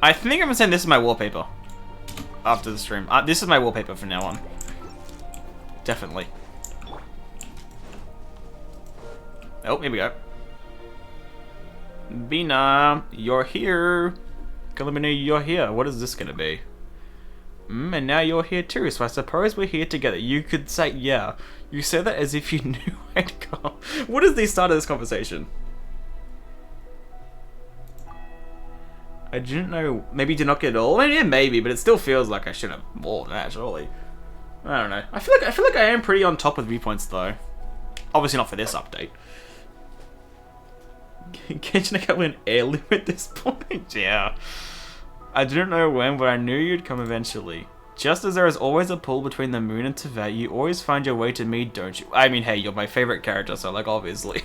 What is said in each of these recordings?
I think I'm gonna say this is my wallpaper. After the stream. This is my wallpaper from now on. Definitely. Oh, here we go. Bina, you're here. Columbina, you're here. What is this gonna be? And now you're here too, so I suppose we're here together. You could say, yeah. You said that as if you knew I'd come. What is the start of this conversation? I didn't know. Maybe did not get it all. I mean, yeah, maybe, but it still feels like I should have more than that, surely. I don't know. I feel like I am pretty on top with viewpoints though. Obviously not for this update. Genshin got an heirloom at this point. Yeah. I didn't know when, but I knew you'd come eventually. Just as there is always a pull between the moon and Teyvat, you always find your way to me, don't you? I mean, hey, you're my favorite character, so like obviously.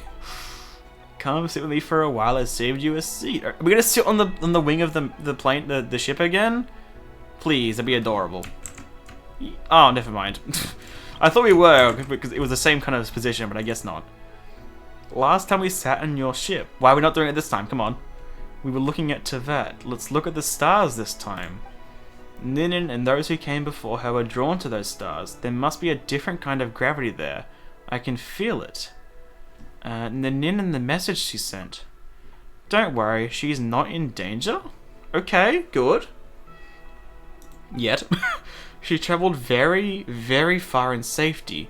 Come sit with me for a while. I saved you a seat. Are we gonna sit on the wing of the plane, the ship again? Please, that'd be adorable. Oh, never mind. I thought we were because it was the same kind of position, but I guess not. Last time we sat in your ship. Why are we not doing it this time? Come on. We were looking at Teyvat. Let's look at the stars this time. Ninin and those who came before her were drawn to those stars. There must be a different kind of gravity there. I can feel it. Ninin and the message she sent. Don't worry, she's not in danger? Okay, good. Yet. She travelled very, very far in safety.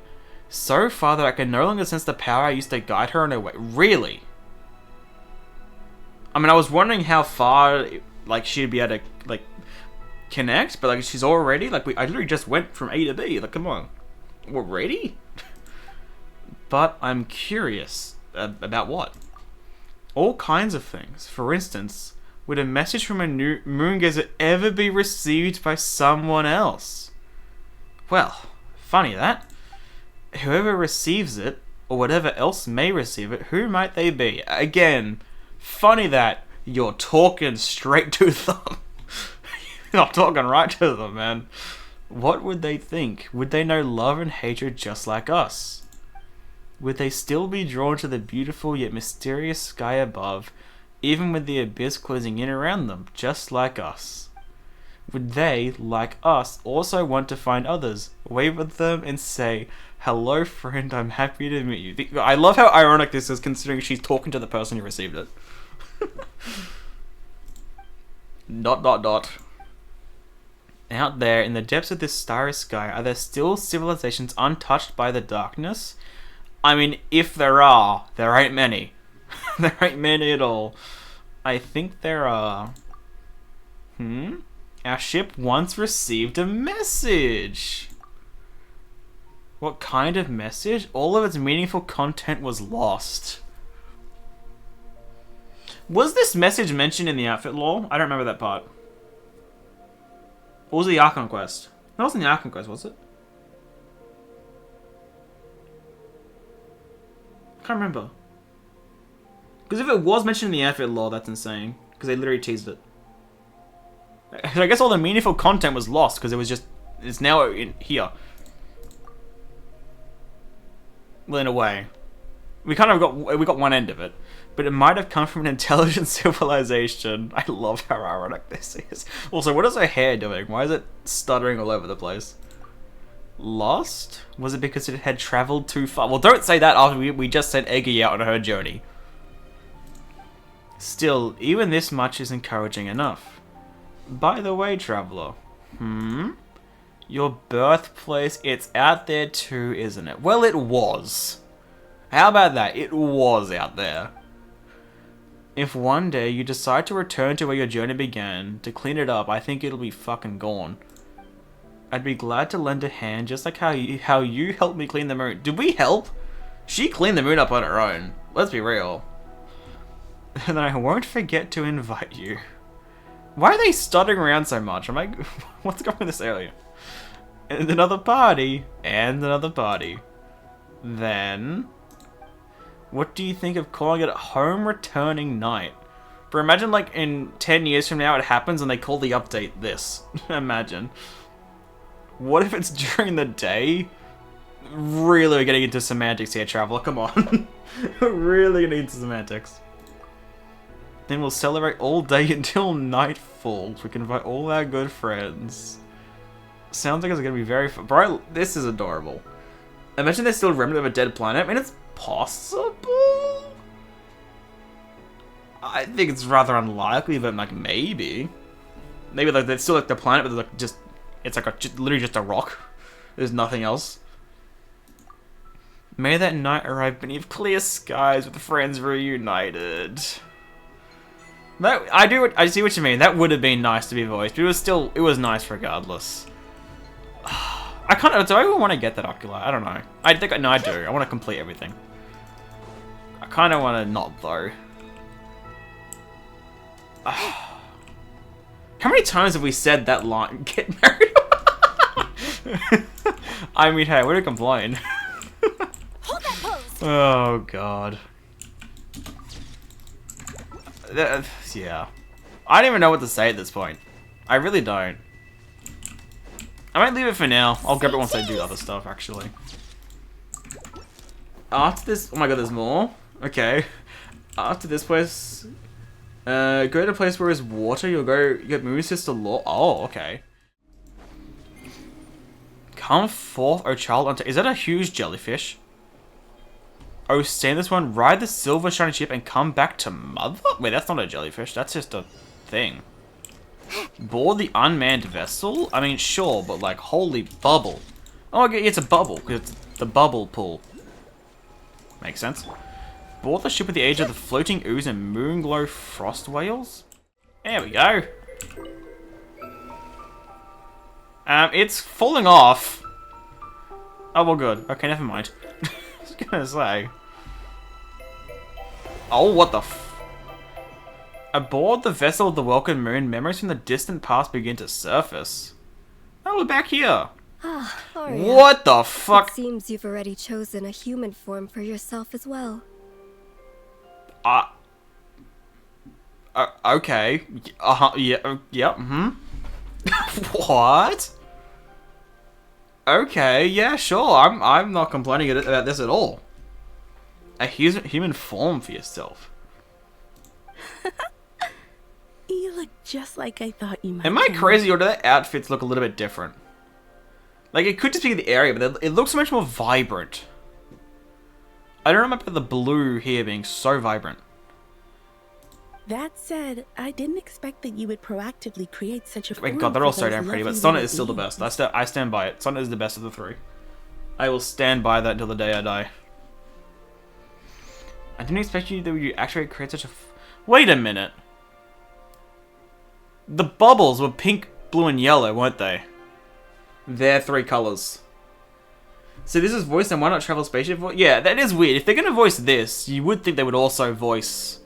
So far that I can no longer sense the power I used to guide her on her way. Really? I mean, I was wondering how far, like, she'd be able to, like, connect, but, like, she's already, like, I literally just went from A to B. Like, come on. Already? But I'm curious. About what? All kinds of things. For instance, would a message from a new Moongazer ever be received by someone else? Well, funny that. Whoever receives it, or whatever else may receive it, who might they be? Again, funny that you're talking straight to them. You're talking right to them, man. What would they think? Would they know love and hatred just like us? Would they still be drawn to the beautiful yet mysterious sky above, even with the abyss closing in around them, just like us? Would they, like us, also want to find others, wave at them and say, hello friend, I'm happy to meet you? I love how ironic this is considering she's talking to the person who received it. ... Out there, in the depths of this starry sky, are there still civilizations untouched by the darkness? I mean, if there are, there ain't many. There ain't many at all. I think there are. Our ship once received a message. What kind of message? All of its meaningful content was lost. Was this message mentioned in the outfit lore? I don't remember that part. Or was it the Archon quest? That wasn't the Archon quest, was it? I can't remember. Because if it was mentioned in the outfit lore, that's insane. Because they literally teased it. I guess all the meaningful content was lost because it was just... It's now in here. Well, in a way. We got one end of it. But it might have come from an intelligent civilization. I love how ironic this is. Also, what is her hair doing? Why is it stuttering all over the place? Lost? Was it because it had travelled too far? Well, don't say that after we just sent Eggy out on her journey. Still, even this much is encouraging enough. By the way, traveller. Your birthplace, it's out there too, isn't it? Well, it was. How about that? It was out there. If one day you decide to return to where your journey began, to clean it up, I think it'll be fucking gone. I'd be glad to lend a hand, just like how you helped me clean the moon. Did we help? She cleaned the moon up on her own. Let's be real. And I won't forget to invite you. Why are they stuttering around so much? I'm like, what's going on with this area? And another party. And another party. Then... what do you think of calling it Home Returning Night? But imagine like in 10 years from now it happens and they call the update this. Imagine. What if it's during the day? Really getting into semantics here, traveler. Come on. Really getting into semantics. Then we'll celebrate all day until nightfall. We can invite all our good friends. Sounds like it's gonna be very fun. Bro, this is adorable. Imagine there's still a remnant of a dead planet. I mean, it's possible. I think it's rather unlikely, but like maybe. Maybe like there's still like the planet, but like just it's like literally just a rock. There's nothing else. May that night arrive beneath clear skies with friends reunited. That I see what you mean. That would have been nice to be voiced, but it was nice regardless. Do I even want to get that ocular? I don't know. I do. I want to complete everything. I kind of want to not though. How many times have we said that line? Get married. I mean, hey, what do you complain? Hold that pose. Oh god. Yeah. I don't even know what to say at this point. I really don't. I might leave it for now. I'll grab it once I do other stuff, actually. After this... Oh my god, there's more? Okay. After this place... go to a place where there's water, you get Moon Sister Law. Oh, okay. Come forth, O child, unto... Is that a huge jellyfish? Oh, stay in this one, ride the silver shiny ship and come back to mother? Wait, that's not a jellyfish, that's just a thing. Board the unmanned vessel? I mean, sure, but like, holy bubble. Oh, okay, it's a bubble, because it's the bubble pool. Makes sense. Board the ship with the age of the floating ooze and moonglow frost whales? There we go. It's falling off. Oh, well, good. Okay, never mind. I was gonna say. Oh, what the f... Aboard the vessel of the Welcome Moon, memories from the distant past begin to surface. Oh, we're back here. Ah, Aria. What the fuck? It seems you've already chosen a human form for yourself as well. Okay. Yeah, yeah, What? Okay, yeah, sure. I'm not complaining about this at all. A human form for yourself. You look just like I thought you might. Am I crazy, or do their outfits look a little bit different? Like, it could just be the area, but it looks so much more vibrant. I don't remember the blue here being so vibrant. That said, I didn't expect that you would proactively create such a form. Wait, God, they're all for so those damn pretty, but lovely Sonic little is still the beings. best. I stand by it. Sonic is the best of the three. I will stand by that until the day I die. I didn't expect you that you actually create such a... Wait a minute. The bubbles were pink, blue, and yellow, weren't they? They're three colors. So this is voiced, and why not travel spaceship voice? Yeah, that is weird. If they're going to voice this, you would think they would also voice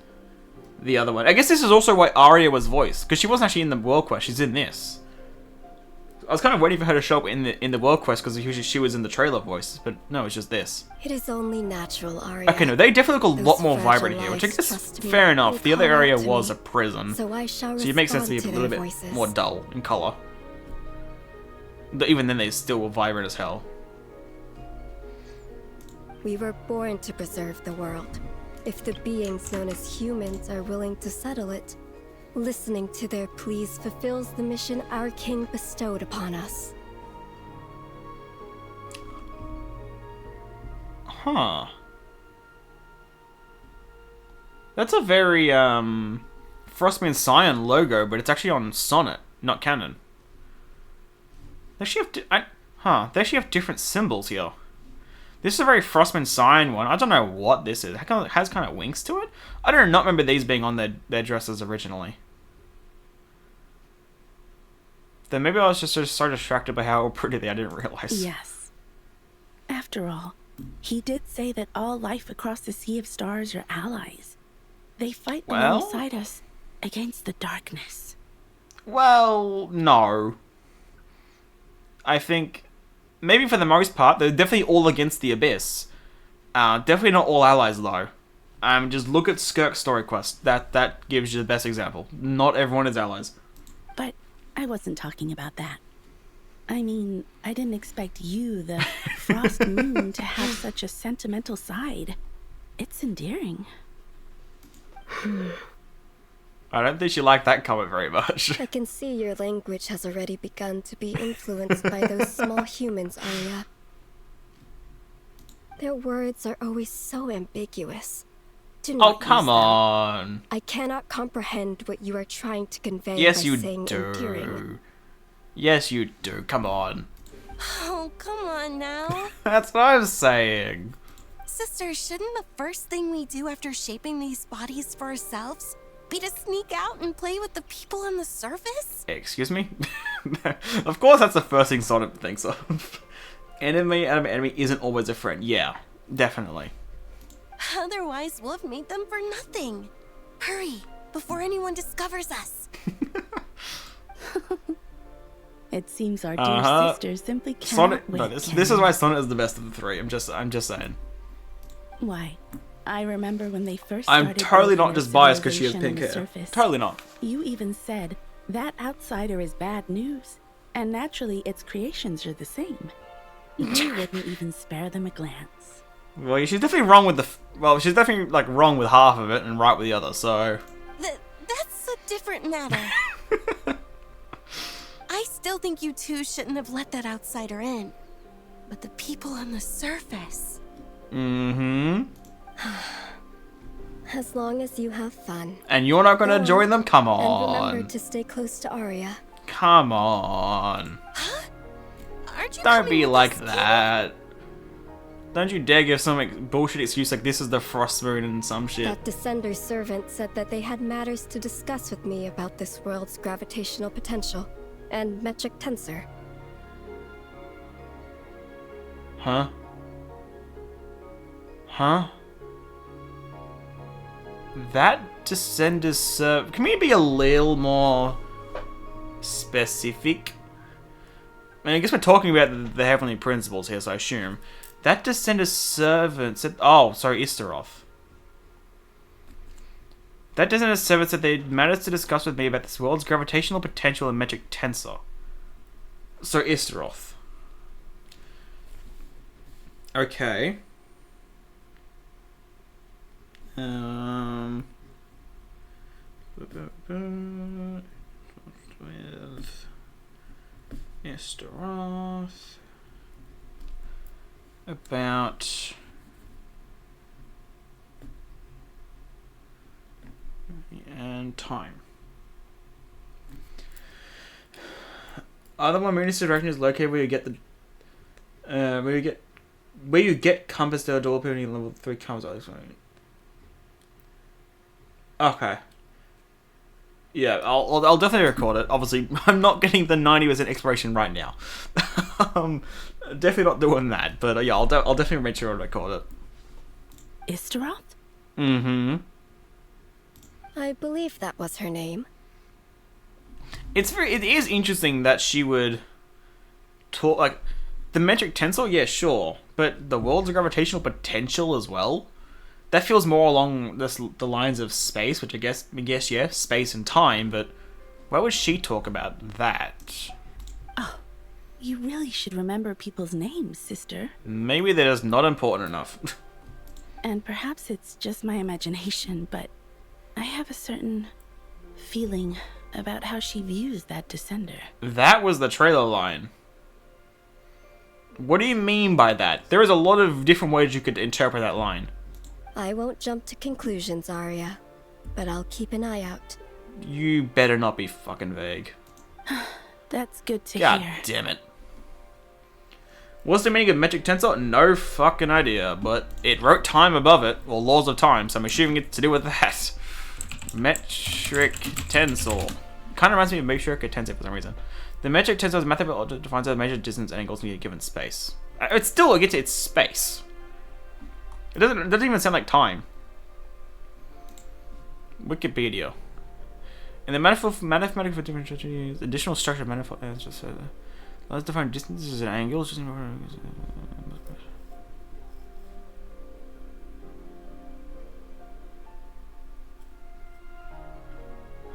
the other one. I guess this is also why Aria was voiced, because she wasn't actually in the World Quest. She's in this. I was kind of waiting for her to show up in the World Quest because she was in the trailer voice, but no, it's just this. It is only natural, Aria. Okay, no, they definitely look a lot Those more fragile vibrant here, which I lives guess trust me fair enough. and The other call out area to was me. a prison, So I shall so it makes sense to be a respond little their bit voices. more dull in color. But even then, they still were vibrant as hell. We were born to preserve the world. If the beings known as humans are willing to settle it, listening to their pleas fulfills the mission our king bestowed upon us. Huh. That's a very, Frostmoon Scion logo, but it's actually on Sonnet, not canon. They actually have, they actually have different symbols here. This is a very Frostmoon Scion one. I don't know what this is. It has kind of wings to it. I don't not remember these being on their dresses originally. Then maybe I was just so distracted by how pretty they are, I didn't realize. Yes. After all, he did say that all life across the Sea of Stars are allies. They fight alongside us against the darkness. Well, no. I think maybe for the most part, they're definitely all against the Abyss. Definitely not all allies though. Just look at Skirk's story quest. That gives you the best example. Not everyone is allies. But I wasn't talking about that. I mean, I didn't expect you, the Frost Moon, to have such a sentimental side. It's endearing. I don't think she liked that comment very much. I can see your language has already begun to be influenced by those small humans, Arya. Their words are always so ambiguous. Do not come use them. on. I cannot comprehend what you are trying to convey Yes, by you saying do. endearing. Yes, you do. Come on. Oh, come on now. That's what I'm saying. Sister, shouldn't the first thing we do after shaping these bodies for ourselves be to sneak out and play with the people on the surface? Excuse me? Of course that's the first thing Sonnet thinks of. Enemy isn't always a friend. Yeah, definitely. Otherwise, we'll have made them for nothing. Hurry, before anyone discovers us. It seems our dear sister simply cannot Sonnet, wait. no, this is why Sonnet is the best of the three. I'm just saying. Why? I remember when they first I'm started totally building not their just biased because she has civilization pink on the hair. surface. Totally not. You even said that outsider is bad news, and naturally its creations are the same. You wouldn't even spare them a glance. Well, she's definitely wrong with she's definitely like wrong with half of it and right with the other. So That's a different matter. I still think you two shouldn't have let that outsider in. But the people on the surface... Mm-hmm. As long as you have fun. And you're not gonna Go join on. them? Come And on. remember to stay close to Arya. Come on. Huh? Aren't you Don't coming be with like us, too? that. Don't you dare give some bullshit excuse like this is the Frost Moon and some shit. That Descender's servant said that they had matters to discuss with me about this world's gravitational potential and metric tensor. Huh? Huh? That Descender's servant... Can we be a little more specific? I mean, I guess we're talking about the Heavenly Principles here, so I assume. That Descender's servant said... Oh, sorry, Isteroth. That Descender's servant said they had matters to discuss with me about this world's gravitational potential and metric tensor. So, Isteroth. Okay. With Isteroth about and time. Other one Moonis's direction is located where you get the where you get compass to door opening level 3 compass. Okay. Yeah, I'll definitely record it. Obviously, I'm not getting the 90% exploration right now. Definitely not doing that. But yeah, I'll definitely make sure I record it. Isteroth? Mm-hmm. I believe that was her name. It is interesting that she would talk like the metric tensor. Yeah, sure, but the world's gravitational potential as well. That feels more along the lines of space, which I guess yeah, space and time. But why would she talk about that? Oh, you really should remember people's names, sister. Maybe they're just not important enough. And perhaps it's just my imagination, but I have a certain feeling about how she views that Descender. That was the trailer line. What do you mean by that? There is a lot of different ways you could interpret that line. I won't jump to conclusions, Arya, but I'll keep an eye out. You better not be fucking vague. That's good to God hear. damn it. What's the meaning of metric tensor? No fucking idea, but it wrote time above it, or laws of time, so I'm assuming it's to do with that. Metric tensor. Kind of reminds me of metric tensor for some reason. The metric tensor is a method that defines the measured distance and angles in a given space. It's still, it's space. It doesn't even sound like time. Wikipedia. In the mathematical for different strategies, additional structure of manifold just let's define distances and angles. Just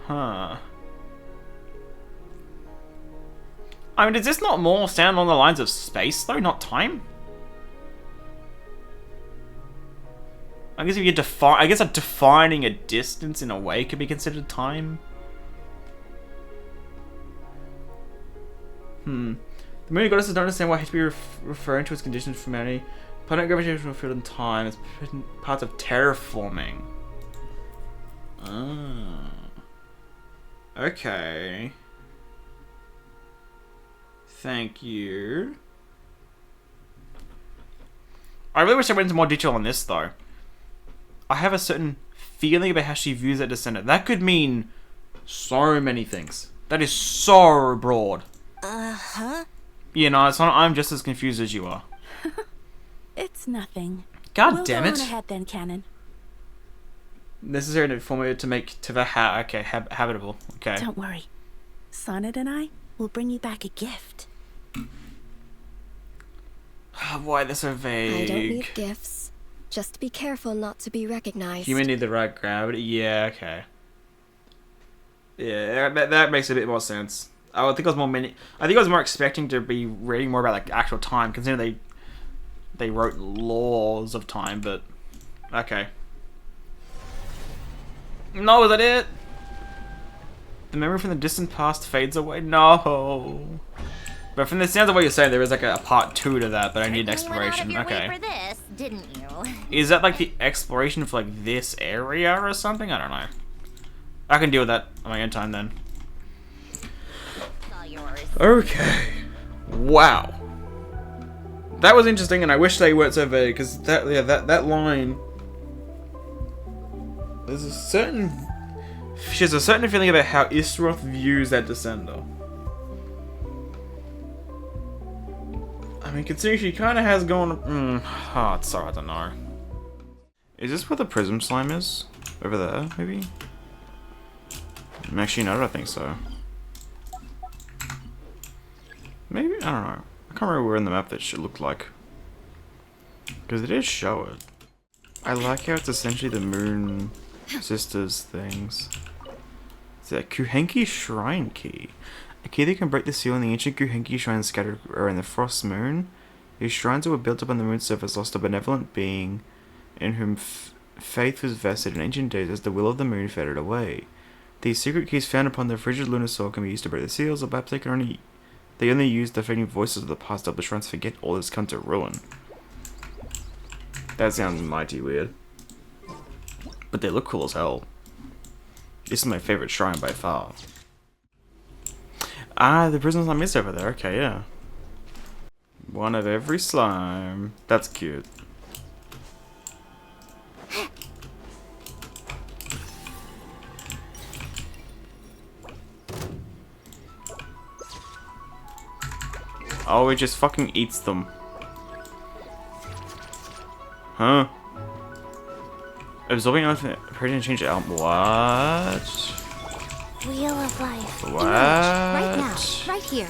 huh. I mean, does this not more sound along the lines of space though, not time? I guess if you define, I guess defining a distance in a way could be considered time. The moon goddess does not understand why HP referring to its conditions for humanity. Planet gravitational field and time is parts of terraforming. Ah. Okay. Thank you. I really wish I went into more detail on this, though. I have a certain feeling about how she views that descendant. That could mean so many things. That is so broad. Uh-huh. You know, it's not, I'm just as confused as you are. It's nothing. God damn it. We'll go on ahead then, Cannon. Necessary for me to make Teva habitable. Okay. Don't worry. Sonnet and I will bring you back a gift. Why they're so vague? I don't need gifts. Just be careful not to be recognized. Human need the right gravity. Yeah, okay. Yeah, that makes a bit more sense. I think I was more expecting to be reading more about like actual time, considering they wrote laws of time, but okay. No, is that it? The memory from the distant past fades away. No. But from the sounds of what you're saying, there is like a part 2 to that, but I need an exploration. Okay. For this, didn't you? Is that like the exploration for like this area or something? I don't know. I can deal with that on my own time then. It's all yours. Okay. Wow. That was interesting, and I wish they weren't so vague, because that line. There's a certain. She has a certain feeling about how Isroth views that descender. I mean, considering she kind of has gone. It's so hard to know. Is this where the Prism slime is? Over there, maybe? Actually, no, I don't think so. Maybe? I don't know. I can't remember where in the map that shit looked like. Because it did show it. I like how it's essentially the Moon Sisters things. It's a Kuhenki Shrine Key. A key that can break the seal in the ancient Kuhenki shrines scattered around the Frost Moon. These shrines that were built up on the moon's surface lost a benevolent being in whom faith was vested in ancient days as the will of the moon faded away. These secret keys found upon the frigid lunar soul can be used to break the seals, or perhaps they only use the fading voices of the past to help the shrines forget all that's come to ruin. That sounds mighty weird. But they look cool as hell. This is my favorite shrine by far. Ah, the Prism slime is over there. Okay, yeah. One of every slime. That's cute. Oh, it just fucking eats them. Huh? Absorbing enough to change out. What? Wheel of life. What? Right now. Right here.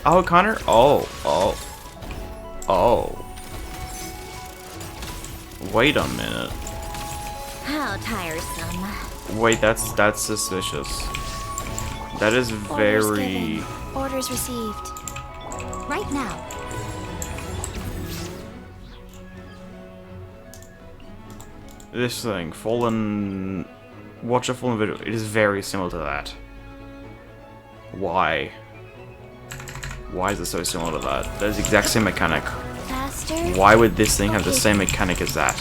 Oh, Connor? Oh. Wait a minute. How tiresome. Wait, that's suspicious. That is very... Orders received. Right now. This thing, Fallen... Watch a Fallen video. It is very similar to that. Why? Why is it so similar to that? That is the exact same mechanic. Faster. Why would this thing have the same mechanic as that?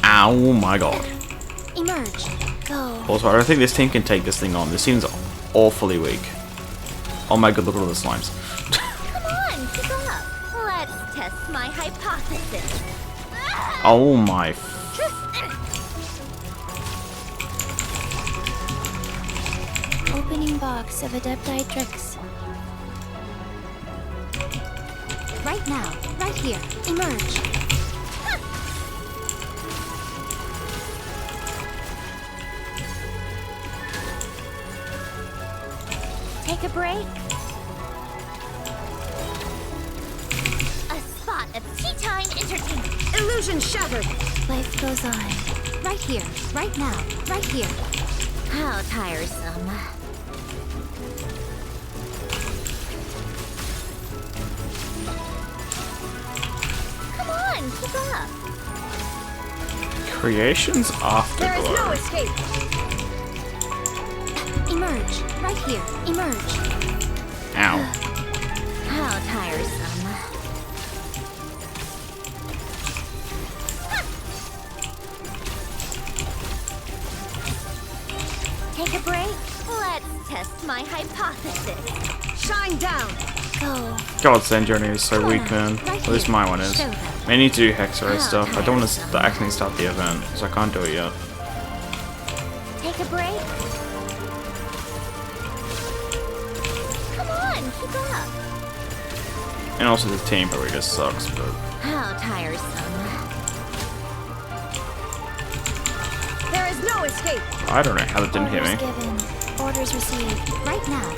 Ow my god. Emerge. Go. Also, I don't think this team can take this thing on. This seems awfully weak. Oh my god, look at all the slimes. Come on, pick up. Let's test my hypothesis. Oh my... Opening box of Adeptitrix. Right now, right here. Emerge. Take a break. A spot of tea time entertainment. Illusion shattered. Life goes on. Right here, right now, right here. How tiresome. Come on, keep up. Creation's There is no afterglow. escape. Emerge, right here. Emerge. Ow. How tiresome. Take a break. Let's test my hypothesis. Shine down. Go. God, Sandrone is so weak, man. At least my one is. I need to do Hexarray stuff. I don't want to actually start the event, so I can't do it yet. Take a break. Come on, keep up. And also the team probably just sucks, but... How tiresome. There is no escape. I don't know how that didn't hit me. Given. Orders received. Right now.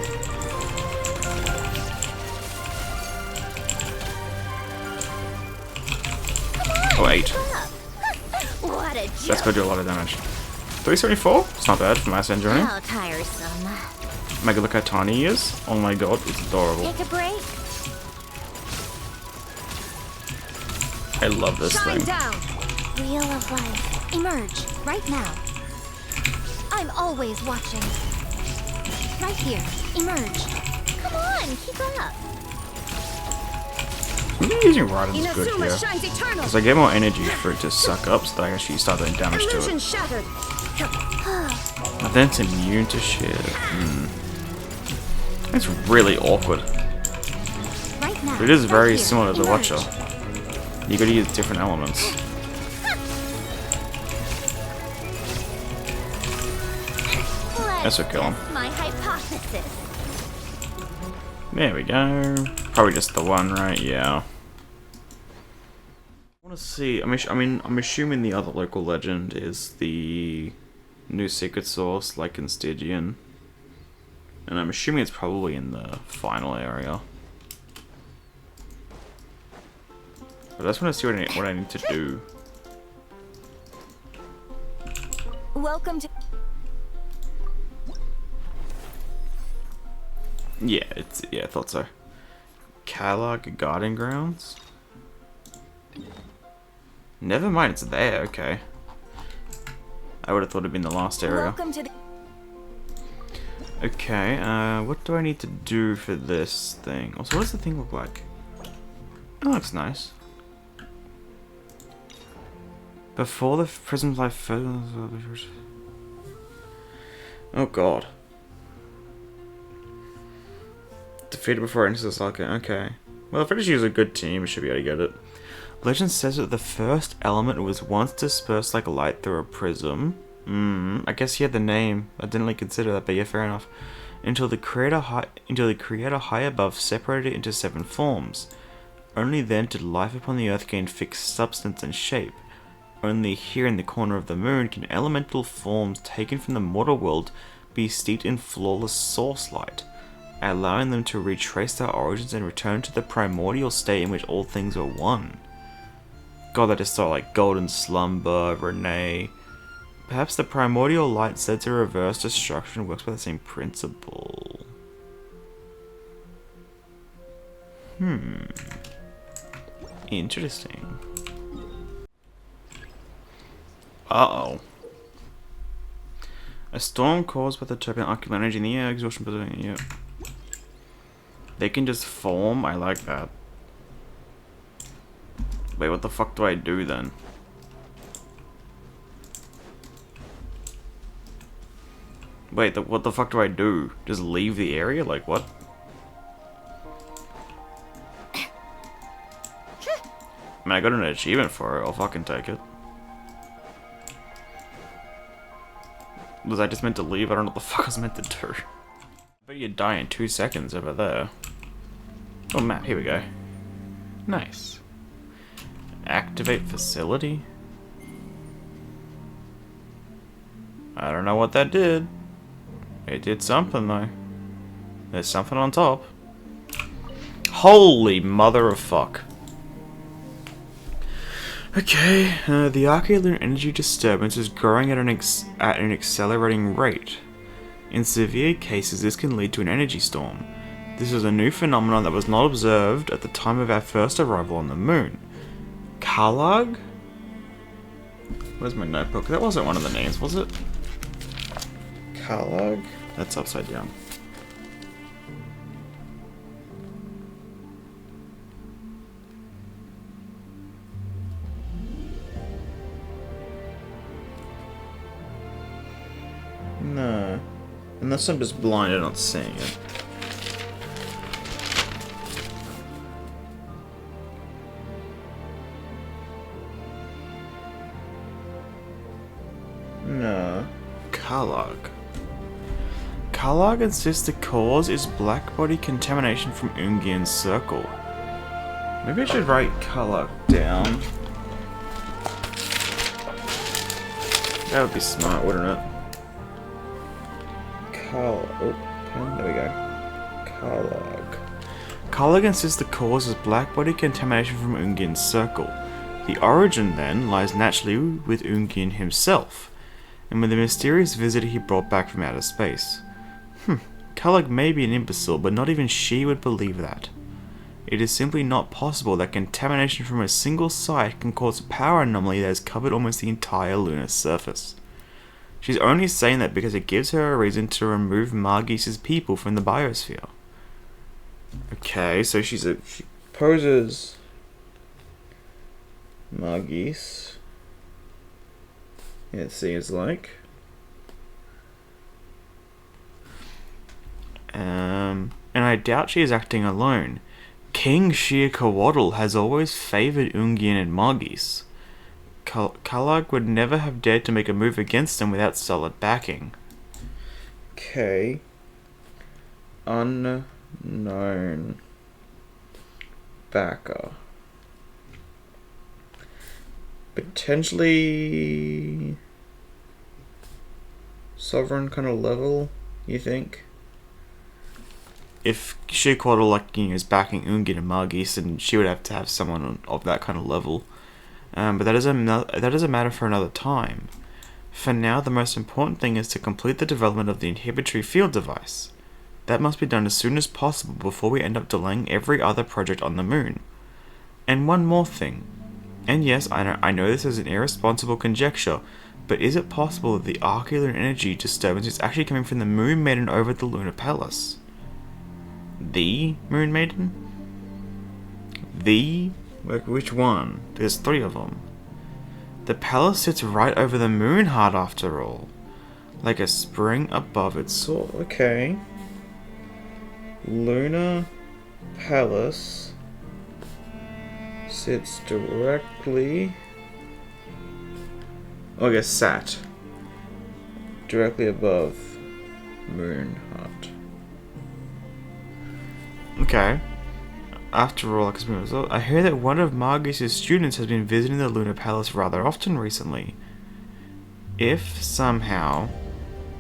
Oh, 8. What a joke. That's gonna do a lot of damage. 374? It's not bad for my Sandrone. How tiresome. Make it look how tiny he is. Oh my god, it's adorable. Take a break. I love this Shine thing. down. Wheel of life. Emerge. Right now. I'm always watching. Right here. Emerge. Come on, keep up. I'm using Raiden's good Inazuma here. shines eternal. Because I get more energy for it to suck up, so that I actually start doing damage to Illusion it. shattered. But then it's immune to shit. It's really awkward. Right now. But it is very right here. similar to the Emerge. Watcher. You gotta use different elements. That's what kill him. Test my hypothesis. There we go. Probably just the one, right? Yeah. I want to see. I'm assuming the other local legend is the new secret source, like in Stygian, and I'm assuming it's probably in the final area. But I just want to see what I need to do. Welcome to. Yeah, I thought so. Kalag Garden Grounds? Never mind, it's there, okay. I would have thought it'd been the last area. Welcome to the. Okay, what do I need to do for this thing? Also, what does the thing look like? It looks nice. Before the Prism's life. Oh god. Defeated before it enters the circuit. Okay. Well, if I just use a good team, I should be able to get it. Legend says that the first element was once dispersed like light through a prism. I guess he had the name. I didn't really consider that, but yeah, fair enough. Until the creator high above separated it into 7 forms. Only then did life upon the earth gain fixed substance and shape. Only here in the corner of the moon can elemental forms taken from the mortal world be steeped in flawless source light, allowing them to retrace their origins and return to the primordial state in which all things were one. God, I just saw like Golden Slumber, Renee. Perhaps the primordial light said to reverse destruction works by the same principle. Interesting. Uh-oh. A storm caused by the turbulent Archaeolune energy in the air, exhaustion building, yeah. They can just form? I like that. Wait, what the fuck do I do then? Wait, what the fuck do I do? Just leave the area? Like, what? I mean, I got an achievement for it. I'll fucking take it. Was I just meant to leave? I don't know what the fuck I was meant to do. I bet you'd die in 2 seconds over there. Oh, map. Here we go. Nice. Activate facility? I don't know what that did. It did something, though. There's something on top. Holy mother of fuck. Okay, the Archaeolune energy disturbance is growing at an accelerating rate. In severe cases, this can lead to an energy storm. This is a new phenomenon that was not observed at the time of our first arrival on the moon. Karlag? Where's my notebook? That wasn't one of the names, was it? Karlag? That's upside down. No. Unless I'm just blind and not seeing it. No. Karlag. Karlag insists the cause is Blackbody contamination from Ungien's circle. Maybe I should write Karlag down. That would be smart, wouldn't it? Oh, there we go. Karlag. Karlag insists the cause is Blackbody contamination from Ungien's circle. The origin, then, lies naturally with Ungien himself, and with the mysterious visitor he brought back from outer space. Karlag may be an imbecile, but not even she would believe that. It is simply not possible that contamination from a single site can cause a power anomaly that has covered almost the entire lunar surface. She's only saying that because it gives her a reason to remove Maagees' people from the biosphere. Okay, so she poses Maagees. It seems like. And I doubt she is acting alone. King Sheikawatl has always favoured Ungien and Maagees. Karlag would never have dared to make a move against them without solid backing. Okay. Unknown backer. Potentially sovereign kind of level, you think? If Sheikawatl is backing Ungien and Maagees, then she would have to have someone of that kind of level. But that is a matter for another time. For now, the most important thing is to complete the development of the inhibitory field device. That must be done as soon as possible before we end up delaying every other project on the moon. And one more thing. And yes, I know this is an irresponsible conjecture, but is it possible that the Archaeolune energy disturbance is actually coming from the Moon Maiden over the Lunar Palace? The Moon Maiden? Which one? There's 3 of them. The palace sits right over the moon heart after all. Like a spring above its source. Okay. Lunar Palace sits directly... I guess sat directly above moon heart. Okay. After all, I hear that one of Maagees' students has been visiting the Lunar Palace rather often recently. If somehow...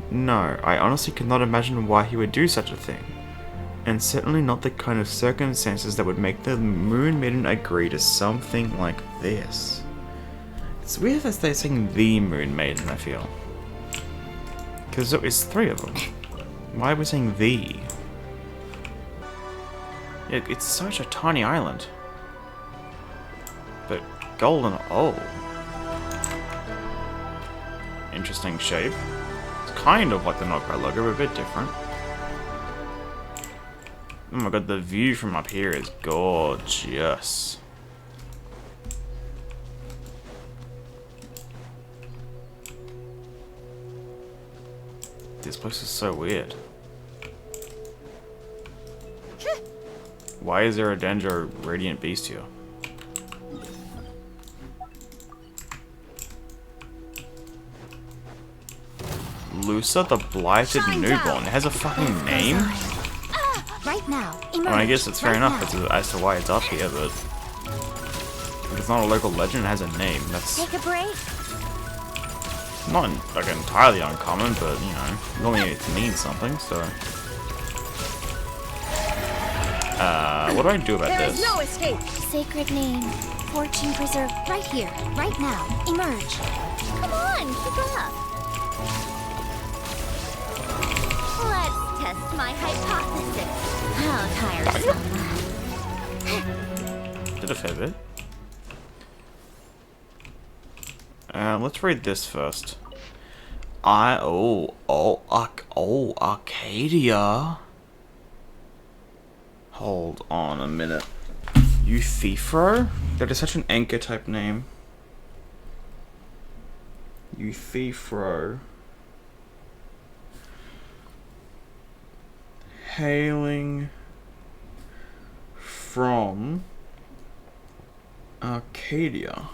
No, I honestly cannot imagine why he would do such a thing. And certainly not the kind of circumstances that would make the Moon Maiden agree to something like this. It's weird that they're saying the Moon Maiden, I feel. Because it's 3 of them. Why are we saying the? It's such a tiny island. But golden, oh. Interesting shape. It's kind of like the Nod-Krai logo, but a bit different. Oh my god, the view from up here is gorgeous. This place is so weird. Why is there a Danger Radiant Beast here? Lusa the Blighted Newborn. It has a fucking name? Right now. Well, I guess it's fair enough as to why it's up here, but if it's not a local legend, it has a name. That's Take a break. not like entirely uncommon, but you know, normally it means something. So, what do I do about this? There is no escape. Sacred name, fortune preserved. Right here, right now. Emerge. Come on, keep up. Let's test my hypothesis. How tiresome. Did a fair bit. Let's read this first. Arcadia. Hold on a minute. Euthyphro? That is such an anchor type name. Euthyphro. Hailing from Arcadia.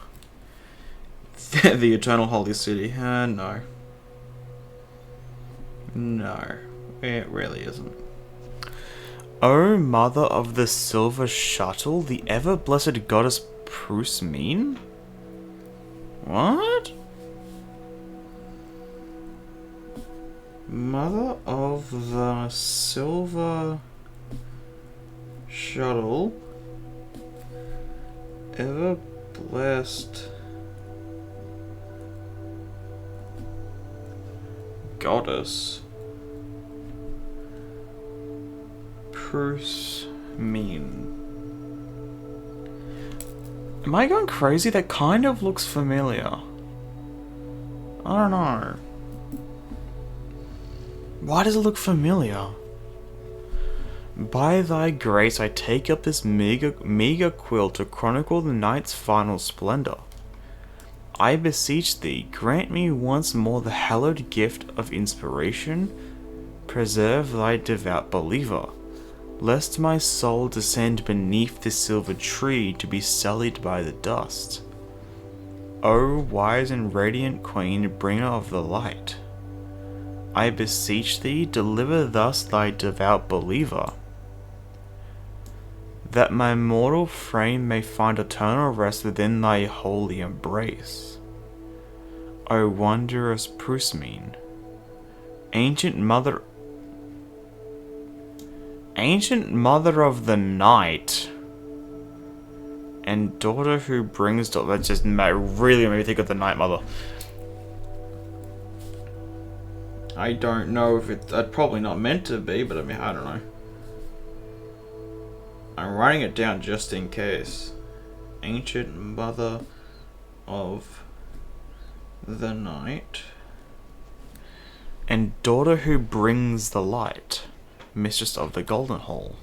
The Eternal Holy City. No. No. It really isn't. O Mother of the Silver Shuttle, the ever-blessed goddess Prism? What? Mother of the Silver Shuttle, ever-blessed goddess Prism. Am I going crazy? That kind of looks familiar. I don't know. Why does it look familiar? By thy grace I take up this meager quill to chronicle the night's final splendor. I beseech thee, grant me once more the hallowed gift of inspiration. Preserve thy devout believer, lest my soul descend beneath this silver tree to be sullied by the dust. O wise and radiant queen, bringer of the light, I beseech thee, deliver thus thy devout believer, that my mortal frame may find eternal rest within thy holy embrace. O wondrous Prism, ancient mother of the night, and daughter who brings... That just really made me think of the Night Mother. I don't know if it's probably not meant to be, but I mean, I don't know. I'm writing it down just in case. Ancient Mother of the Night, and daughter who brings the light, mistress of the Golden Hall.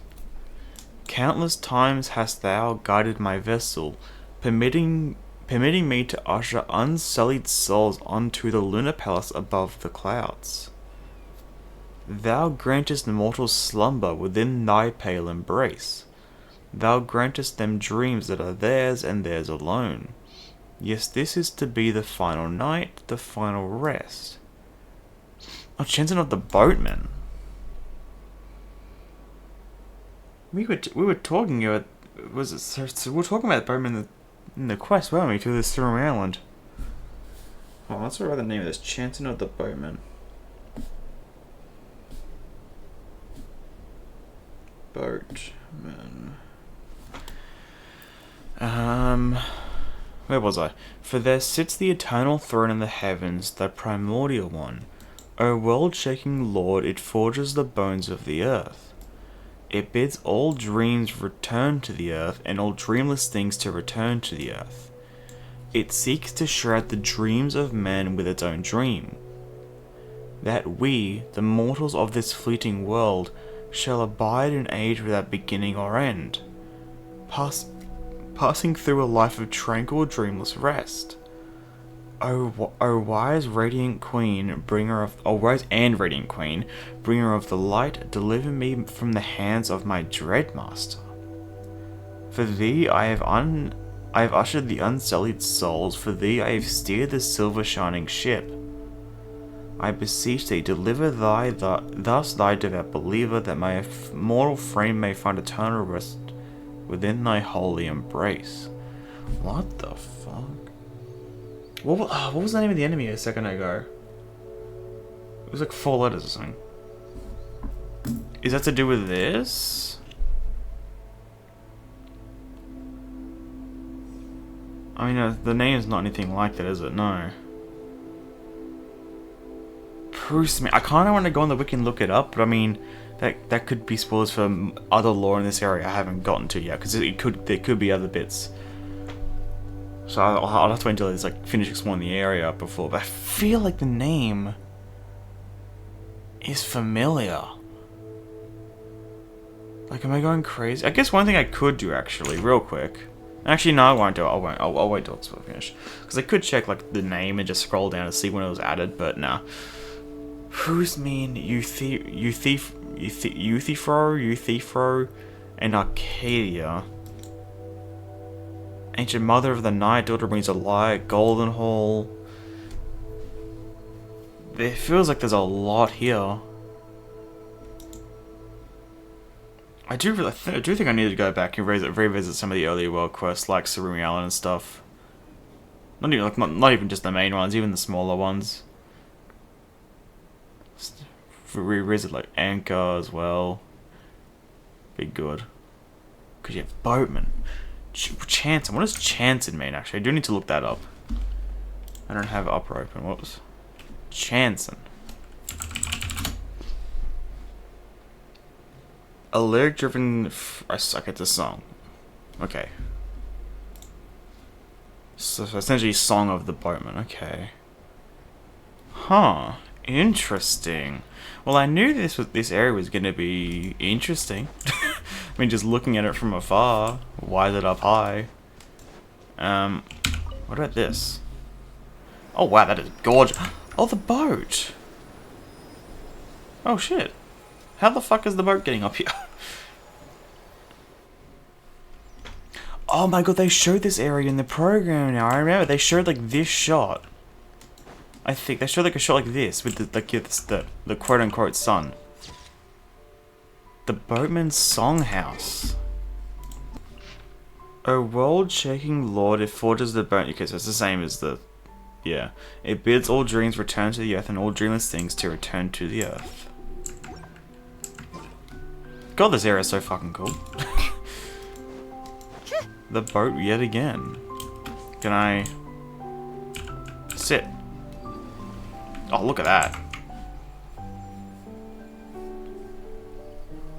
Countless times hast thou guided my vessel, permitting me to usher unsullied souls onto the lunar palace above the clouds. Thou grantest mortals slumber within thy pale embrace. Thou grantest them dreams that are theirs and theirs alone. Yes, this is to be the final night, the final rest. Oh, Chanson of the Boatman. We were talking about... Was it... So we were talking about the boatman in the quest, weren't we? To this Thrum Island. Oh, let's write the name of this. Chanson of the Boatman. Boatman. Where was I? For there sits the eternal throne in the heavens, the primordial one. O world-shaking Lord, it forges the bones of the earth. It bids all dreams return to the earth, and all dreamless things to return to the earth. It seeks to shroud the dreams of men with its own dream, that we, the mortals of this fleeting world, shall abide in age without beginning or end, passing through a life of tranquil, dreamless rest. O wise radiant queen, wise and radiant queen, bringer of the light, deliver me from the hands of my dread master. For thee I have ushered the unsullied souls, for thee I have steered the silver shining ship. I beseech thee, deliver thus thy devout believer, that my mortal frame may find eternal rest within thy holy embrace. What the fuck? What was the name of the enemy a second ago? It was like 4 letters or something. Is that to do with this? I mean, the name's not anything like that, is it? No. Prism. I kind of want to go on the wiki and look it up, but I mean, that could be spoilers for other lore in this area I haven't gotten to yet, because there could be other bits. So I'll have to wait until it's like finish exploring the area before. But I feel like the name is familiar. Like, am I going crazy? I guess one thing I could do actually, real quick. Actually, no, I won't do it. I'll wait till it's finished. Because I could check like the name and just scroll down to see when it was added, but nah. Who's mean Euthyphro, and Arcadia? Ancient Mother of the Night, Daughter Brings a Light, Golden Hall. It feels like there's a lot here. I do think I need to go back and revisit some of the earlier world quests like Sarumi Island and stuff. Not even just the main ones, even the smaller ones. Revisit like Anchor as well. Be good. Because you have Boatman. Chanson. What does Chanson mean actually? I do need to look that up. I don't have Opera open. What was Chanson? A lyric-driven... I suck at this song. Okay. So essentially Song of the Boatman. Okay. Huh. Interesting. Well, I knew this area was going to be interesting. I mean, just looking at it from afar. Why is it up high? What about this? Oh, wow, that is gorgeous. Oh, the boat. Oh, shit. How the fuck is the boat getting up here? Oh my god, they showed this area in the program now. I remember they showed like this shot. I think they showed like a shot like this with the quote unquote sun. The Boatman's Songhouse. A world-shaking lord, it forges the boat. Okay, so it's the same as the... Yeah. It bids all dreams return to the earth and all dreamless things to return to the earth. God, this area is so fucking cool. The boat yet again. Can I... sit? Oh, look at that.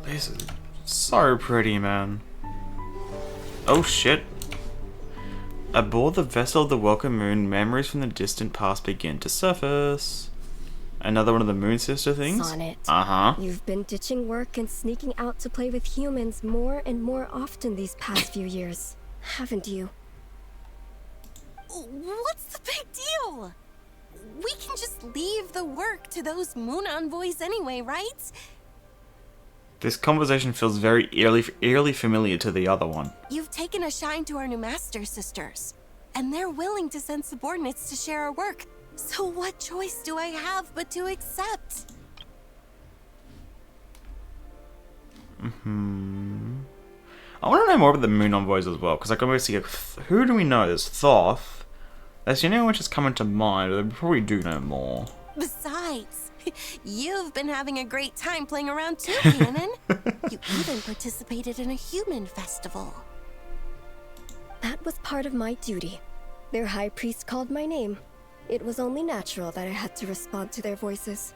This is so pretty, man. Oh shit. Aboard the vessel of the Welcome Moon, memories from the distant past begin to surface. Another one of the Moon Sister things? Sonnet. Uh-huh. You've been ditching work and sneaking out to play with humans more and more often these past few years, haven't you? What's the big deal? We can just leave the work to those moon envoys anyway, right? This conversation feels very eerily familiar to the other one. You've taken a shine to our new master sisters, and they're willing to send subordinates to share our work. So what choice do I have but to accept? I want to know more about the Moon Envoys as well, because I can obviously get... Who do we know? There's Thoth. That's the only one which is coming to mind, but we probably do know more. Besides, you've been having a great time playing around too, Canon. You even participated in a human festival. That was part of my duty. Their high priest called my name. It was only natural that I had to respond to their voices.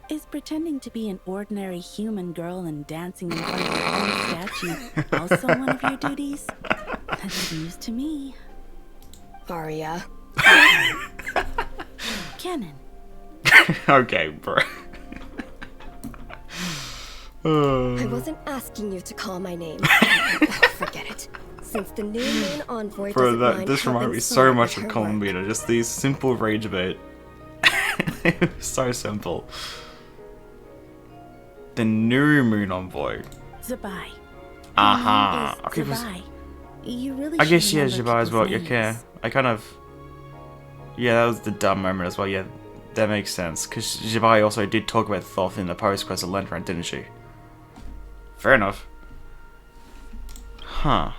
Is pretending to be an ordinary human girl and dancing in front of your own statue also one of your duties? That's news to me. Varia. Canon. Okay, bro. I wasn't asking you to call my name. Oh, forget it. Since the new moon envoy Bro, doesn't mind this reminds me so much of Columbina. Just these simple rage bait. So simple. The new moon envoy. Zabai. Uh-huh. Okay, Zabai. You really I guess should yeah, remember Zabai as well. people's Yeah, names. I kind of... Yeah, that was the dumb moment as well. Yeah, that makes sense. Because Zabai also did talk about Thoth in the post-quest of Lentran, didn't she? Fair enough. Huh.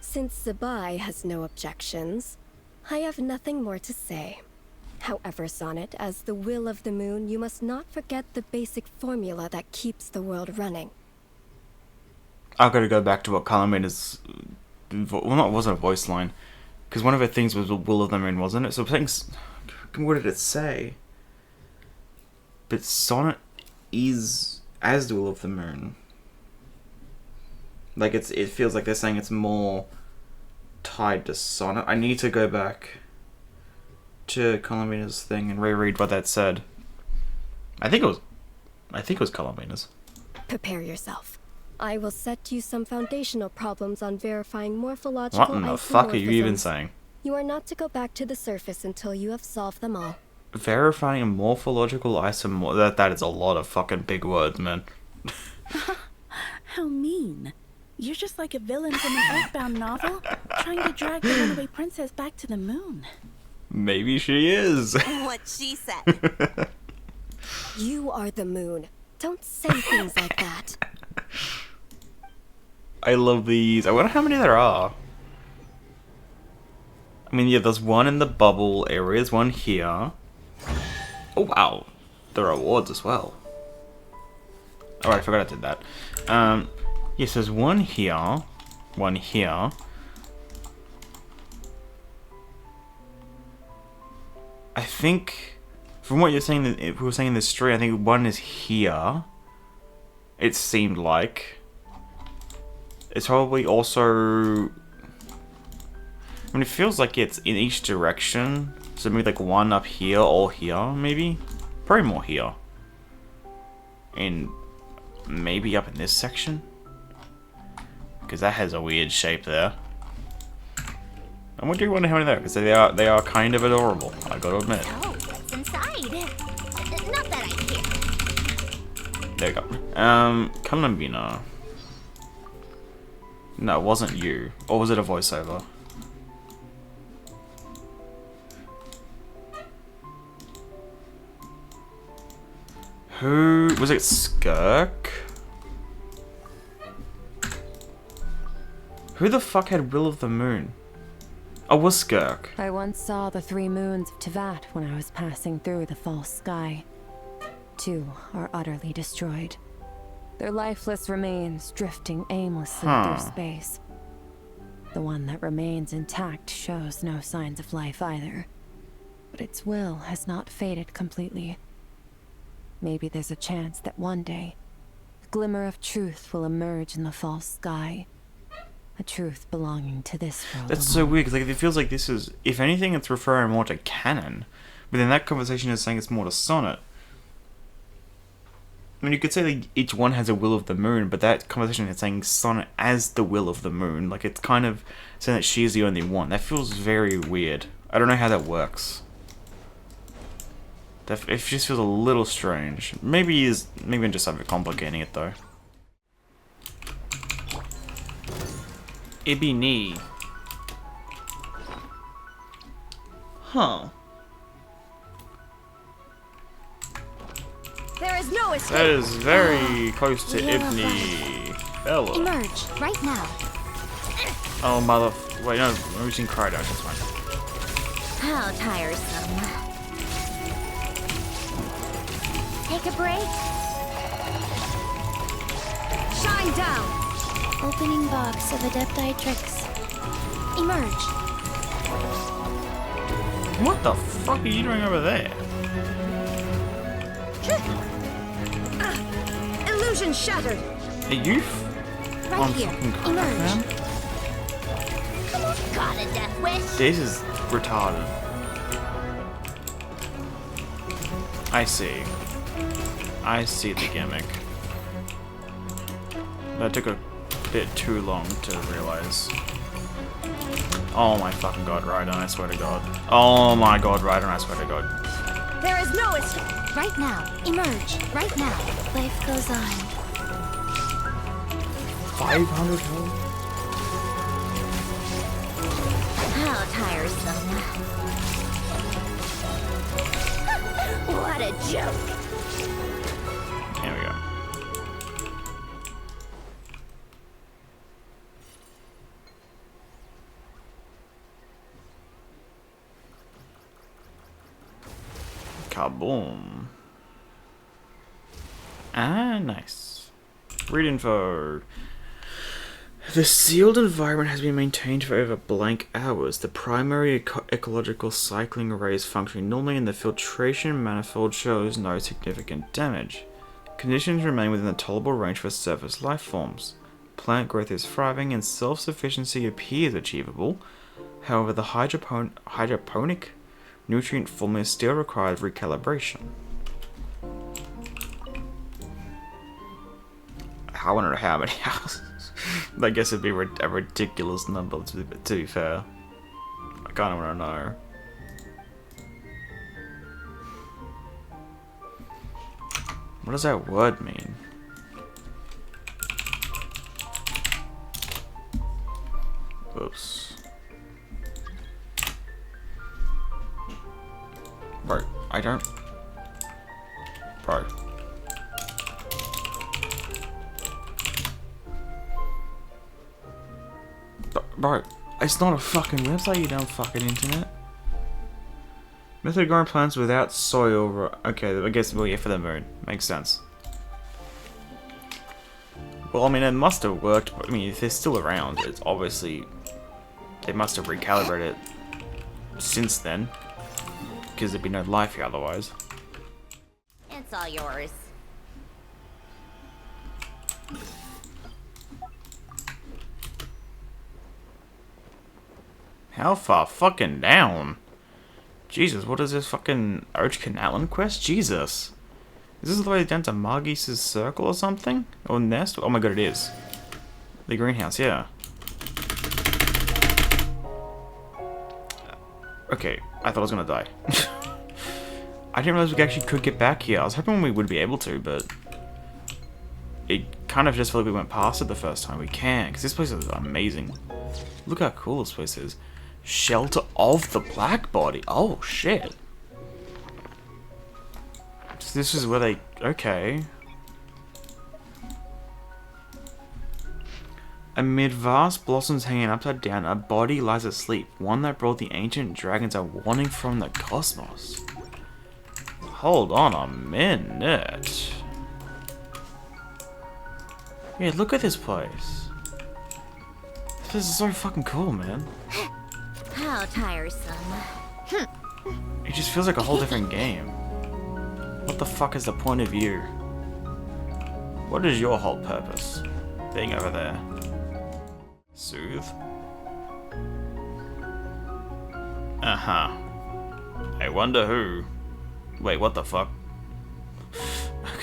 Since Zabai has no objections, I have nothing more to say. However, Sonnet, as the will of the moon, you must not forget the basic formula that keeps the world running. I've got to go back to what Columbina's... Well, it wasn't a voice line. Because one of her things was the will of the moon, wasn't it? So things... What did it say? But Sonnet is as the will of the moon. Like it feels like they're saying it's more tied to Sonnet. I need to go back to Columbia's thing and reread what that said. I think it was Columbina's. Prepare yourself. I will set you some foundational problems on verifying morphological What in the fuck are you even isomorphisms. saying? You are not to go back to the surface until you have solved them all. Verifying a morphological that is a lot of fucking big words, man. How mean. You're just like a villain from an Earthbound novel, trying to drag the runaway princess back to the moon. Maybe she is. What she said. You are the moon. Don't say things like that. I love these. I wonder how many there are. I mean, yeah, there's one in the bubble area, there's one here. Oh, wow. There are awards as well. Alright, I forgot I did that. Yes, there's one here. One here. I think, from what you're saying, if we were saying in this story, I think one is here. It seemed like. It's probably also... I mean, it feels like it's in each direction. So maybe like one up here, all here, maybe? Probably more here. And maybe up in this section? Because that has a weird shape there. I do wonder how many there, because they are kind of adorable, I gotta admit. Oh, what's inside? Not that I care. There we go. Columbina. No, it wasn't you. Or was it a voiceover? Who... was it Skirk? Who the fuck had Will of the Moon? Oh, was Skirk. I once saw the 3 moons of Tevat when I was passing through the false sky. 2 are utterly destroyed. Their lifeless remains drifting aimlessly through space. The one that remains intact shows no signs of life either. But its will has not faded completely. Maybe there's a chance that one day, a glimmer of truth will emerge in the false sky. A truth belonging to this world. That's so weird, because like, it feels like this is, if anything, it's referring more to canon. But then that conversation is saying it's more to Sonnet. I mean, you could say like each one has a will of the moon, but that conversation is saying Sonnet as the will of the moon. Like, it's kind of saying that she's the only one. That feels very weird. I don't know how that works. It just feels a little strange. Maybe I'm just overcomplicating it though. Ibini. Huh. There is no escape. That is very close to Ibni. Bella. Emerge right now. Oh, mother... Wait, no, we're using Cry Dash, that's fine. How tiresome. Take a break. Shine down. Opening box of Adepti tricks. Emerge. What the fuck are you doing over there? Illusion shattered. Are you Right here. fucking crap, Emerge. man? Come on, got a death wish. This is retarded. I see. I see the gimmick. That took a bit too long to realize. Oh my fucking god, Raiden, I swear to god. Oh my god, Raiden, I swear to god. There is no escape. Right now. Emerge. Right now. Life goes on. 500 health? How tiresome. What a joke. There we go. Kaboom. Ah, nice. Read info. The sealed environment has been maintained for over blank hours. The primary ecological cycling array is functioning normally and the filtration manifold shows no significant damage. Conditions remain within the tolerable range for surface life forms. plant growth is thriving and self-sufficiency appears achievable. However, the hydroponic nutrient formula still requires recalibration. I wonder how many houses. I guess it'd be a ridiculous number, to be fair. I kinda wanna know. What does that word mean? Oops. Bro, I don't... Bro. Bro, it's not a fucking website, you dumb fucking internet. Method of growing plants without soil. Okay, I guess, well, yeah, for the moon. Makes sense. Well, I mean, it must have worked, but I mean, if they're still around, it's obviously... They must have recalibrated it since then. Because there'd be no life here otherwise. It's all yours. How far fucking down? Jesus, what is this fucking Archaeolune quest? Jesus. Is this the way down to Maagees' circle or something? Or nest? Oh my god, it is. The greenhouse, yeah. Okay, I thought I was gonna die. I didn't realize we actually could get back here. I was hoping we would be able to, but... It kind of just felt like we went past it the first time. We can, because this place is amazing. Look how cool this place is. Shelter of the Blackbody. Oh, shit. So this is where they... Okay. Amid vast blossoms hanging upside down, a body lies asleep. One that brought the ancient dragons a warning from the cosmos. Hold on a minute. Yeah, look at this place. This is so fucking cool, man. How tiresome. It just feels like a whole different game. What the fuck is the point of view? What is your whole purpose? Being over there. Soothe? Uh-huh. I wonder who. Wait, what the fuck?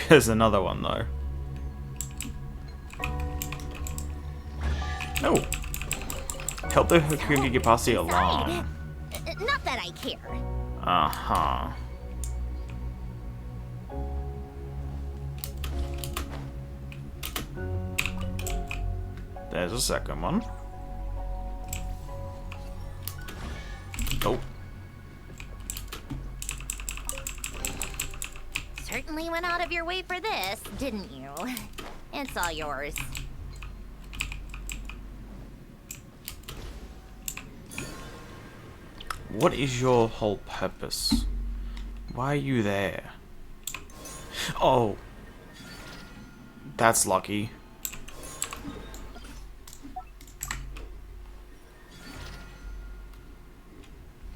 There's another one, though. No! Help the Hakuna get past the alarm. Not that I care. Uh-huh. There's a second one. Oh. Certainly went out of your way for this, didn't you? It's all yours. What is your whole purpose? Why are you there? Oh. That's lucky.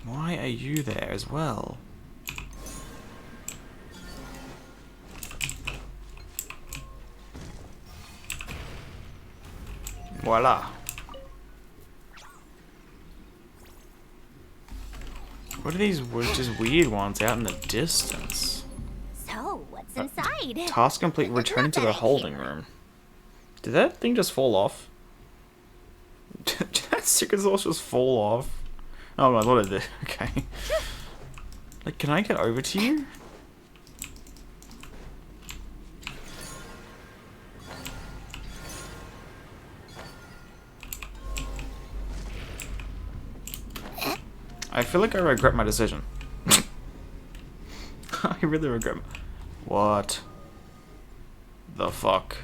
Why are you there as well? Voila. What are these just weird ones out in the distance? So, what's inside? Task complete, returning to the holding room. Did that thing just fall off? Did that secret source just fall off? Oh, I thought it did. Okay. Like, can I get over to you? I feel like I regret my decision. I really regret. What the fuck?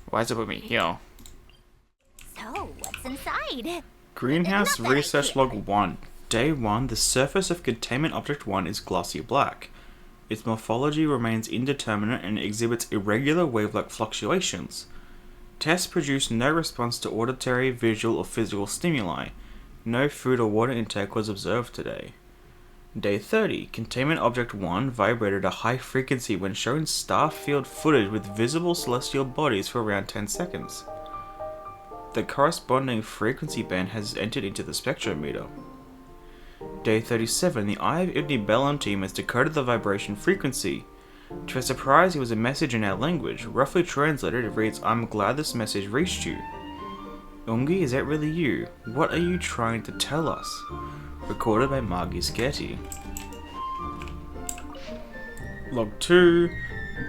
Why does it put me here? So, what's inside? Greenhouse Research Log 1. Day 1. The surface of Containment Object 1 is glossy black. Its morphology remains indeterminate and exhibits irregular wave-like fluctuations. Tests produce no response to auditory, visual, or physical stimuli. No food or water intake was observed today. Day 30. Containment Object 1 vibrated a high frequency when shown star field footage with visible celestial bodies for around 10 seconds. The corresponding frequency band has entered into the spectrometer. Day 37. The Eye of Ibn Bellum team has decoded the vibration frequency. To our surprise, it was a message in our language. Roughly translated, it reads, "I'm glad this message reached you." Ungien, is that really you? What are you trying to tell us? Recorded by Maagees Getty. Log 2.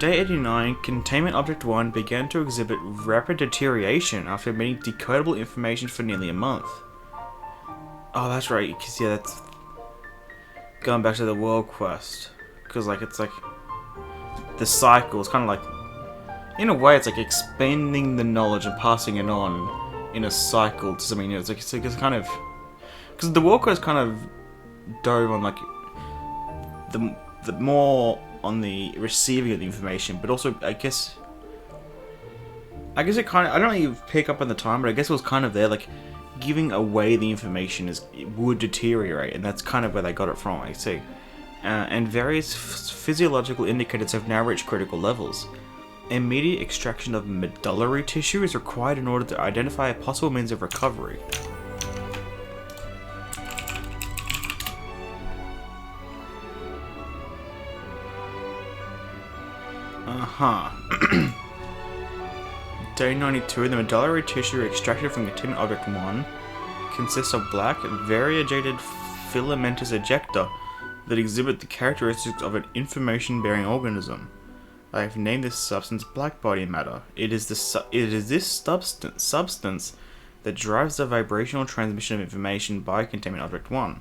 Day 89. Containment Object 1 began to exhibit rapid deterioration after emitting decodable information for nearly a month. Oh, that's right, because yeah, that's going back to the world quest. Because like, it's like the cycle is kind of like, in a way, it's like expanding the knowledge and passing it on in a cycle to something new. It's kind of, because the world quest kind of dove on like the more on the receiving of the information, but also I guess it kind of, I don't really pick up on the time, but I guess it was kind of there, like giving away the information it would deteriorate, and that's kind of where they got it from, I see. And various physiological indicators have now reached critical levels. Immediate extraction of medullary tissue is required in order to identify a possible means of recovery. Day 92, the medullary tissue extracted from Containment Object 1 consists of black, variegated filamentous ejecta that exhibit the characteristics of an information-bearing organism. I have named this substance Blackbody matter. It is this substance that drives the vibrational transmission of information by Containment Object 1.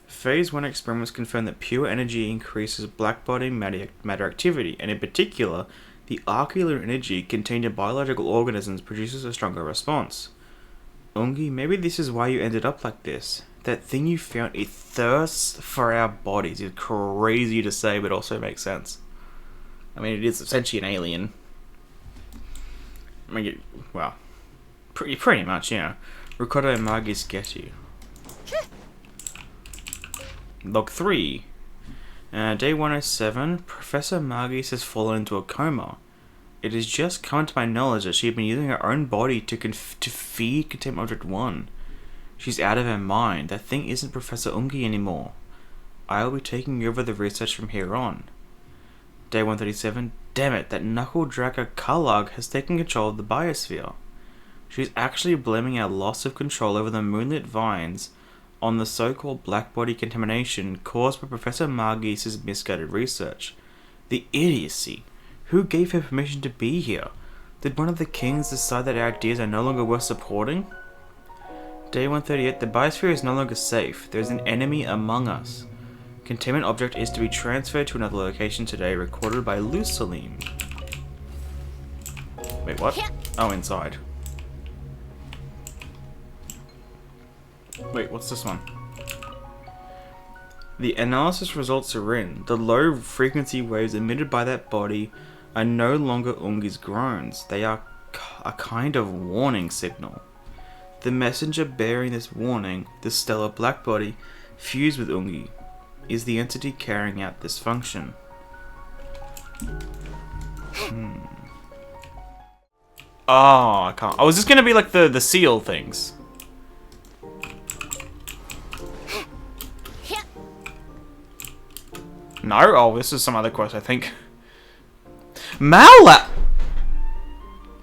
Phase 1 experiments confirm that pure energy increases Blackbody matter activity, and in particular, the Archaeolune energy contained in biological organisms produces a stronger response. Ungien, maybe this is why you ended up like this. That thing you found, it thirsts for our bodies. It's crazy to say, but also makes sense. I mean, it is essentially an alien. I mean, well, pretty much, you know. Recorded by Maagees Getty. Log 3. Day 107. Professor Maagees has fallen into a coma. It has just come to my knowledge that she had been using her own body to feed Containment Object 1. She's out of her mind. That thing isn't Professor Ungien anymore. I will be taking over the research from here on. Day 137. Damn it, that knuckle-dragger Kalag has taken control of the biosphere. She's actually blaming our loss of control over the moonlit vines on the so-called Blackbody contamination caused by Professor Maagees' misguided research. The idiocy! Who gave her permission to be here? Did one of the kings decide that our ideas are no longer worth supporting? Day 138. The biosphere is no longer safe. There is an enemy among us. Containment object is to be transferred to another location today, recorded by Lusalim. Wait, what? Oh, inside. Wait, what's this one? The analysis results are in. The low frequency waves emitted by that body are no longer Ungien's groans. They are a kind of warning signal. The messenger bearing this warning, the stellar Blackbody, fused with Ungien, is the entity carrying out this function. Oh, I can't. I was just gonna be like the seal things. No? Oh, this is some other quest, I think. Maalaus!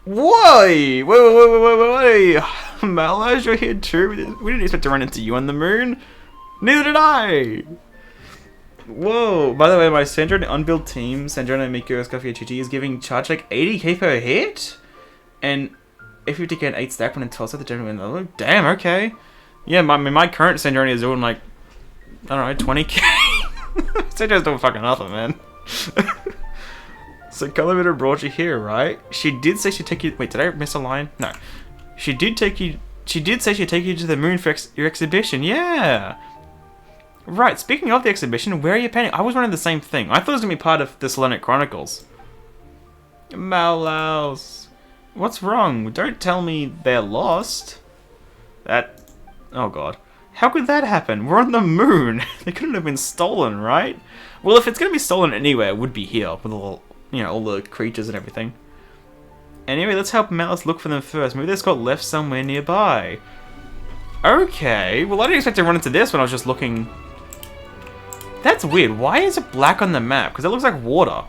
Whoa! Wait. Maalaus, you're here too? We didn't expect to run into you on the moon. Neither did I! Whoa! By the way, my Sandrone unbuilt team, Sandrone, Miko, Scuffy, and Chichi, is giving charge like 80k per hit? And if you get an 8 stack when it tells at the general level. Damn, okay. Yeah, my current Sandrone is doing like, I don't know, 20k. Sandrone's doing fucking nothing, man. So Columbina brought you here, right? She did say she'd take you. Wait, did I miss a line? No. She did take you. She did say she'd take you to the moon for your exhibition. Yeah. Right. Speaking of the exhibition, where are you painting? I was running the same thing. I thought it was gonna be part of the Selenic Chronicles. Maalaus. What's wrong? Don't tell me they're lost. Oh god. How could that happen? We're on the moon. They couldn't have been stolen, right? Well, if it's gonna be stolen anywhere, it would be here with all, you know, all the creatures and everything. Anyway, let's help Maalaus look for them first. Maybe they just got left somewhere nearby. Okay. Well, I didn't expect to run into this when I was just looking. That's weird. Why is it black on the map? Because it looks like water,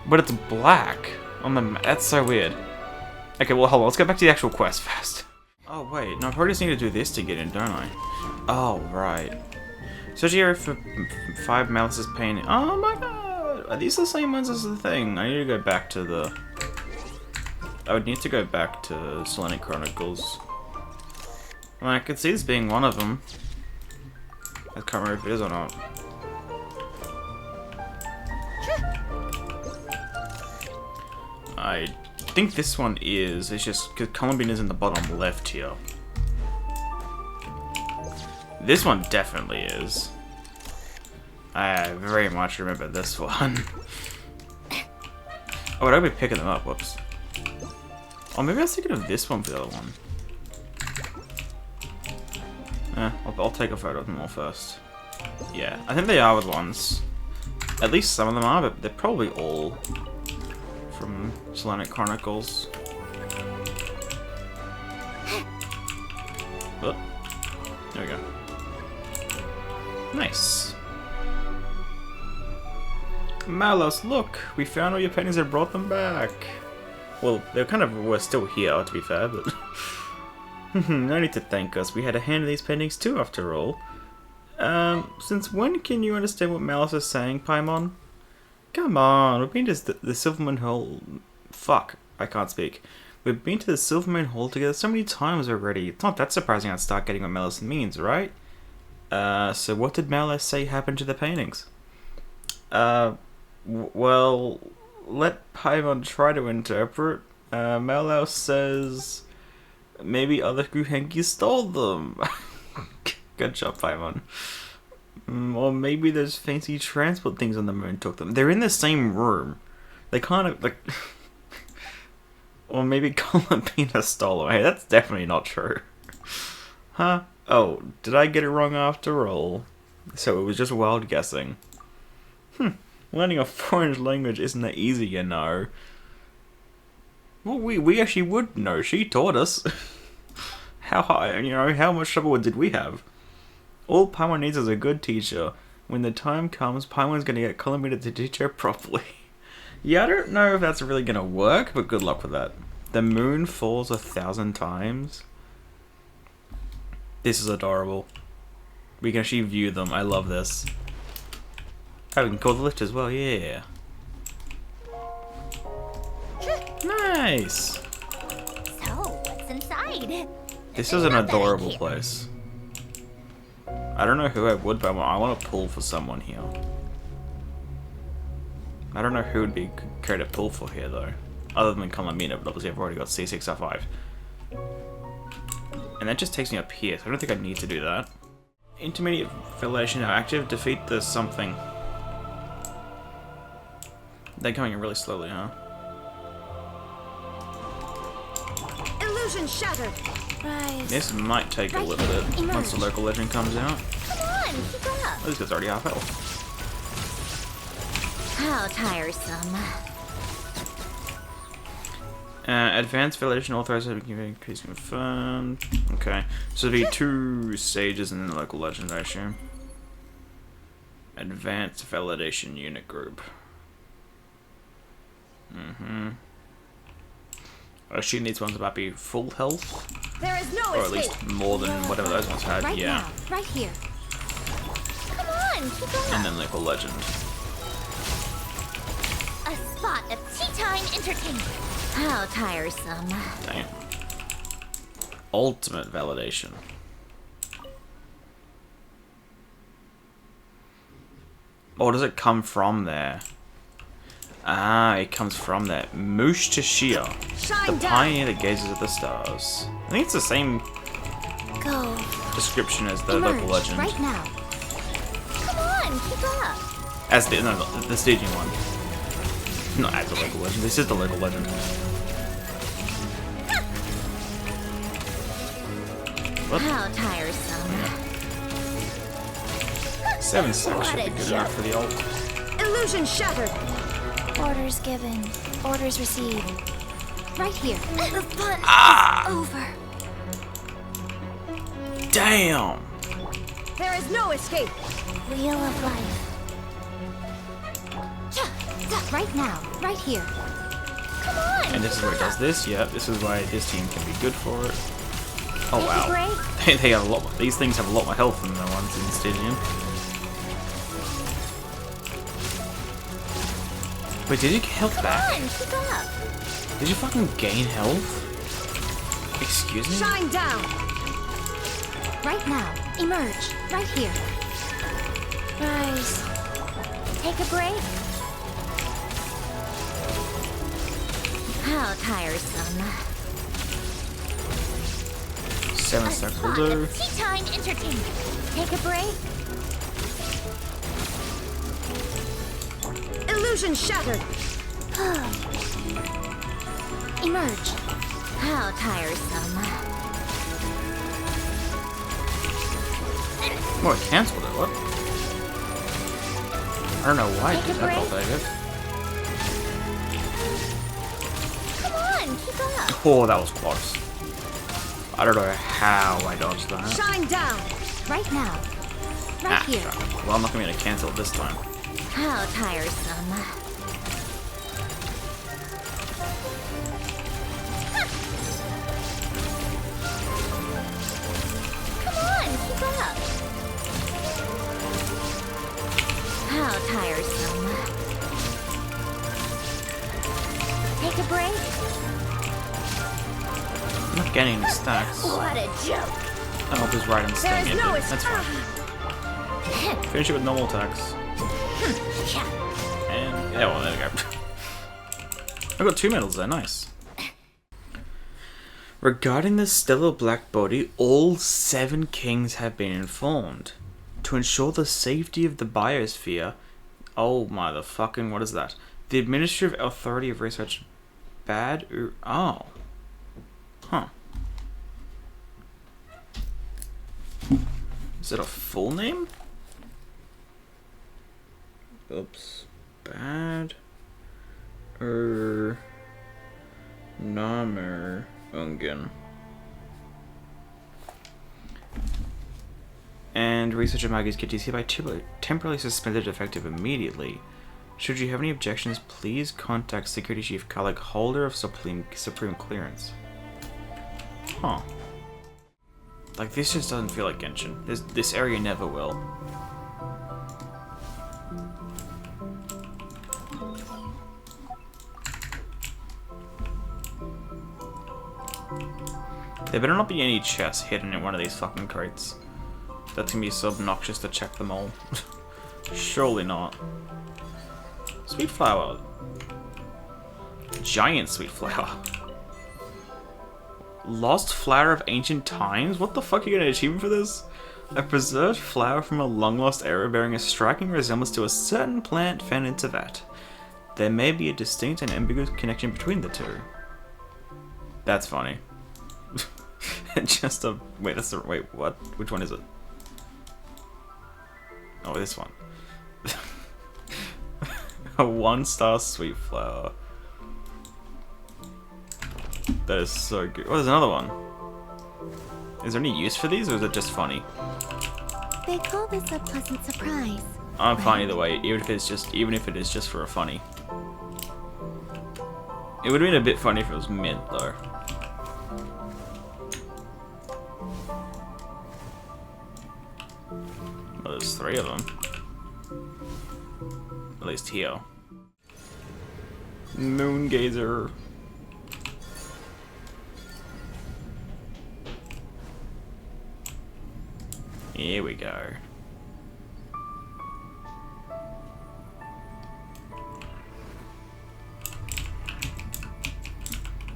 but it's black on the map. That's so weird. Okay, well, hold on. Let's go back to the actual quest first. Oh, wait. No, I probably just need to do this to get in, don't I? Oh, right. Search the area for 5 Maalaus's painting. Oh my god! Are these the same ones as the thing? I need to go back to the... I would need to go back to Selenic Chronicles. Well, I could see this being one of them. I can't remember if it is or not. I think this one is. It's just because Columbina is in the bottom left here. This one definitely is. I very much remember this one. Oh, would I be picking them up? Whoops. Oh, maybe I was thinking of this one for the other one. I'll take a photo of them all first. Yeah, I think they are the ones. At least some of them are, but they're probably all from Selenic Chronicles. Oh, there we go. Nice. Maalaus, look! We found all your paintings and brought them back. Well, they were still here, to be fair, but... No need to thank us. We had a hand in these paintings too, after all. Since when can you understand what Maalaus is saying, Paimon? Come on, we've been to the Silvermoon Hall... Fuck, I can't speak. We've been to the Silvermoon Hall together so many times already. It's not that surprising I'd start getting what Maalaus means, right? So what did Maalaus say happened to the paintings? Well, let Paimon try to interpret. Maalaus says... Maybe other Guhenki stole them. Good job, Paimon. Or maybe those fancy transport things on the moon took them. They're in the same room. They kind of, like... Or maybe Columbina stole them. Hey, that's definitely not true. Huh? Oh, did I get it wrong after all? So it was just wild guessing. Learning a foreign language isn't that easy, you know. Well, we actually would know. She taught us. How high, you know, how much trouble did we have? All Paimon needs is a good teacher. When the time comes, Paimon's gonna get Columbina to teach her properly. Yeah, I don't know if that's really gonna work, but good luck with that. The moon falls 1,000 times. This is adorable. We can actually view them. I love this. Oh, we can call the lift as well. Yeah. Nice! So, what's inside? This is an adorable place. I don't know who I would, but I want to pull for someone here. I don't know who would be great to pull for here, though. Other than Columbina, but obviously I've already got C6R5. And that just takes me up here, so I don't think I need to do that. Intermediate validation now active. Defeat the something. They're going in really slowly, huh? Illusion shattered. Right. This might take a little bit once the local legend comes out. Come on, keep up. This guy's already half health. How tiresome. Advanced validation authorized increase confirmed. Okay, so there'll be 2 stages in the local legend, I assume. Advanced validation unit group. I assume these ones might be full health, There is no or at least more than whatever those ones had. Right yeah. now, right here. Come on, keep up. And then local legend. A spot of tea time entertainment. How tiresome. Dang it. Ultimate validation. Or does it come from there? Ah, it comes from there. Mushteshir, the pioneer that gazes at the stars. I think it's the same description as the local legend. Right now. Come on, keep up. As the the staging one. Not as the local legend. This is the local legend. What? How tiresome. 7 seconds should be good enough for the ult. Illusion shattered. Orders given. Orders received. Right here. The fun is over. Damn! There is no escape. Wheel of life. Right now. Right here. Come on. And this is where it does this. Yep, this is why this team can be good for it. Oh wow. They have a lot more, these things have a lot more health than the ones in Stygian. Wait, did you get health back? Come on, keep up. Did you fucking gain health? Excuse me? Shine down. Right now. Emerge. Right here. Rise. Take a break. How tiresome. 7 seconds will do. Tea time entertainment. Take a break. Illusion shattered. Emerge. How tiresome. Oh, I cancelled it, what? I don't know why I did that, but I guess. Come on, keep up. Oh, that was close. I don't know how I dodged that. Shine down. Right now. Right here. Well, I'm not going to be able to cancel it this time. How tiresome. Come on, keep up. How tiresome. Take a break. I'm not getting any stacks. What a joke. Oh, just right on There staying is in no it. That's fine. Finish it with normal attacks. And yeah, well, there we go. I got 2 medals there, nice. Regarding the stellar Blackbody, all 7 kings have been informed. To ensure the safety of the biosphere, oh my the fucking, what is that? The Administrative Authority of Research Bad oh. Huh. Is it a full name? Oops. Bad Namer Ungien. And researcher Maagees get hereby temporarily suspended effective immediately. Should you have any objections, please contact Security Chief Kalag, holder of Supreme Clearance. Huh. Like, this just doesn't feel like Genshin. This area never will. There better not be any chests hidden in one of these fucking crates. That's gonna be so obnoxious to check them all. Surely not. Sweet flower. Giant sweet flower. Lost flower of ancient times? What the fuck are you gonna achieve for this? A preserved flower from a long-lost era bearing a striking resemblance to a certain plant found in Teyvat. There may be a distinct and ambiguous connection between the two. That's funny. Just a... Wait, that's the... Wait, what? Which one is it? Oh, this one. A 1-star sweet flower. That is so good. Oh, there's another one. Is there any use for these, or is it just funny? They call this a pleasant surprise. I'm fine either way, even if it is just for a funny. It would have been a bit funny if it was mint, though. Well, there's 3 of them. At least here. Moongazer. Here we go.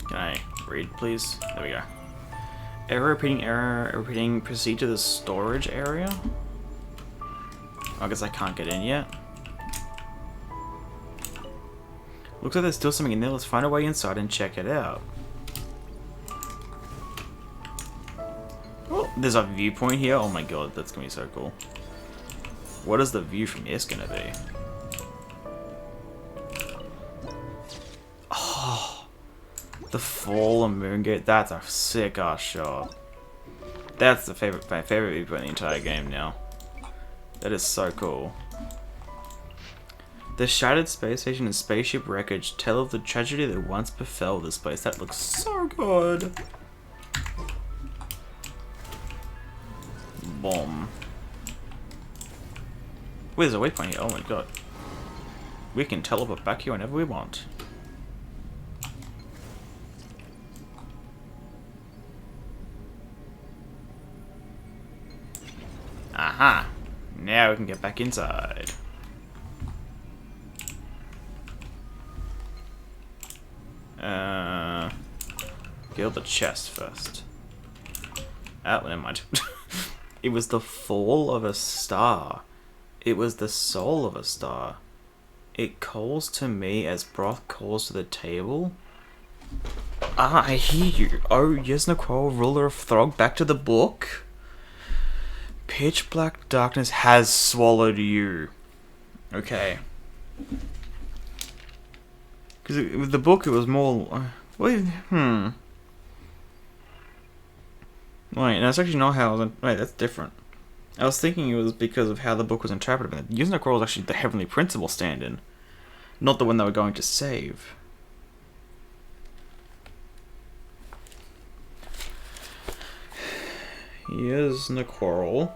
Can I read, please? There we go. Error repeating, proceed to the storage area? I guess I can't get in yet. Looks like there's still something in there. Let's find a way inside and check it out. Oh, There's a viewpoint here. Oh my god, that's gonna be so cool. What is the view from this gonna be? Oh, the fall of Moongate. That's a sick ass shot. That's my favorite viewpoint in the entire game now. That is so cool. The shattered space station and spaceship wreckage tell of the tragedy that once befell this place. That looks so good. Bomb. Wait, there's a waypoint here. Oh my god. We can teleport back here whenever we want. Aha! Now we can get back inside. Kill the chest first. Oh, never mind. It was the fall of a star. It was the soul of a star. It calls to me as broth calls to the table. Ah, I hear you. Oh, yes, Nicole, ruler of Throg, back to the book. Pitch black darkness has swallowed you. Okay. Because with the book, it was more. Wait, Wait, that's actually not how I was. Wait, that's different. I was thinking it was because of how the book was interpreted. Using the Crawl was actually the Heavenly Principle stand-in, not the one they were going to save. Here's Nicole.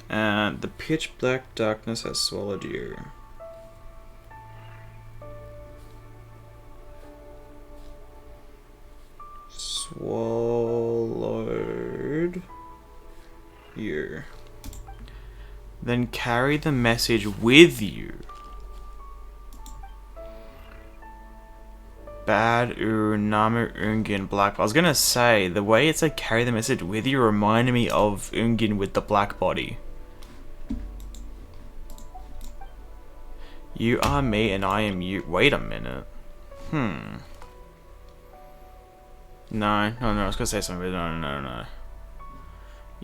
And the pitch black darkness has swallowed you. Swallowed you. Then carry the message with you. Bad Namu Ungien Black. I was gonna say, the way it said carry the message with you reminded me of Ungien with the Blackbody. You are me and I am you. Wait a minute. No, I was gonna say something, but no.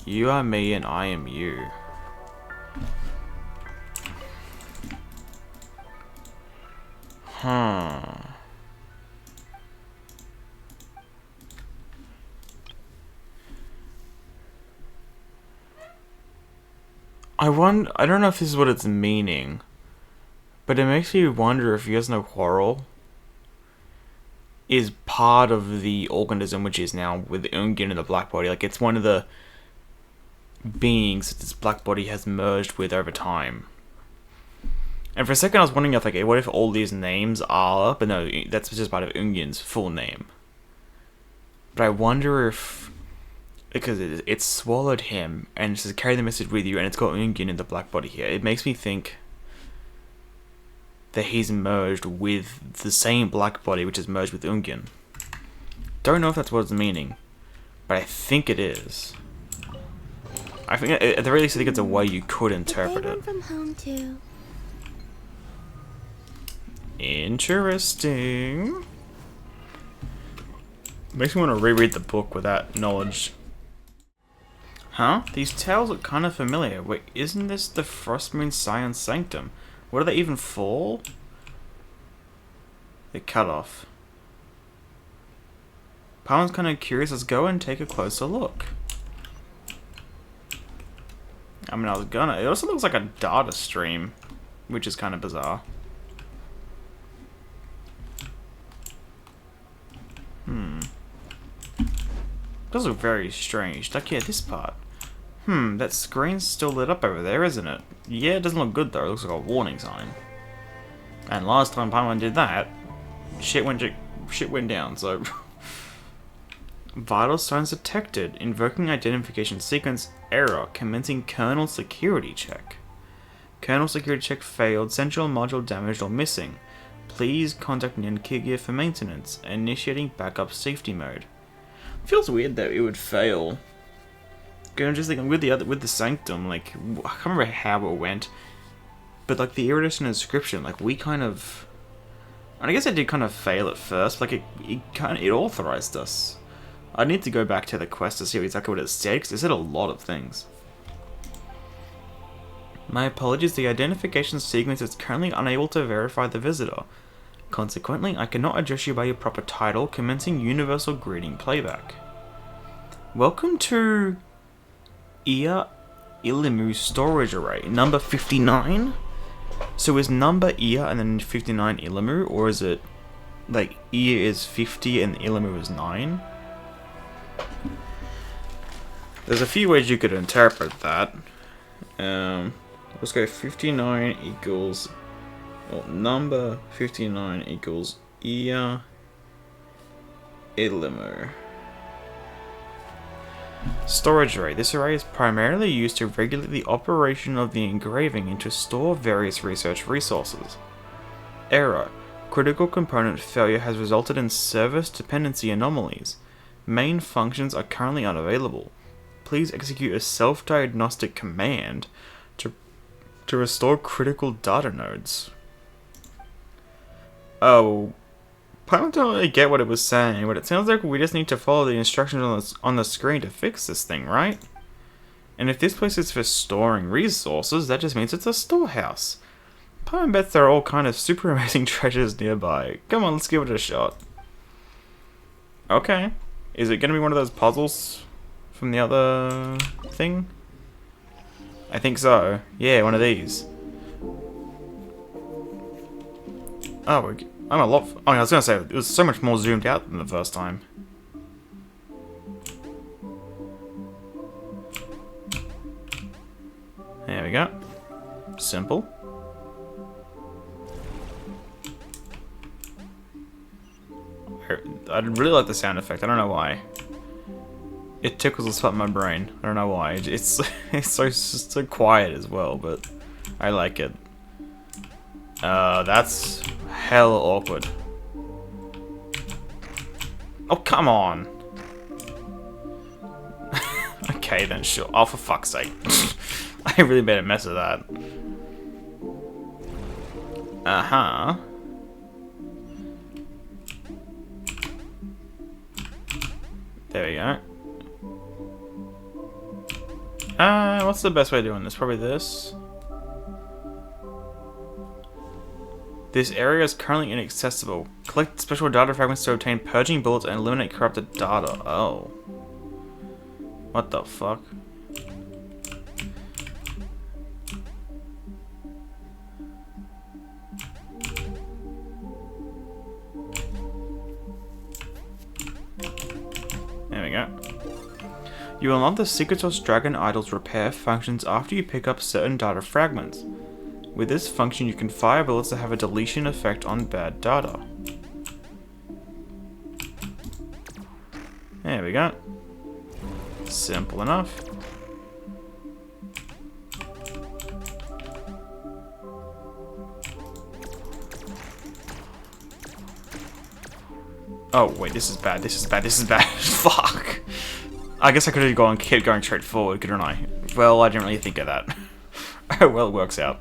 You are me and I am you. I don't know if this is what it's meaning, but it makes me wonder if Yuzno Quarrel is part of the organism which is now with Ungien and the Blackbody. Like, it's one of the beings that this Blackbody has merged with over time. And for a second I was wondering if, like, what if all these names are... But no, that's just part of Ungien's full name. But I wonder if... Because it swallowed him, and it says carry the message with you, and it's got Ungien and the Blackbody here. It makes me think that he's merged with the same Blackbody which is merged with Ungien. Don't know if that's what it's meaning, but I think it is. I think, at the very least, I think it's a way you could interpret it. From home too. Interesting. Makes me want to reread the book with that knowledge. Huh? These tales look kind of familiar. Wait, isn't this the Frostmoon Scion Sanctum? What are they even for? They're cut off. Pawan's kind of curious. Let's go and take a closer look. I mean, I was gonna. It also looks like a data stream, which is kind of bizarre. Does look very strange. Like, yeah, this part. That screen's still lit up over there, isn't it? Yeah, it doesn't look good though. It looks like a warning sign. And last time Paimon did that, shit went down, so... Vital signs detected. Invoking identification sequence error. Commencing kernel security check. Kernel security check failed. Central module damaged or missing. Please contact Nyankigia for maintenance. Initiating backup safety mode. Feels weird that it would fail. I'm just thinking with the Sanctum, like, I can't remember how it went, but like the iridescent inscription, like we kind of, and I guess it did kind of fail at first, like it authorized us. I need to go back to the quest to see exactly what it said, because it said a lot of things. My apologies, the identification sequence is currently unable to verify the visitor. Consequently, I cannot address you by your proper title, commencing universal greeting playback. Welcome to Archaeolune Storage Array, number 59? So is number Ia and then 59 Ilamu, or is it like Ia is 50 and Ilamu is 9? There's a few ways you could interpret that. Let's go 59 equals, well, number 59 equals Ia Ilamu. Storage array. This array is primarily used to regulate the operation of the engraving and to store various research resources. Error. Critical component failure has resulted in service dependency anomalies. Main functions are currently unavailable. Please execute a self-diagnostic command to restore critical data nodes. Oh, I don't really get what it was saying, but it sounds like we just need to follow the instructions on the screen to fix this thing, right? And if this place is for storing resources, that just means it's a storehouse. I bet there are all kind of super amazing treasures nearby. Come on, let's give it a shot. Okay. Is it going to be one of those puzzles from the other thing? I think so. Yeah, one of these. Oh, I'm a lot... Oh, I was going to say, it was so much more zoomed out than the first time. There we go. Simple. I really like the sound effect. I don't know why. It tickles the spot in my brain. I don't know why. It's so quiet as well, but I like it. That's hella awkward. Oh, come on. Okay, then sure. Oh, for fuck's sake. I really made a mess of that. Uh-huh. There we go. What's the best way of doing this? Probably this. This area is currently inaccessible. Collect special data fragments to obtain purging bullets and eliminate corrupted data. Oh. What the fuck? There we go. You unlock the Secretos Dragon Idol's repair functions after you pick up certain data fragments. With this function, you can fire bullets that have a deletion effect on bad data. There we go. Simple enough. Oh, wait, this is bad, this is bad, this is bad. Fuck. I guess I could have kept going straight forward, couldn't I? Well, I didn't really think of that. Oh, well, it works out.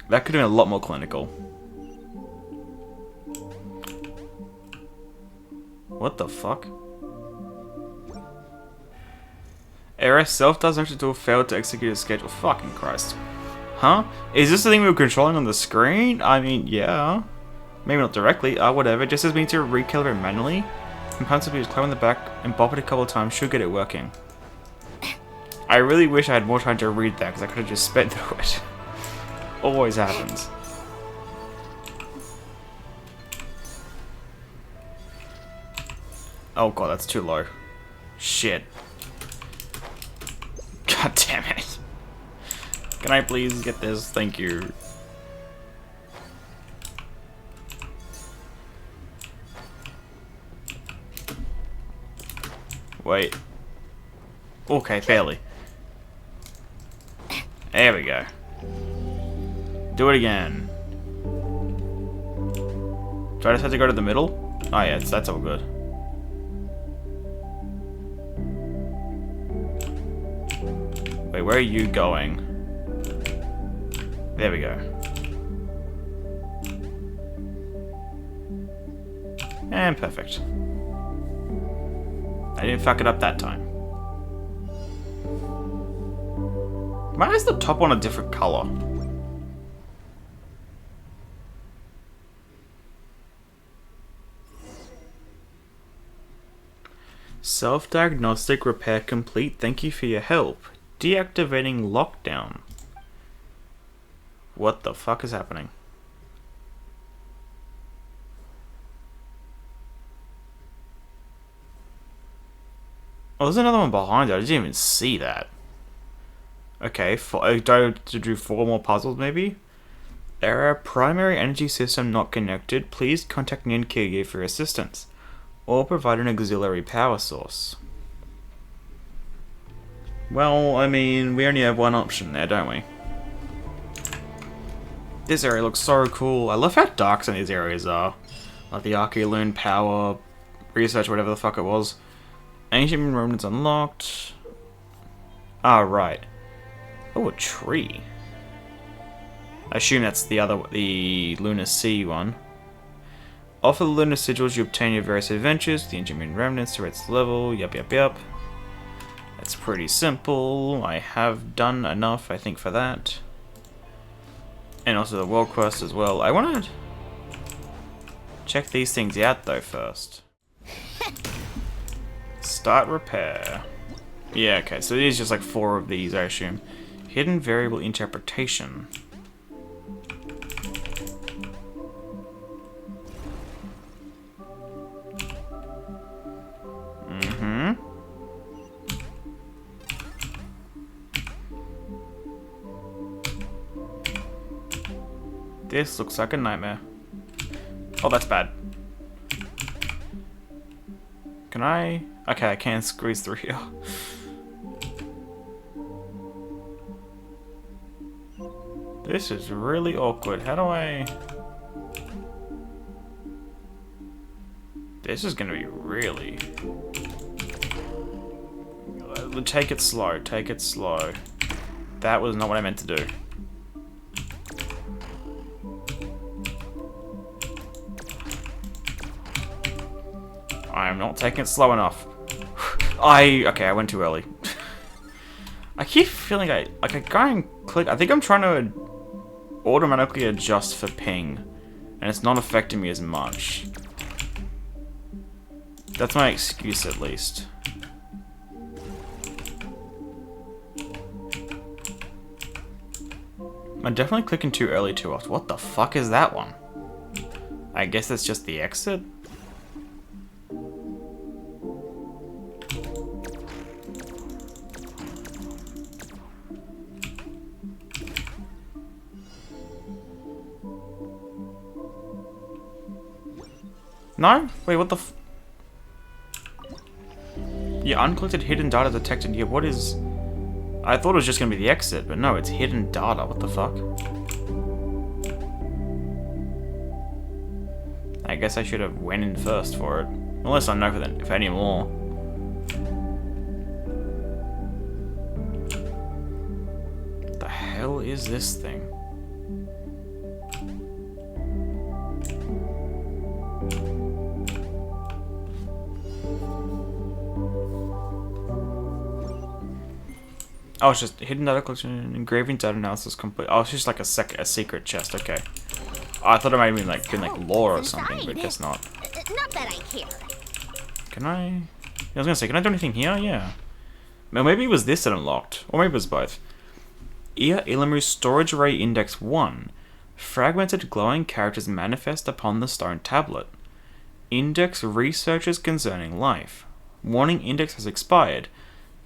That could have been a lot more clinical. What the fuck? ARS self-directed tool failed to execute a schedule. Fucking Christ. Huh? Is this the thing we were controlling on the screen? I mean, yeah. Maybe not directly. Whatever. Just as we need to recalibrate manually. Components will be just climb on the back and bop it a couple of times. Should get it working. I really wish I had more time to read that because I could have just sped through it. Always happens. Oh god, that's too low. Shit. God damn it. Can I please get this? Thank you. Wait. Okay, fairly. There we go. Do it again. Do I just have to go to the middle? Oh yeah, that's all good. Wait, where are you going? There we go. And perfect. I didn't fuck it up that time. Why is the top one a different color? Self-diagnostic repair complete. Thank you for your help. Deactivating lockdown. What the fuck is happening? Oh, there's another one behind it. I didn't even see that. Okay, do I have to do 4 more puzzles maybe? Error. Primary energy system not connected. Please contact Ninkigi for assistance. Or provide an auxiliary power source. Well, I mean, we only have one option there, don't we? This area looks so cool. I love how dark some of these areas are. Like the Archaeolune power research, whatever the fuck it was. Ancient remnants unlocked. Ah, right. Oh, a tree. I assume that's the Lunar Sea one. Off of the Lunar Sigils, you obtain your various adventures. The Ancient remnants to its level. Yup. That's pretty simple. I have done enough, I think, for that. And also the world quest as well. I want to check these things out though first. Start repair. Yeah, okay, so there's just like 4 of these, I assume. Hidden variable interpretation. This looks like a nightmare. Oh, that's bad. Can I? Okay, I can squeeze through here. This is really awkward. How do I... This is gonna be really... Take it slow, take it slow. That was not what I meant to do. I am not taking it slow enough. Okay, I went too early. I keep feeling I go and click. I think I'm trying to automatically adjust for ping, and it's not affecting me as much. That's my excuse, at least. I'm definitely clicking too early too often. What the fuck is that one? I guess that's just the exit. No? Wait, what the f... Yeah, uncollected hidden data detected here. What is... I thought it was just going to be the exit, but no, it's hidden data. What the fuck? I guess I should have went in first for it. Unless I know if any more. What the hell is this thing? Oh, it's just hidden data collection, engraving data analysis complete. Oh, it's just like a secret chest. Okay. Oh, I thought it might have been like lore or something, but guess not. Not that I care. Can I? I was gonna say, can I do anything here? Yeah. Well, maybe it was this that unlocked, or maybe it was both. Ilamu's Storage Array Index 1. Fragmented glowing characters manifest upon the stone tablet. Index researches concerning life. Warning index has expired.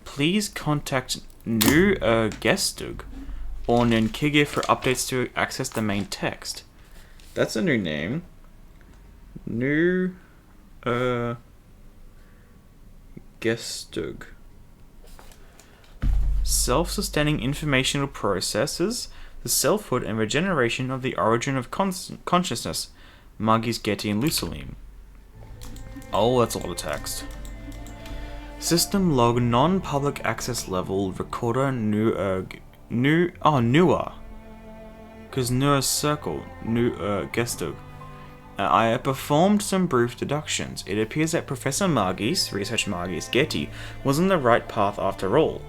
Please contact Nuur or Ninkigi for updates to access the main text. That's a new name. Nuur Self-sustaining informational processes, the selfhood and regeneration of the origin of consciousness. Maagees, Getty, and Lusalim. Oh, that's a lot of text. System log non-public access level recorder Nuur. Because Nuur's circle, Nuur. I performed some brief deductions. It appears that Professor Maagees, Research Maagees Getty, was on the right path after all.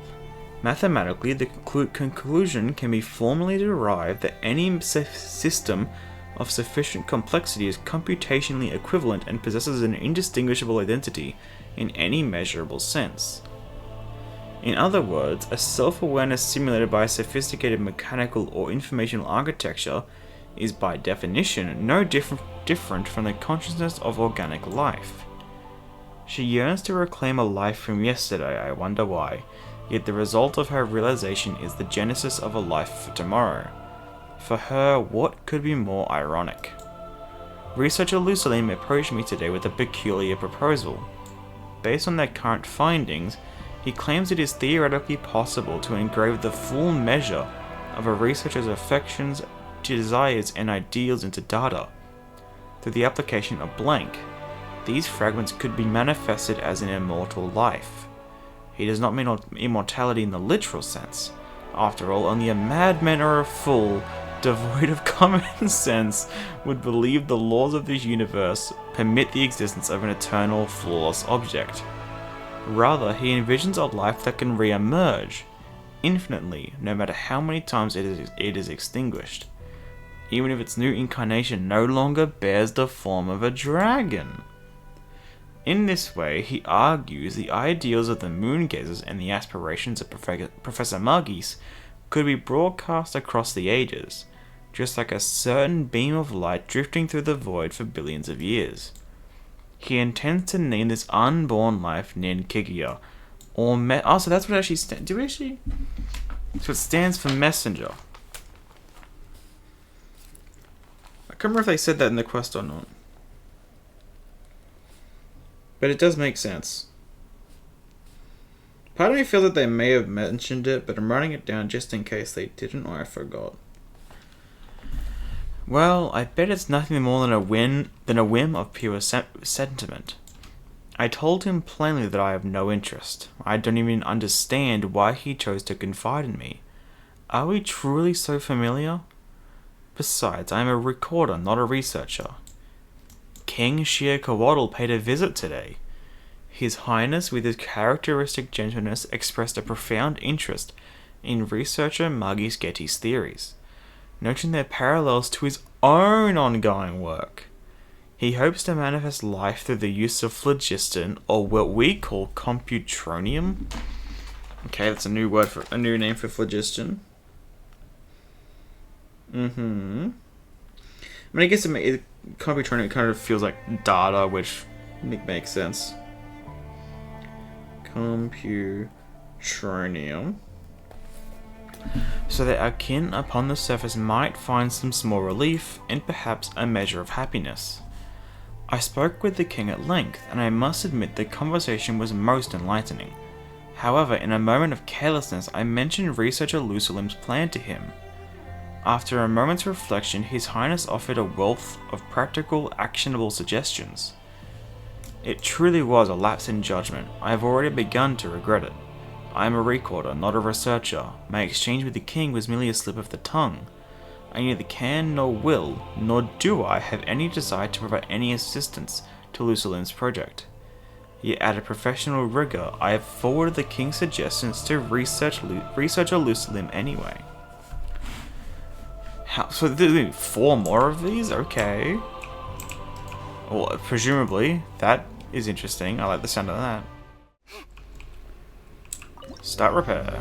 Mathematically, the conclusion can be formally derived that any system of sufficient complexity is computationally equivalent and possesses an indistinguishable identity in any measurable sense. In other words, a self-awareness simulated by a sophisticated mechanical or informational architecture is by definition no different from the consciousness of organic life. She yearns to reclaim a life from yesterday, I wonder why, yet the result of her realization is the genesis of a life for tomorrow. For her, what could be more ironic? Researcher Lusalim approached me today with a peculiar proposal. Based on their current findings, he claims it is theoretically possible to engrave the full measure of a researcher's affections, desires, and ideals into data. Through the application of blank, these fragments could be manifested as an immortal life. He does not mean immortality in the literal sense. After all, only a madman or a fool, devoid of common sense, would believe the laws of this universe permit the existence of an eternal, flawless object. Rather, he envisions a life that can re-emerge infinitely, no matter how many times it is extinguished, even if its new incarnation no longer bears the form of a dragon. In this way, he argues the ideals of the moon gazers and the aspirations of Professor Maagees could be broadcast across the ages, just like a certain beam of light drifting through the void for billions of years. He intends to name this unborn life Ninkigia, or so that's what it actually stands. Do we actually? So it stands for messenger. I can't remember if they said that in the quest or not, but it does make sense. Part of me feels that they may have mentioned it, but I'm writing it down just in case they didn't or I forgot. Well, I bet it's nothing more than a whim of pure sentiment. I told him plainly that I have no interest. I don't even understand why he chose to confide in me. Are we truly so familiar? Besides, I am a recorder, not a researcher. King Shir Kawadal paid a visit today. His Highness, with his characteristic gentleness, expressed a profound interest in researcher Maagees Getty's theories, noting their parallels to his own ongoing work. He hopes to manifest life through the use of phlogiston, or what we call computronium. Okay, that's a new name for phlogiston. I mean, I guess computronium kind of feels like data, which makes sense. Computronium. So that our kin upon the surface might find some small relief and perhaps a measure of happiness. I spoke with the king at length, and I must admit the conversation was most enlightening. However, in a moment of carelessness, I mentioned researcher Lusalim's plan to him. After a moment's reflection, His Highness offered a wealth of practical, actionable suggestions. It truly was a lapse in judgment. I have already begun to regret it. I am a recorder, not a researcher. My exchange with the king was merely a slip of the tongue. I neither can nor will, nor do I have any desire to provide any assistance to Lusalim's project. Yet out of professional rigor, I have forwarded the king's suggestions to researcher Lusalim anyway. So there's 4 more of these? Okay. Well, presumably, that is interesting. I like the sound of that. Start repair.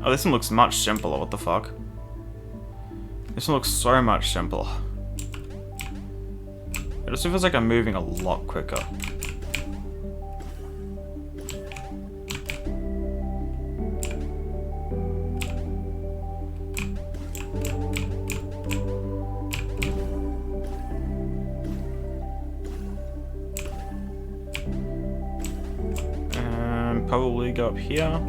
Oh, this one looks much simpler, what the fuck? This one looks so much simpler. It also feels like I'm moving a lot quicker. Probably go up here.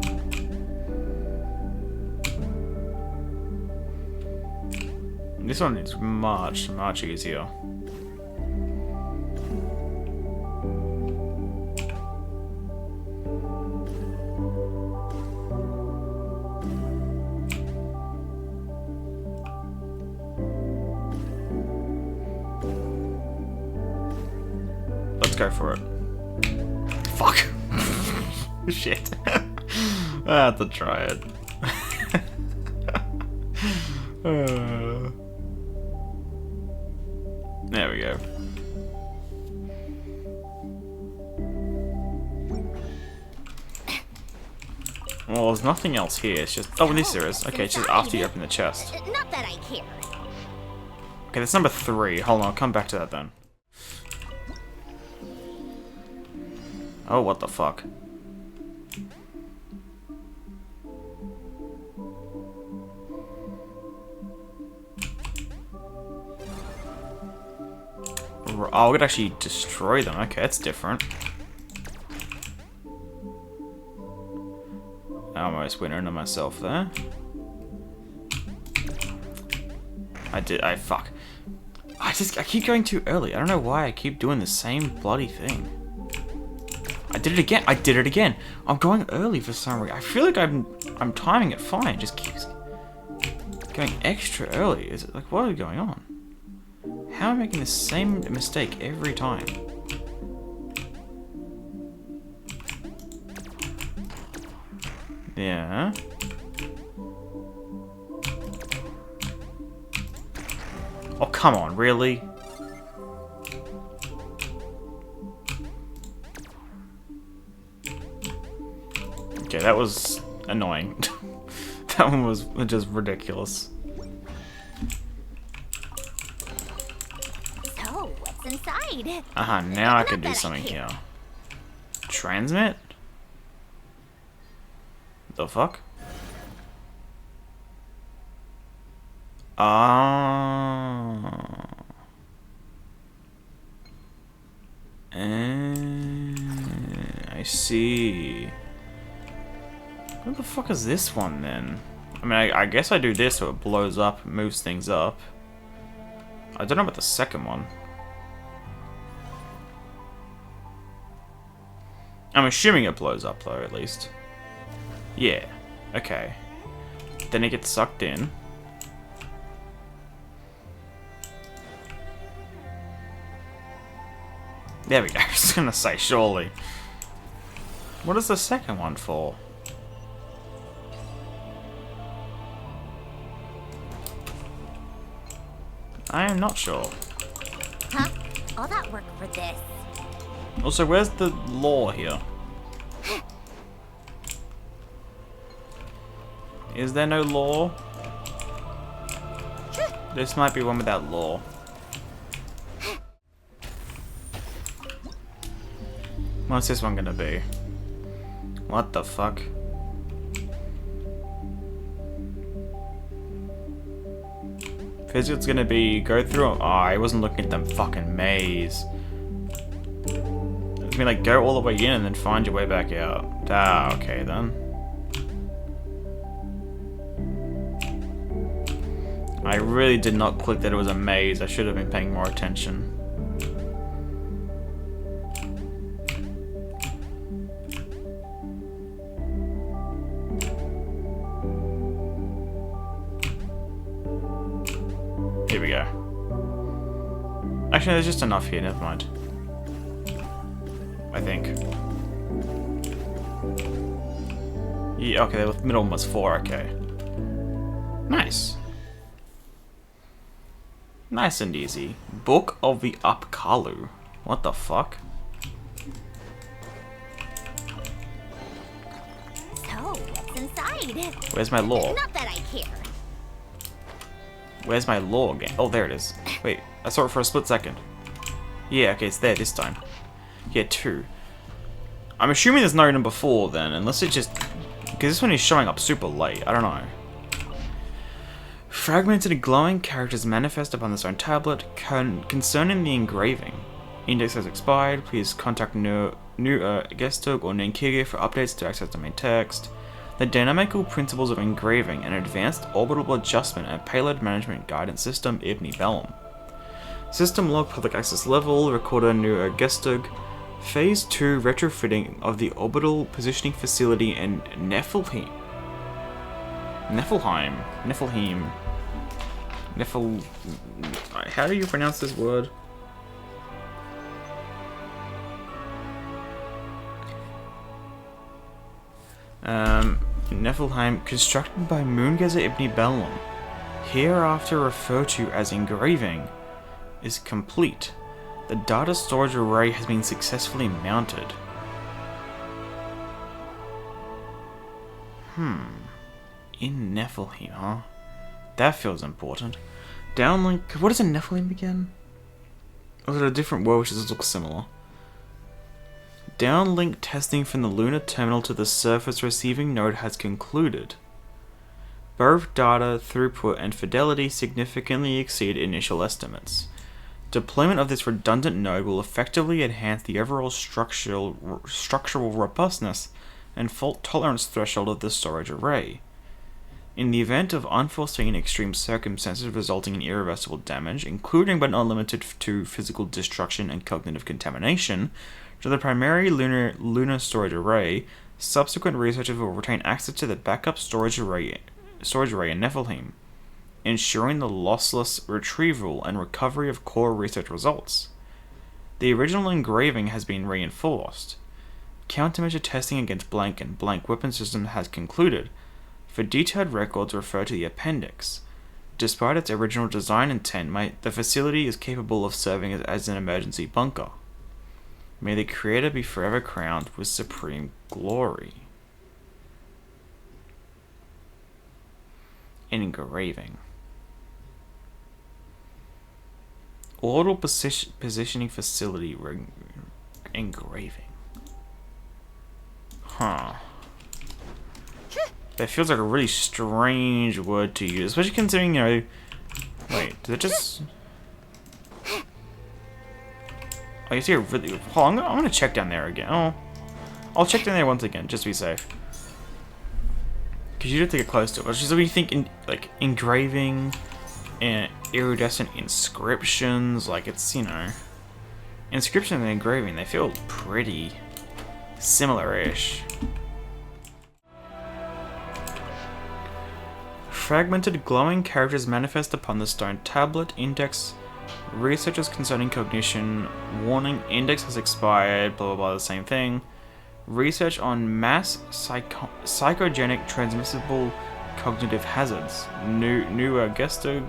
This one is much, much easier. let's go for it. Fuck. Shit. I have to try it. There we go. Well, there's nothing else here. It's just... Oh, this there is. Okay, it's just after you open the chest. Not that I care. Okay, that's number 3. Hold on, I'll come back to that then. Oh, what the fuck? Oh, we could actually destroy them. Okay, that's different. I almost went into myself there. Fuck. I keep going too early. I don't know why I keep doing the same bloody thing. I did it again. I'm going early for some reason. I feel like I'm timing it fine. It just keeps going extra early. Is it like, what is going on? How am I making the same mistake every time? Yeah. Oh, come on, really? Okay, that was annoying. That one was just ridiculous. So, what's inside? Now I can do something here. Transmit? The fuck? I see. What the fuck is this one then? I mean, I guess I do this so it blows up, moves things up. I don't know about the second one. I'm assuming it blows up though, at least. Yeah. Okay. Then it gets sucked in. There we go. I was gonna say, surely. What is the second one for? I am not sure. Huh? All that work for this. Also, where's the lore here? Is there no lore? This might be one without lore. What's this one gonna be? What the fuck? Physical's gonna be go through. Oh, I wasn't looking at them fucking maze. It's gonna be like go all the way in and then find your way back out. Ah, okay then. I really did not click that it was a maze. I should have been paying more attention. Here we go. Actually, there's just enough here, never mind. I think. Yeah, okay, the middle one was 4, okay. Nice. Nice and easy. Book of the Upkalu. What the fuck? So, what's inside? Where's my lore? Not that I care. Where's my lore again? Oh, there it is. Wait, I saw it for a split second. Yeah, okay, it's there this time. Yeah, 2. I'm assuming there's no number 4 then, unless it just... Because this one is showing up super late, I don't know. Fragmented glowing characters manifest upon the stone tablet concerning the engraving. Index has expired, please contact Nuur, Gestug, or Ninkige for updates to access the main text. The dynamical principles of engraving, an advanced orbital adjustment and payload management guidance system, Ibni Bellum. System log public access level, recorder Nuur Gestug. Phase 2 retrofitting of the orbital positioning facility in Niflheim. How do you pronounce this word? Niflheim, constructed by Moongazer Ibn Bellum, hereafter referred to as engraving, is complete. The data storage array has been successfully mounted. In Niflheim, huh? That feels important. Downlink, what is a Niflheim again? Or is it a different world which looks similar? Downlink testing from the lunar terminal to the surface receiving node has concluded. Both data throughput and fidelity significantly exceed initial estimates. Deployment of this redundant node will effectively enhance the overall structural robustness and fault tolerance threshold of the storage array. In the event of unforeseen extreme circumstances resulting in irreversible damage, including but not limited to physical destruction and cognitive contamination, to the primary lunar storage array, subsequent researchers will retain access to the backup storage array in Niflheim, ensuring the lossless retrieval and recovery of core research results. The original engraving has been reinforced. Countermeasure testing against blank and blank weapon systems has concluded. For detailed records, refer to the appendix. Despite its original design intent, the facility is capable of serving as an emergency bunker. May the Creator be forever crowned with supreme glory. Engraving. Orbital positioning facility engraving. Huh. That feels like a really strange word to use, especially considering, wait, did it just... Oh, you see a really... Hold on, I'm gonna check down there again. Oh, I'll check down there once again, just to be safe. Because you don't think it close to it. Which is what you think, like, engraving and iridescent inscriptions. Like, it's, inscription and engraving, they feel pretty similar-ish. Fragmented glowing characters manifest upon the stone tablet. Index. Researchers concerning cognition. Warning. Index has expired. Blah blah blah. The same thing. Research on mass psychogenic transmissible cognitive hazards. Nuur Gestug.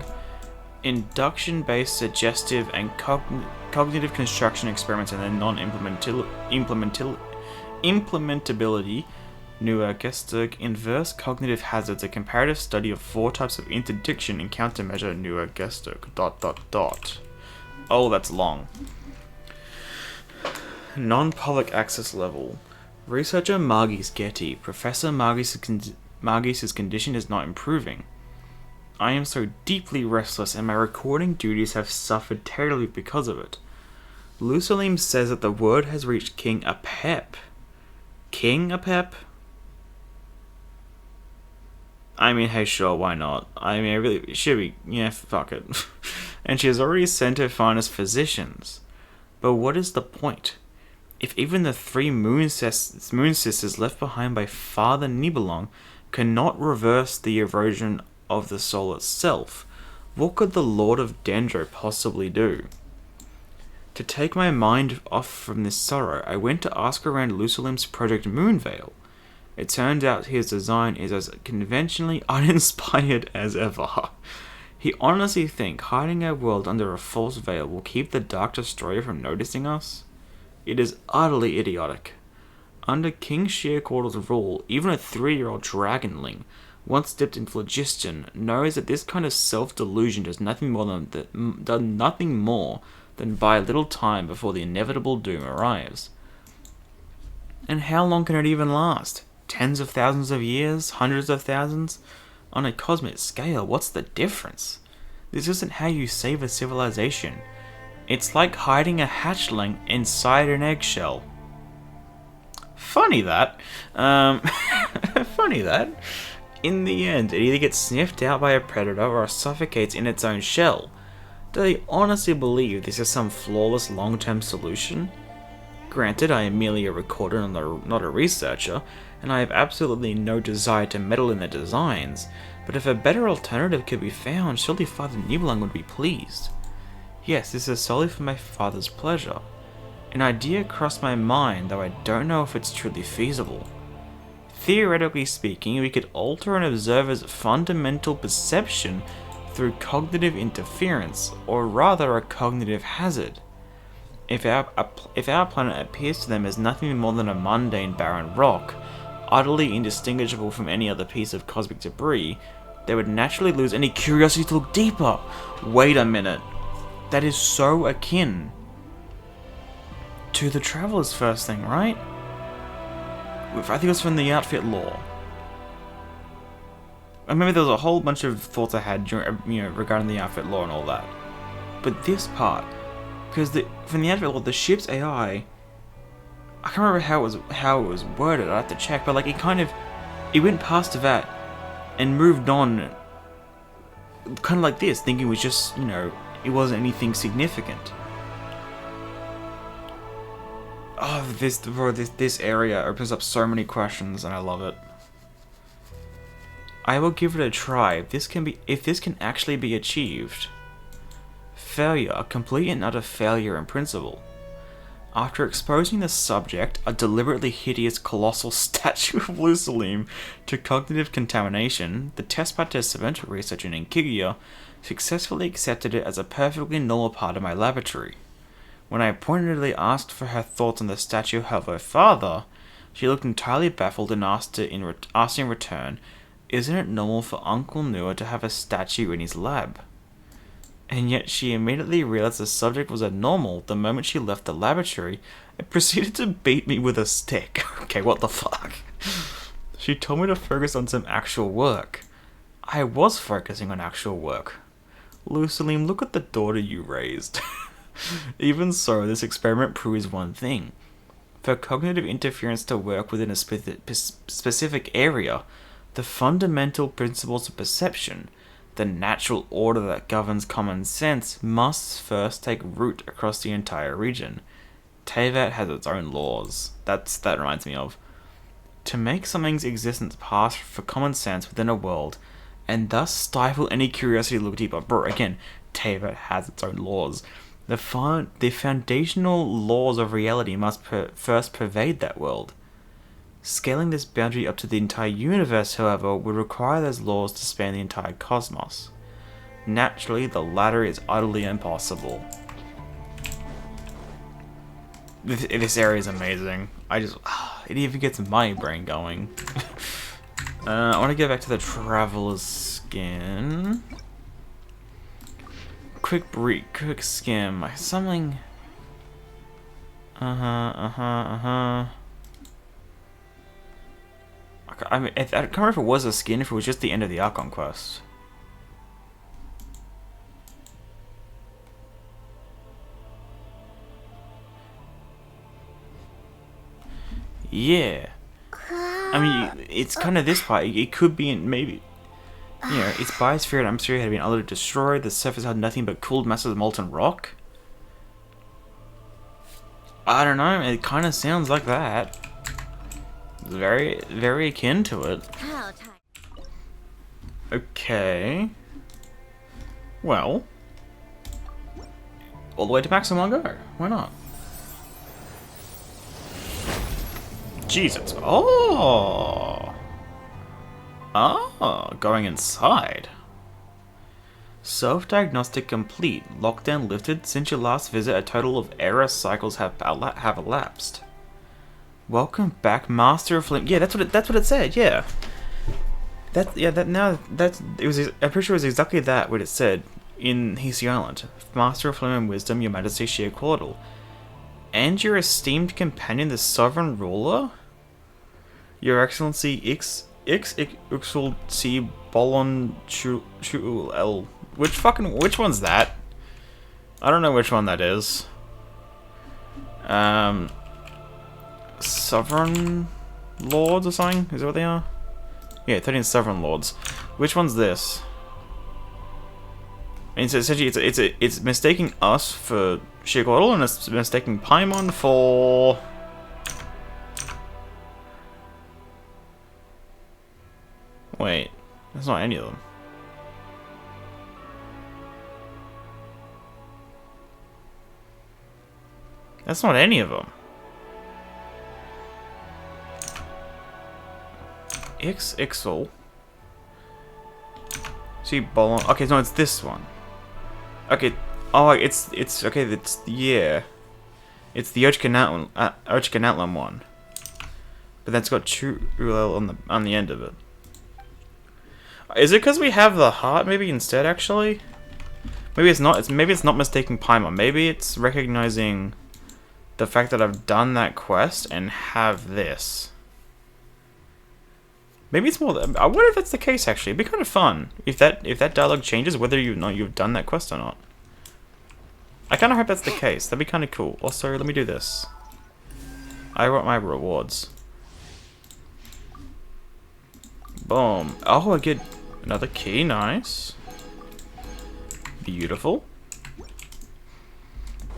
Induction-based suggestive and cognitive construction experiments and their implementability. Nuur Gestug. Inverse cognitive hazards, a comparative study of 4 types of interdiction and countermeasure. Nuur Gestug. ... Oh, that's long. Non-public access level. Researcher Maagees Getty. Professor Maagees' condition is not improving. I am so deeply restless and my recording duties have suffered terribly because of it. Lusalim says that the word has reached King Apep. King Apep? I mean, hey, sure, why not? I mean, it should be, yeah, fuck it. And she has already sent her finest physicians. But what is the point? If even the 3 moon sisters left behind by Father Nibelung cannot reverse the erosion of the soul itself, what could the Lord of Dendro possibly do? To take my mind off from this sorrow, I went to ask around Lusalim's Project Moonveil. It turns out his design is as conventionally uninspired as ever. He honestly thinks hiding our world under a false veil will keep the Dark Destroyer from noticing us? It is utterly idiotic. Under King Shearcordle's rule, even a 3-year-old dragonling, once dipped in phlogiston, knows that this kind of self-delusion does nothing more than buy a little time before the inevitable doom arrives. And how long can it even last? Tens of thousands of years? Hundreds of thousands? On a cosmic scale, what's the difference? This isn't how you save a civilization. It's like hiding a hatchling inside an eggshell. Funny that. Funny that. In the end, it either gets sniffed out by a predator or suffocates in its own shell. Do they honestly believe this is some flawless long-term solution? Granted, I am merely a recorder, not a researcher, and I have absolutely no desire to meddle in their designs, but if a better alternative could be found, surely Father Nibelung would be pleased. Yes, this is solely for my father's pleasure. An idea crossed my mind, though I don't know if it's truly feasible. Theoretically speaking, we could alter an observer's fundamental perception through cognitive interference, or rather a cognitive hazard. If our planet appears to them as nothing more than a mundane barren rock, utterly indistinguishable from any other piece of cosmic debris, they would naturally lose any curiosity to look deeper. Wait a minute. That is so akin to the Traveler's first thing, right? I think it was from the outfit lore. I remember there was a whole bunch of thoughts I had regarding the outfit lore and all that. But this part, because from the outfit lore, the ship's AI, I can't remember how it was worded, I have to check, but like it went past that and moved on kind of like this, thinking it was just, it wasn't anything significant. Oh, this area opens up so many questions, and I love it. I will give it a try if this can actually be achieved. Failure, a complete and utter failure in principle. After exposing the subject, a deliberately hideous colossal statue of Lusalim, to cognitive contamination, the test participant, researcher in Ungien, successfully accepted it as a perfectly normal part of my laboratory. When I pointedly asked for her thoughts on the statue of her father, she looked entirely baffled and asked in return, "Isn't it normal for Uncle Nuur to have a statue in his lab?" And yet she immediately realized the subject was abnormal the moment she left the laboratory and proceeded to beat me with a stick. Okay, what the fuck? She told me to focus on some actual work. I was focusing on actual work. Lusalim, look at the daughter you raised. Even so, this experiment proves one thing. For cognitive interference to work within a specific area, the fundamental principles of perception, the natural order that governs common sense, must first take root across the entire region. Teyvat has its own laws. That reminds me of. To make something's existence pass for common sense within a world, and thus stifle any curiosity to look deeper. Bro, again, Teyvat has its own laws. The foundational laws of reality must first pervade that world. Scaling this boundary up to the entire universe, however, would require those laws to span the entire cosmos. Naturally, the latter is utterly impossible. This area is amazing. It even gets my brain going. I want to go back to the Traveler's skin. Quick skim. Something. I mean, I can't remember if it was a skin, if it was just the end of the Archon quest. Yeah. I mean, it's kind of this part. It could be in maybe. Its biosphere and atmosphere had been utterly destroyed. The surface had nothing but cooled masses of molten rock. I don't know. It kind of sounds like that. It's very, very akin to it. Okay. Well. All the way to maximum go. Why not? Jesus. Oh. Going inside. Self-diagnostic complete. Lockdown lifted. Since your last visit, a total of error cycles have elapsed. Welcome back, Master of Flame. Yeah, that's what it said. Yeah. I'm pretty sure it was exactly that what it said in Hisi Island. Master of Flame and Wisdom, Your Majesty Sheer Caudal. And your esteemed companion, the Sovereign Ruler? Your Excellency Ixul C Bolon Chuul. Which one's that? I don't know which one that is. Sovereign Lords or something? Is that what they are? Yeah, 13 Sovereign Lords. Which one's this? I mean, so essentially, it's mistaking us for Sheer Caudal, and it's mistaking Paimon for. Wait, that's not any of them. That's not any of them. Ixel. See, Bolon. Okay, no, it's this one. Okay. Oh, it's okay. It's yeah. It's the Ungien one. But that's got Chulel on the end of it. Is it because we have the heart maybe instead? Actually, maybe it's not. Maybe it's not mistaking Paimon. Maybe it's recognizing the fact that I've done that quest and have this. Maybe it's more. I wonder if that's the case. Actually, it'd be kind of fun if that dialogue changes whether you've done that quest or not. I kind of hope that's the case. That'd be kind of cool. Also, let me do this. I want my rewards. Boom. Oh, I get another key. Nice. Beautiful.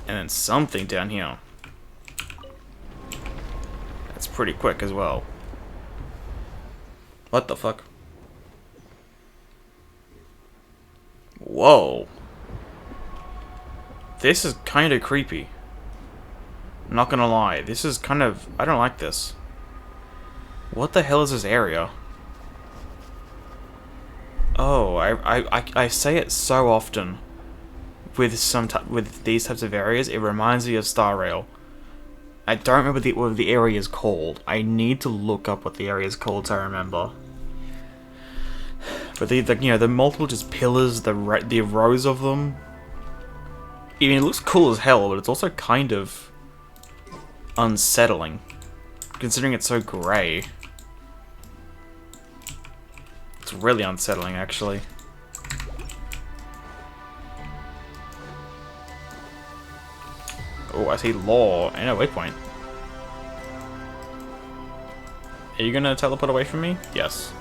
And then something down here. That's pretty quick as well. What the fuck? Whoa. This is kind of creepy. I'm not gonna lie. This is kind of... I don't like this. What the hell is this area? Oh, I say it so often. With these types of areas, it reminds me of Star Rail. I don't remember what the area is called. I need to look up what the area is called so I remember. But the multiple just pillars, the rows of them. I mean, it looks cool as hell, but it's also kind of unsettling, considering it's so grey. It's really unsettling, actually. Oh, I see lore and a waypoint. Are you gonna teleport away from me? Yes.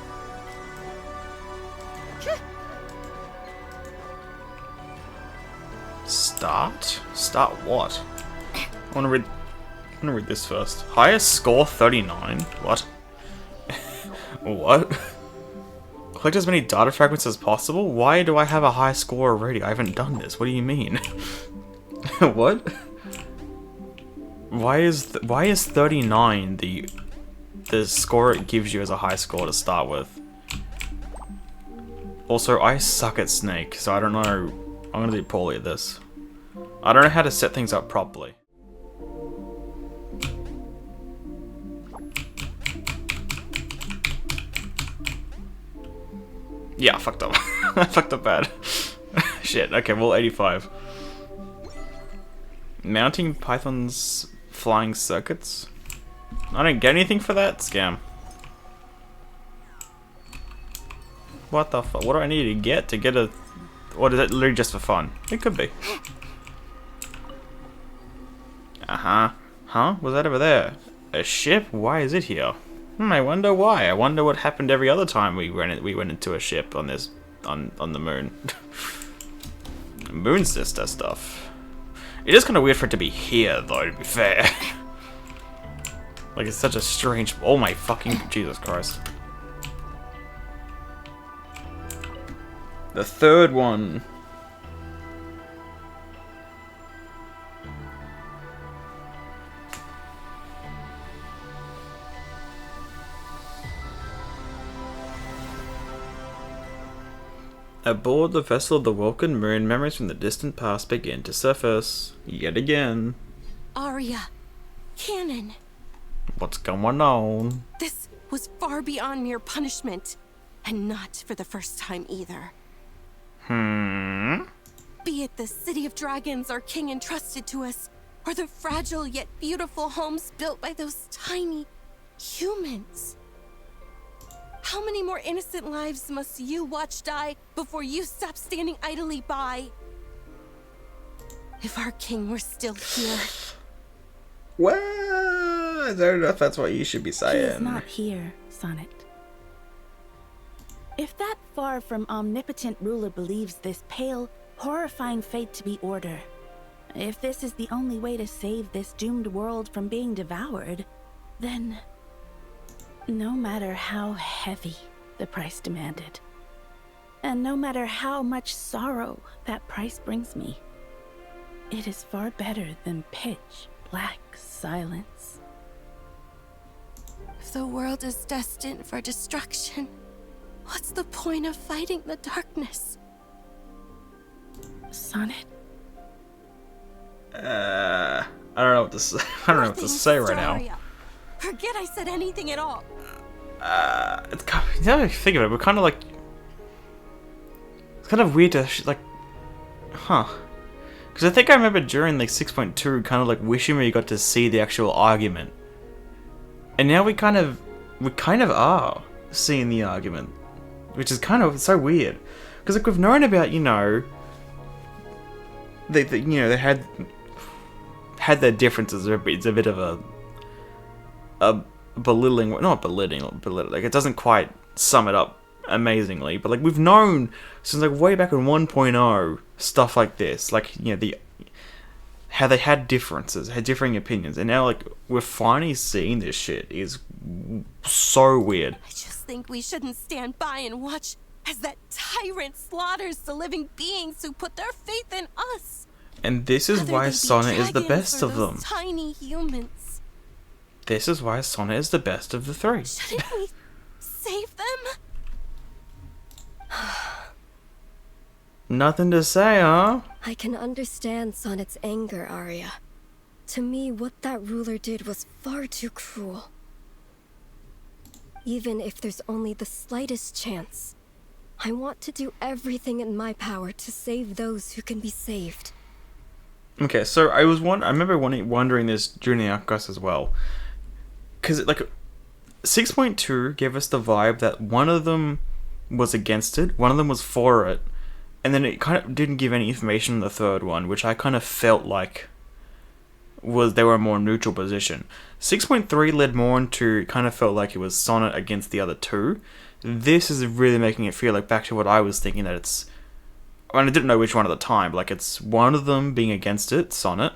Start? Start what? I wanna read this first. Highest score 39? What? What? Collect as many data fragments as possible? Why do I have a high score already? I haven't done this. What do you mean? What? Why is 39 the score it gives you as a high score to start with? Also, I suck at Snake, so I don't know. I'm gonna do poorly at this. I don't know how to set things up properly. Yeah, I fucked up. I fucked up bad. Shit, okay, well, 85. Mounting Python's flying circuits? I don't get anything for that? Scam. What the fuck? What do I need to get a... Or is it literally just for fun? It could be. Uh-huh. Huh? What's that over there? A ship? Why is it here? I wonder why. I wonder what happened every other time we went into a ship on this on the moon. Moon sister stuff. It is kind of weird for it to be here, though, to be fair. Like, it's such a strange... Oh my fucking... Jesus Christ. The third one. Aboard the vessel of the Vulcan Moon, memories from the distant past begin to surface. Yet again. Arya. Canon. What's going on? This was far beyond mere punishment. And not for the first time either. Be it the city of dragons our king entrusted to us, or the fragile yet beautiful homes built by those tiny humans. How many more innocent lives must you watch die before you stop standing idly by? If our king were still here... Well, I don't know if that's what you should be saying. He is not here, Sonnet. If that far from omnipotent ruler believes this pale, horrifying fate to be order, if this is the only way to save this doomed world from being devoured, then no matter how heavy the price demanded, and no matter how much sorrow that price brings me, it is far better than pitch black silence. If the world is destined for destruction, what's the point of fighting the darkness? Sonnet? I don't know what to say. I don't know what to say right now. Forget I said anything at all. It's kind of, now that I think of it, we're kind of like, it's kind of weird to like, because I think I remember during like 6.2, kind of like wishing we got to see the actual argument, and now we kind of are seeing the argument, which is kind of so weird, because like we've known about, you know, they had their differences. It's a bit of a belittling, not belittling, like it doesn't quite sum it up amazingly, but like we've known since like way back in 1.0 stuff like this, like, you know, how they had differences, had differing opinions, and now like we're finally seeing this shit is so weird. I just think we shouldn't stand by and watch as that tyrant slaughters the living beings who put their faith in us. And this is why Sonnet is the best of them. Tiny humans. This is why Sonnet is the best of the three. Shouldn't we save them? Nothing to say, huh? I can understand Sonnet's anger, Arya. To me, what that ruler did was far too cruel. Even if there's only the slightest chance, I want to do everything in my power to save those who can be saved. Okay, so I remember wondering this during the outcast as well. Because, like, 6.2 gave us the vibe that one of them was against it, one of them was for it, and then it kind of didn't give any information on the third one, which I kind of felt like they were a more neutral position. 6.3 led more into, kind of felt like it was Sonnet against the other two. This is really making it feel like back to what I was thinking, that it's... I didn't know which one at the time, like it's one of them being against it, Sonnet,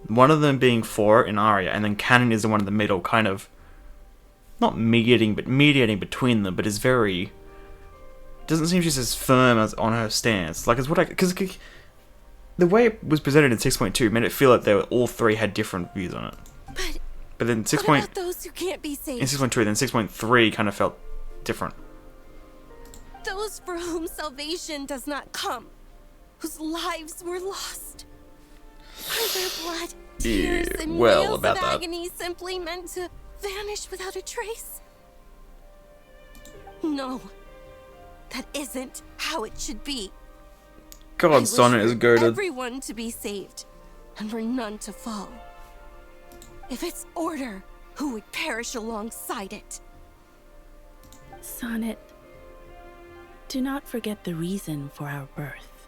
one of them being for it in Arya, and then Canon is the one in the middle, kind of, not mediating, but mediating between them, but is very... doesn't seem she's as firm as on her stance. Like, it's what I... because the way it was presented in 6.2 made it feel like all three had different views on it. But then 6. What about those who can't be saved? In 6.2, then 6.3 kind of felt different. Those for whom salvation does not come, whose lives were lost. Are their blood, tears, and wails of agony simply meant to vanish without a trace? No, that isn't how it should be. God, Sonnet is goated. Everyone to be saved, and for none to fall. If it's order, who would perish alongside it? Sonnet, do not forget the reason for our birth.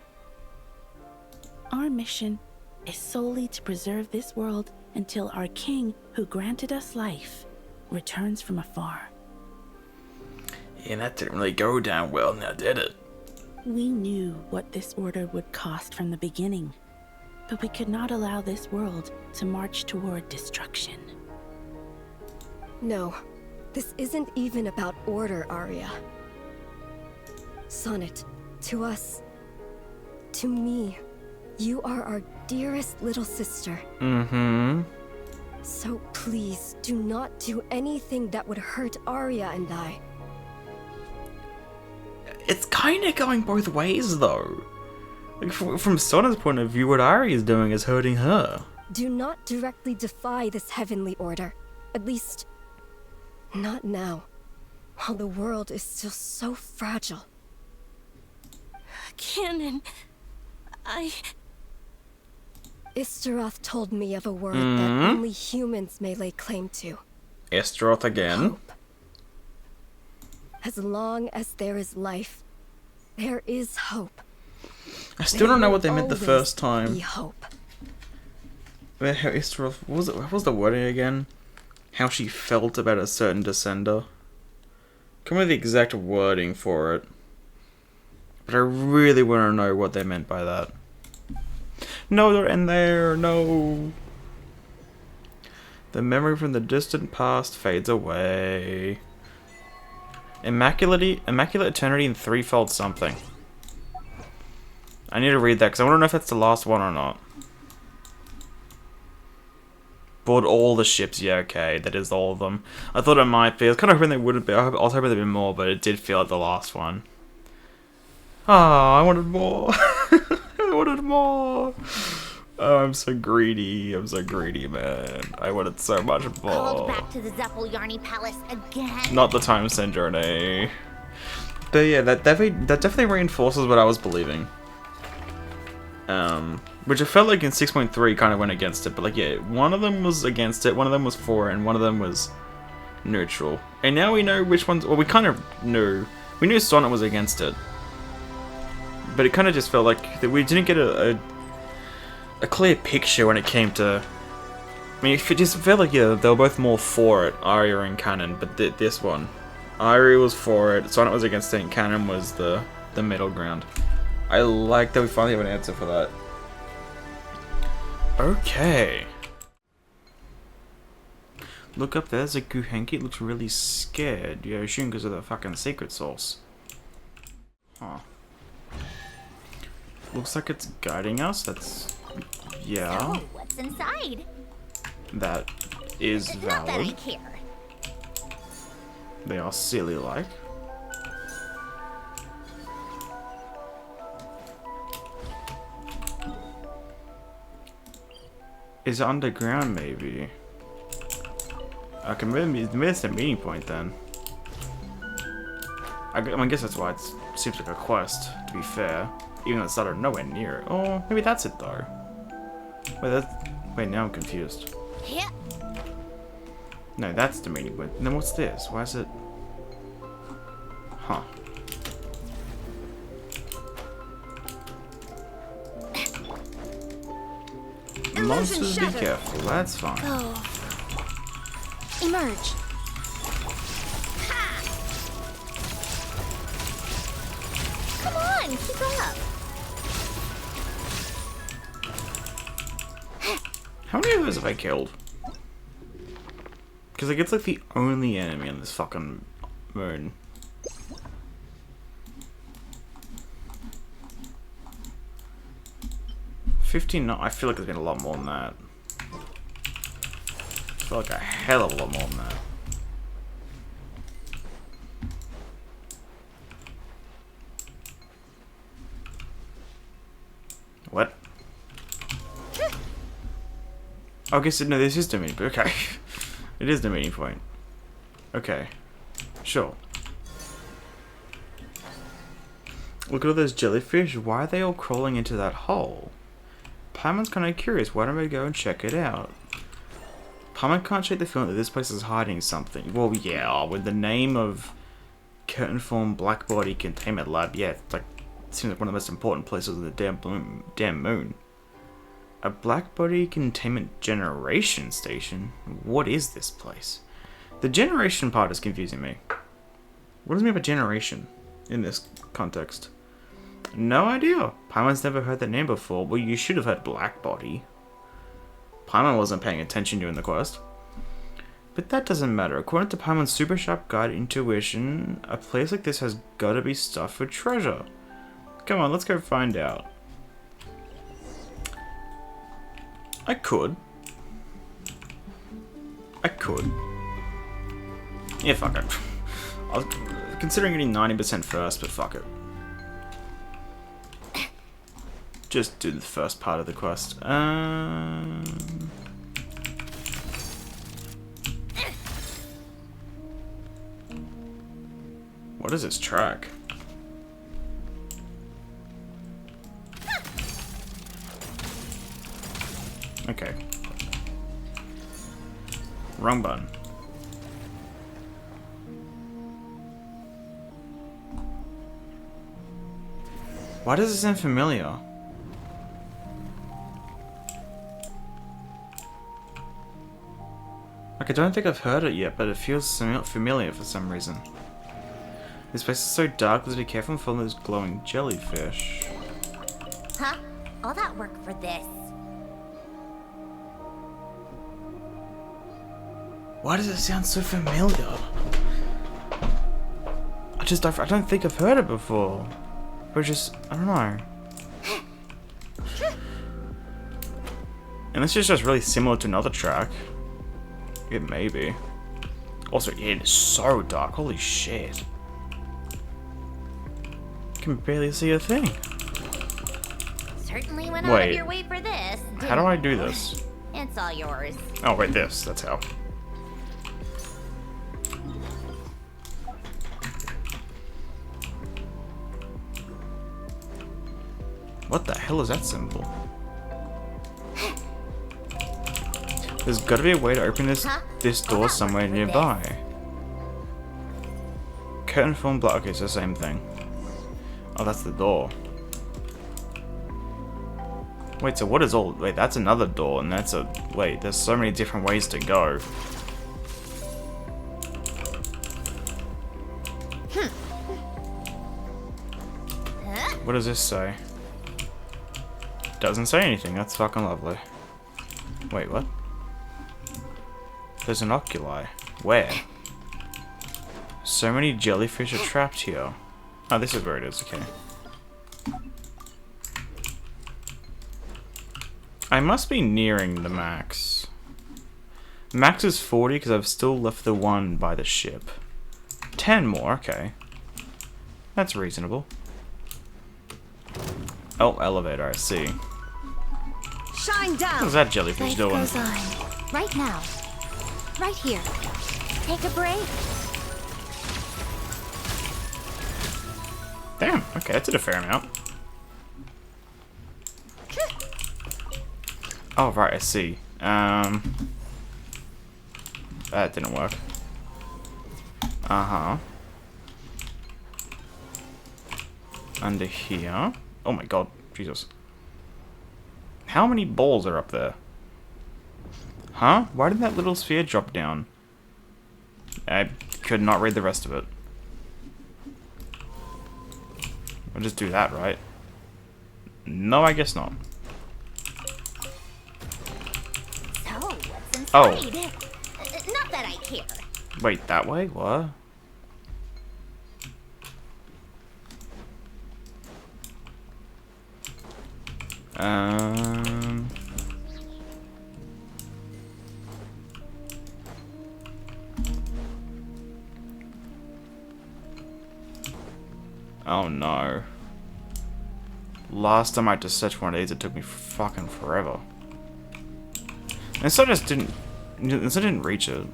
Our mission is solely to preserve this world until our king, who granted us life, returns from afar. Yeah, that didn't really go down well now, did it? We knew what this order would cost from the beginning, but we could not allow this world to march toward destruction. No, this isn't even about order, Arya. Sonnet, to us, to me, you are our dearest little sister. Mm-hmm. So please, do not do anything that would hurt Arya and I. It's kind of going both ways, though. Like, from Sonnet's point of view, what Arya is doing is hurting her. Do not directly defy this heavenly order. At least, not now, while the world is still so fragile. Canon, Istaroth told me of a word that only humans may lay claim to. Istaroth again. Hope. As long as there is life, there is hope. I still don't know what they meant the first time. Be hope. How Istaroth, what was the wording again? How she felt about a certain descender. Come with the exact wording for it. But I really want to know what they meant by that. No, they're in there. No. The memory from the distant past fades away. Immaculate Eternity and Threefold something. I need to read that because I want to know if that's the last one or not. Board all the ships, yeah, okay, that is all of them. I thought it might be. I was kind of hoping they wouldn't be. I was hoping there'd be more, but it did feel like the last one. Ah, I wanted more. I wanted more. Oh, I'm so greedy. I'm so greedy, man. I wanted so much more. Called back to the Zeppel-Yarny Palace again. Not the time, Sandrone. But yeah, that definitely reinforces what I was believing. Which I felt like in 6.3 kind of went against it, but like, yeah, one of them was against it, one of them was for it, and one of them was neutral. And now we know which ones, well, we kind of knew. We knew Sonnet was against it. But it kind of just felt like that we didn't get a clear picture when it came to... I mean, it just felt like, yeah, they were both more for it, Arya and Canon, but this one. Arya was for it, Sonnet was against it, and Canon was the middle ground. I like that we finally have an answer for that. Okay. Look up, there's a Guhenki. It looks really scared. Yeah, I assume because of the fucking secret source. Huh. Looks like it's guiding us. That's... yeah. So, what's inside? That is valid. Not that I care. They are silly like. Is it underground, maybe? Okay, maybe it's a meeting point then. I guess that's why it seems like a quest, to be fair. Even though it's not nowhere near it. Oh, maybe that's it though. Wait, now I'm confused. Yeah. No, that's the meeting point. And then what's this? Why is it... huh. Monsters, be careful. That's fine. Go. Emerge. Ha! Come on, keep up. How many of those have I killed? Because like, it's like the only enemy on this fucking moon. I feel like there's been a lot more than that. I feel like a hell of a lot more than that. What? I guess no, this is the meeting point. Okay. It is the meeting point. Okay. Sure. Look at all those jellyfish. Why are they all crawling into that hole? Paimon's kind of curious. Why don't we go and check it out? Paimon can't shake the feeling that this place is hiding something. Well, yeah, with the name of Curtain Form Blackbody Containment Lab, yeah, it's like, it seems like one of the most important places on the damn moon. A Blackbody Containment Generation Station? What is this place? The generation part is confusing me. What does it mean by generation in this context? No idea. Paimon's never heard that name before. Well, you should have heard Blackbody. Paimon wasn't paying attention during the quest. But that doesn't matter. According to Paimon's super sharp guide intuition, a place like this has gotta be stuffed with treasure. Come on, let's go find out. I could. Yeah, fuck it. I was considering getting 90% first, but fuck it. Just do the first part of the quest. What is this track? Okay. Wrong button. Why does it sound familiar? Like, I don't think I've heard it yet, but it feels familiar for some reason. This place is so dark, let's be careful and follow those glowing jellyfish. Huh? All that work for this? Why does it sound so familiar? I don't think I've heard it before. But just, I don't know. And this is just really similar to another track. It may be. Also, it is so dark. Holy shit. Can barely see a thing. Certainly went out of your way for this. How do I do this? It's all yours. Oh, wait, this. That's how. What the hell is that symbol? There's gotta be a way to open this door somewhere nearby. Curtain form block. Okay, it's the same thing. Oh, that's the door. Wait, so what is all... Wait, that's another door, and that's a... Wait, there's so many different ways to go. What does this say? Doesn't say anything. That's fucking lovely. Wait, what? There's an oculi. Where? So many jellyfish are trapped here. Oh, this is where it is. Okay. I must be nearing the max. Max is 40 because I've still left the one by the ship. 10 more. Okay. That's reasonable. Oh, elevator. I see. Shine down. What's that jellyfish Life doing? goes on. Right now. Right here. Take a break. Damn. Okay, that did a fair amount. Oh, right. I see. That didn't work. Uh-huh. Under here. Oh my god. Jesus. How many balls are up there? Huh? Why did that little sphere drop down? I could not read the rest of it. I'll just do that, right? No, I guess not. So, what's inside? Oh. Not that I care. Wait, that way? What? Oh no. Last time I had to search one of these, it took me fucking forever. And so I just didn't... So I didn't reach it.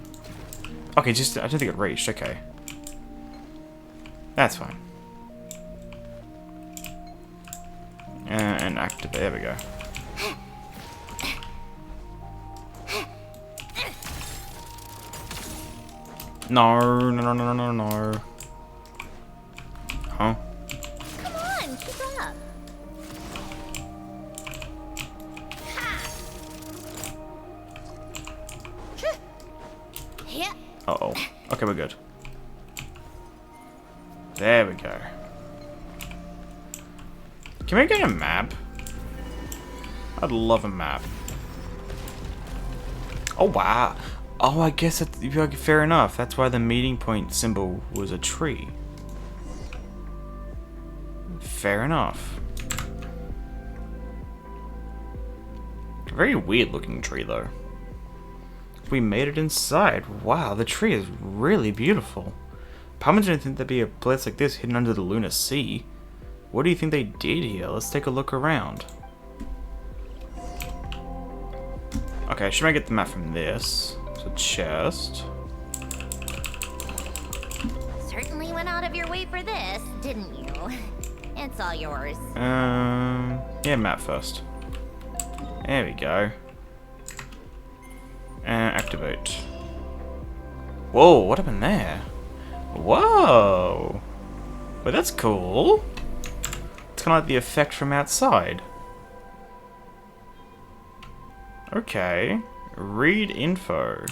Okay, just... I don't think it reached, okay. That's fine. And activate, there we go. No, no, no, no, no, no. Huh? Come on, keep up. Yeah. Uh-oh. Okay, we're good. There we go. Can we get a map? I'd love a map. Oh, wow. Oh, I guess it's fair enough. That's why the meeting point symbol was a tree. Fair enough. Very weird looking tree, though. We made it inside. Wow, the tree is really beautiful. Palmer didn't think there'd be a place like this hidden under the lunar sea. What do you think they did here? Let's take a look around. Okay, should I get the map from this? So chest. Certainly went out of your way for this, didn't you? It's all yours. Yeah, map first. There we go. Activate. Whoa, what happened there? Whoa! Well, that's cool. It's kind of like the effect from outside. Okay. Read info.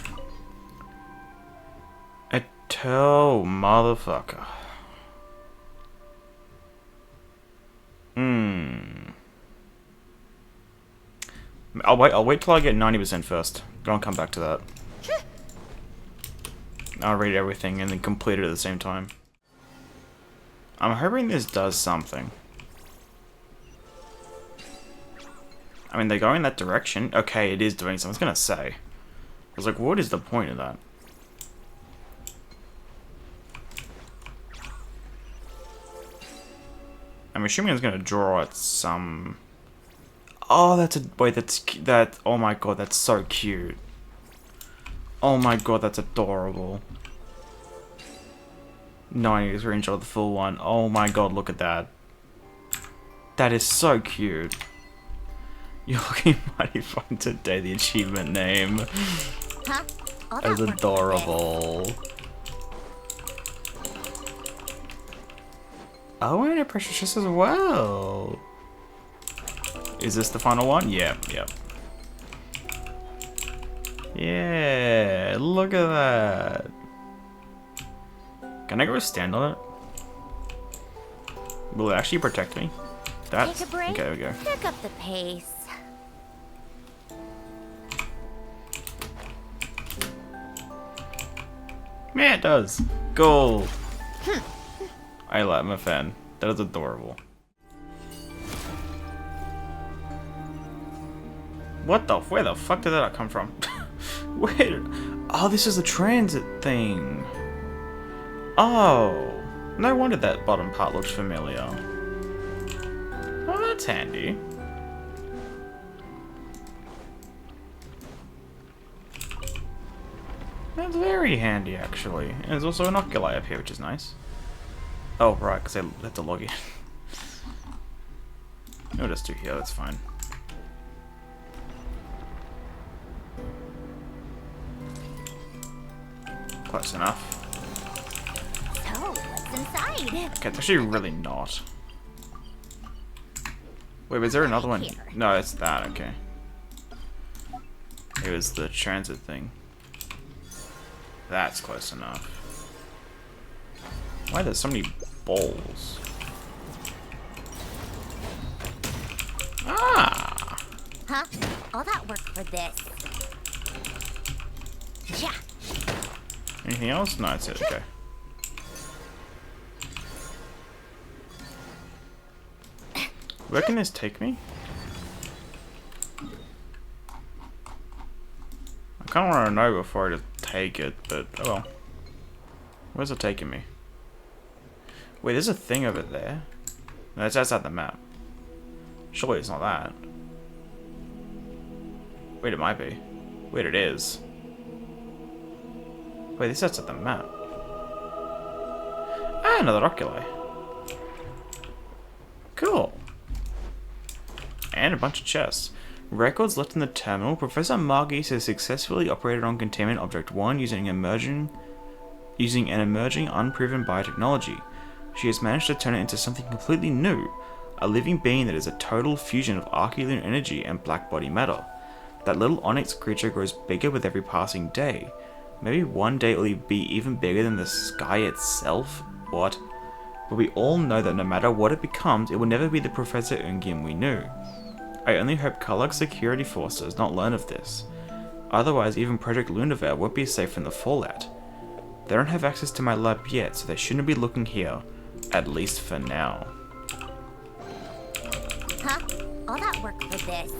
A toe motherfucker. I'll wait till I get 90% first. Don't come back to that. I'll read everything and then complete it at the same time. I'm hoping this does something. I mean, they're going that direction. Okay, it is doing something. I was gonna say. was like, what is the point of that? I'm assuming it's gonna draw at some... Oh, that's a... Wait, that... Oh my god, that's so cute. Oh my god, that's adorable. No, I need to screenshot the full one. Oh my god, look at that. That is so cute. You're looking mighty fun today, the achievement name. Huh? That's adorable. Oh, and a precious chest as well. Is this the final one? Yeah, yeah. Yeah, look at that. Can I go stand on it? Will it actually protect me? That's Take a break. okay. There we go. Pick up the pace. Yeah, it does. Gold. I'm a fan. That is adorable. What the? Where the fuck did that come from? Where? Oh, this is the transit thing. Oh, no wonder that bottom part looks familiar. Oh, that's handy. That's very handy, actually. And there's also an oculi up here, which is nice. Oh, right, because I had to log in. I'll just do here, that's fine. Close enough. So, what's inside? Okay, it's actually really not. Wait, is there another one? No, it's that, okay. It was the transit thing. That's close enough. Why are there so many balls? Ah! Huh? All that work for this. Yeah. Anything else? No, that's it, okay. Where can this take me? I kind of want to know before I just take it, but oh well. Where's it taking me? Wait, there's a thing over there. No, it's outside the map. Surely it's not that. Wait, it might be. Wait, it is. Wait, this is outside the map. Ah, another oculi. Cool. And a bunch of chests. Records left in the terminal. Professor Maagees has successfully operated on Containment Object 1 using an emerging unproven biotechnology. She has managed to turn it into something completely new, a living being that is a total fusion of Archaeolune energy and Blackbody matter. That little onyx creature grows bigger with every passing day. Maybe one day it will be even bigger than the sky itself? What? But we all know that no matter what it becomes, it will never be the Professor Ungien we knew. I only hope Karlach's security force does not learn of this. Otherwise, even Project Lunover won't be safe from the fallout. They don't have access to my lab yet, so they shouldn't be looking here. At least for now. Huh? All that work for this.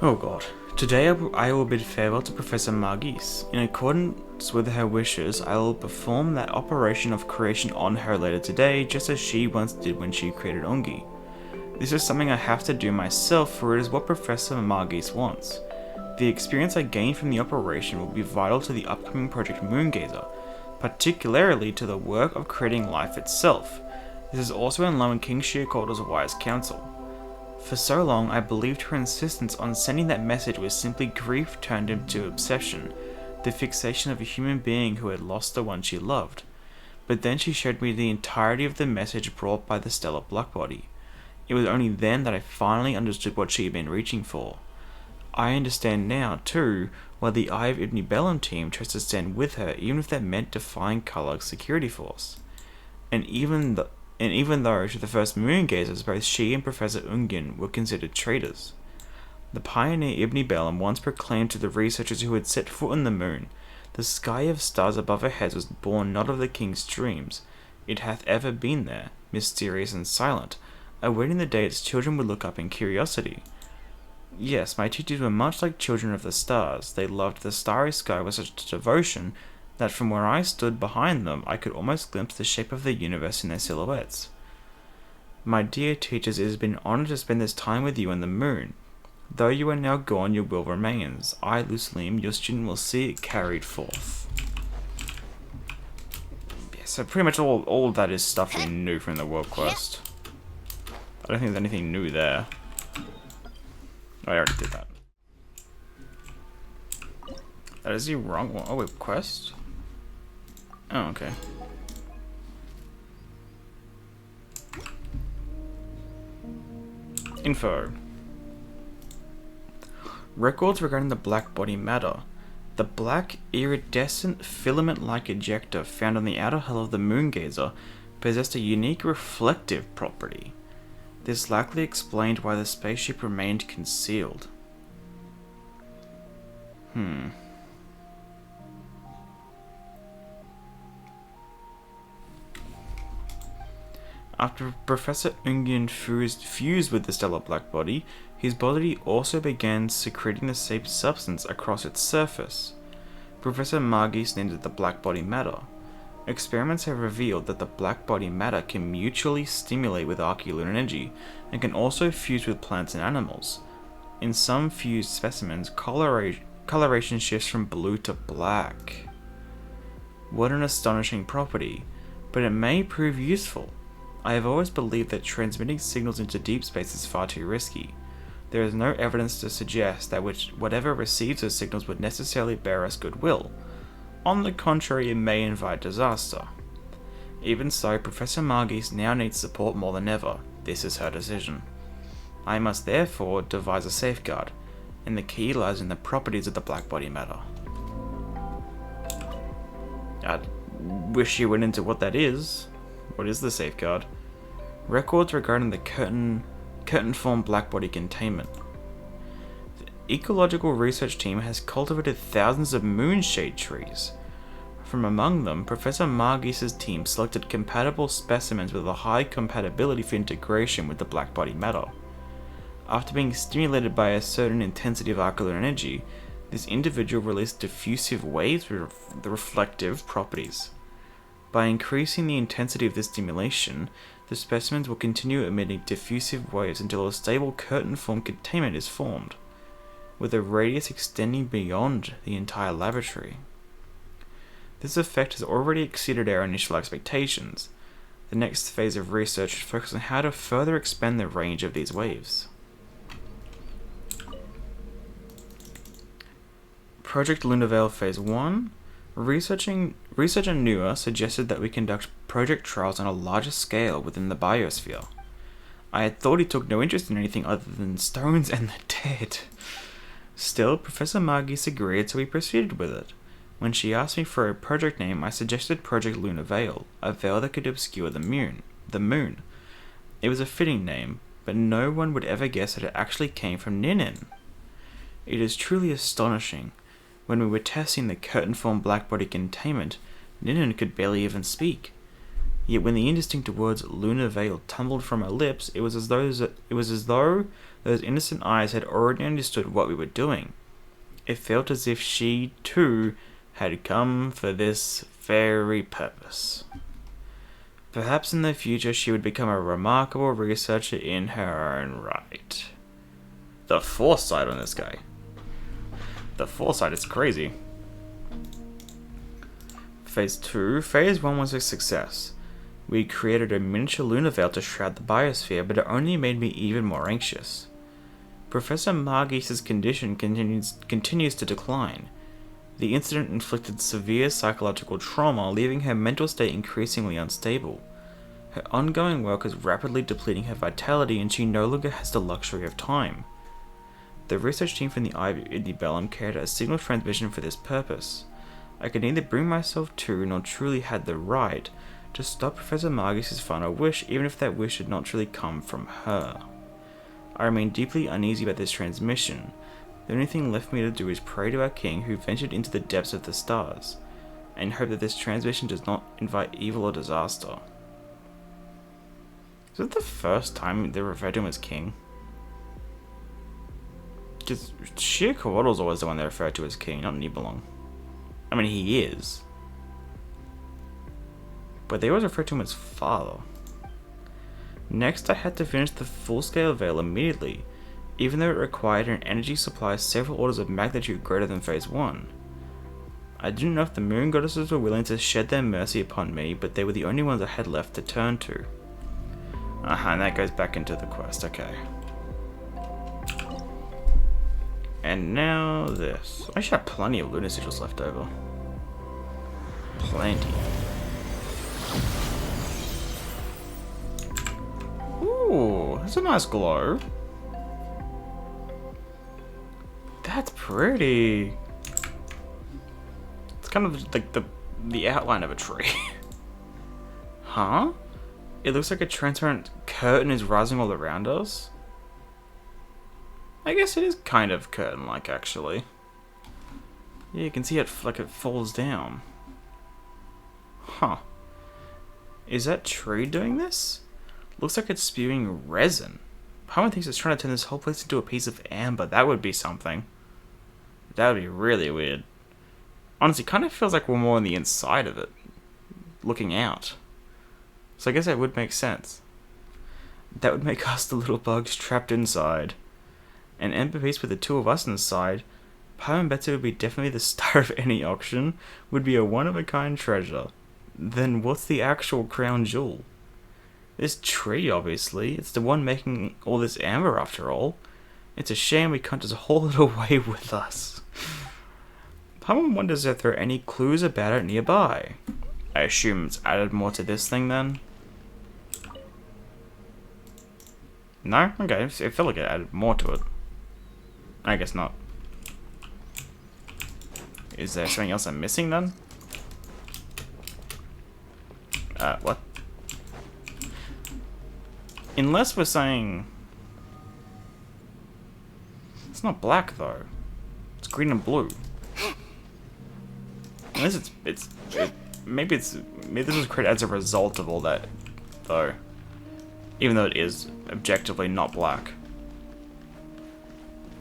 Oh god. Today I will bid farewell to Professor Maagees. In accordance with her wishes, I will perform that operation of creation on her later today, just as she once did when she created Ungien. This is something I have to do myself, for it is what Professor Maagees wants. The experience I gain from the operation will be vital to the upcoming Project Moongazer, particularly to the work of creating life itself. This is also in line with King Shearcoulder's wise counsel. For so long, I believed her insistence on sending that message was simply grief turned into obsession, the fixation of a human being who had lost the one she loved. But then she showed me the entirety of the message brought by the stellar Blackbody. It was only then that I finally understood what she had been reaching for. I understand now, too, why the Eye of Ibn Bellum team chose to stand with her, even if that meant defying Karlach's security force. And even though to the first Moongazers, both she and Professor Ungien were considered traitors. The pioneer Ibn Bellum once proclaimed to the researchers who had set foot on the moon The sky of stars above our heads was born not of the king's dreams. It hath ever been there, mysterious and silent, awaiting the day its children would look up in curiosity. Yes, my teachers were much like children of the stars. They loved the starry sky with such devotion that from where I stood behind them, I could almost glimpse the shape of the universe in their silhouettes. My dear teachers, it has been an honor to spend this time with you and the moon. Though you are now gone, your will remains. I, Lucilim, your student, will see it carried forth. Yeah, so pretty much all of that is stuff we knew from the world quest. I don't think there's anything new there. Oh, I already did that. That is the wrong one. Oh, wait, quest? Oh, okay. Info. Records regarding the Blackbody matter. The black, iridescent, filament-like ejector found on the outer hull of the Moongazer possessed a unique reflective property. This likely explained why the spaceship remained concealed. After Professor Ungien fused with the stellar Blackbody, his body also began secreting the same substance across its surface. Professor Maagees named it the Blackbody matter. Experiments have revealed that the Blackbody matter can mutually stimulate with Archaeolune energy and can also fuse with plants and animals. In some fused specimens, coloration shifts from blue to black. What an astonishing property, but it may prove useful. I have always believed that transmitting signals into deep space is far too risky. There is no evidence to suggest that whatever receives those signals would necessarily bear us goodwill. On the contrary, it may invite disaster. Even so, Professor Maagees now needs support more than ever. This is her decision. I must therefore devise a safeguard, and the key lies in the properties of the Blackbody matter. I wish you went into what that is. What is the safeguard? Records regarding the curtain-form Blackbody containment. The ecological research team has cultivated thousands of moonshade trees. From among them, Professor Maagees' team selected compatible specimens with a high compatibility for integration with the Blackbody matter. After being stimulated by a certain intensity of Archaeolune energy, this individual released diffusive waves with the reflective properties. By increasing the intensity of this stimulation, the specimens will continue emitting diffusive waves until a stable curtain-form containment is formed, with a radius extending beyond the entire laboratory. This effect has already exceeded our initial expectations. The next phase of research should focus on how to further expand the range of these waves. Project Lunavale Phase 1. Researcher Nuur suggested that we conduct project trials on a larger scale within the biosphere. I had thought he took no interest in anything other than stones and the dead. Still, Professor Maagees agreed, so we proceeded with it. When she asked me for a project name, I suggested Project Lunavale, a veil that could obscure the moon. It was a fitting name, but no one would ever guess that it actually came from Ninin. It is truly astonishing. When we were testing the curtain-form Blackbody containment, Ninin could barely even speak. Yet when the indistinct words Lunavale tumbled from her lips, it was as though those innocent eyes had already understood what we were doing. It felt as if she, too, had come for this very purpose. Perhaps in the future she would become a remarkable researcher in her own right. The foresight on this guy. The foresight is crazy. Phase 2. Phase 1 was a success. We created a miniature lunar veil to shroud the biosphere, but it only made me even more anxious. Professor Maagees' condition continues to decline. The incident inflicted severe psychological trauma, leaving her mental state increasingly unstable. Her ongoing work is rapidly depleting her vitality, and she no longer has the luxury of time. The research team from the Ibellum carried out a signal transmission for this purpose. I could neither bring myself to, nor truly had the right, to stop Professor Maagees' final wish, even if that wish had not truly come from her. I remain deeply uneasy about this transmission, The only thing left for me to do is pray to our king who ventured into the depths of the stars, and hope that this transmission does not invite evil or disaster. Is it the first time they referred to him as king? Because Sheer Coatl's always the one they refer to as king, not Nibelung. I mean, he is. But they always refer to him as father. Next, I had to finish the full-scale veil immediately, even though it required an energy supply several orders of magnitude greater than Phase 1. I didn't know if the moon goddesses were willing to shed their mercy upon me, but they were the only ones I had left to turn to. And that goes back into the quest, okay. And now this. I should have plenty of lunar sigils left over. Plenty. Ooh, that's a nice glow. That's pretty. It's kind of like the outline of a tree. Huh? It looks like a transparent curtain is rising all around us. I guess it is kind of curtain-like, actually. Yeah, you can see it like it falls down. Huh. Is that tree doing this? Looks like it's spewing resin. Paimon thinks it's trying to turn this whole place into a piece of amber. That would be something. That would be really weird. Honestly, kind of feels like we're more on the inside of it. Looking out. So I guess that would make sense. That would make us the little bugs trapped inside. An ember piece with the two of us inside. Paimon bets it would be definitely the star of any auction. Would be a one-of-a-kind treasure. Then what's the actual crown jewel? This tree, obviously. It's the one making all this amber after all. It's a shame we can't just haul it away with us. Paimon wonders if there are any clues about it nearby. I assume it's added more to this thing then? No? Okay, I feel like it added more to it. I guess not. Is there something else I'm missing then? What? Unless we're saying... It's not black though. It's green and blue. Unless maybe this was created as a result of all that, though. Even though it is objectively not black.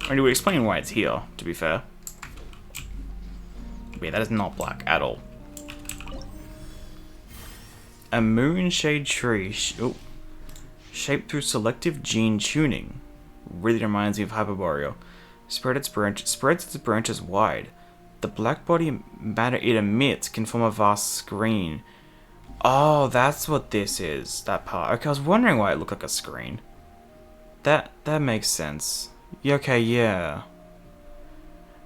I mean, we explain why it's here, to be fair. But yeah, that is not black at all. A moonshade tree shaped through selective gene tuning. Really reminds me of Hyperboreal. Spreads its branches wide. The blackbody matter it emits can form a vast screen. Oh, that's what this is. That part. Okay, I was wondering why it looked like a screen. That makes sense. Yeah, okay, yeah.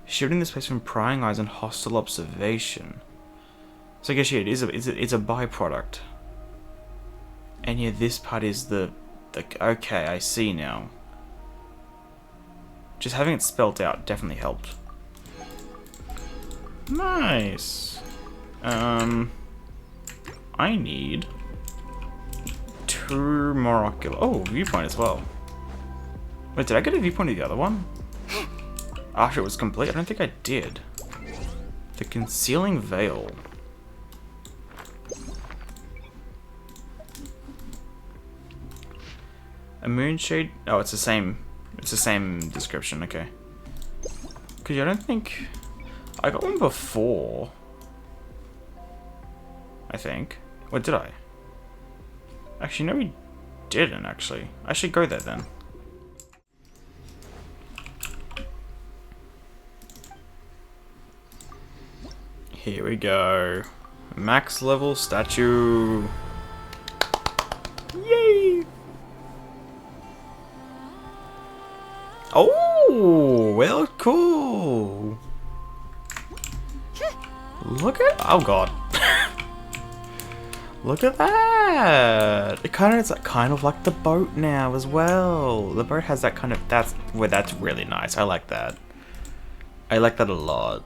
Shielding this place from prying eyes and hostile observation. So I guess yeah, it's a byproduct. And yeah, this part is the okay, I see now. Just having it spelt out definitely helped. Nice. I need 2 more ocular. Oh, viewpoint as well. Wait, did I get a viewpoint of the other one? After it was complete? I don't think I did. The concealing veil. A moonshade. Oh, it's the same. It's the same description. Okay. Because I don't think I got one before. I think. Or did I? Actually, no, we didn't. Actually, I should go there then. Here we go. Max level statue. Yay! Oh, well, cool. Look at, oh god. Look at that. It it's kind of like the boat now as well. The boat has that kind of, that's really nice. I like that. I like that a lot.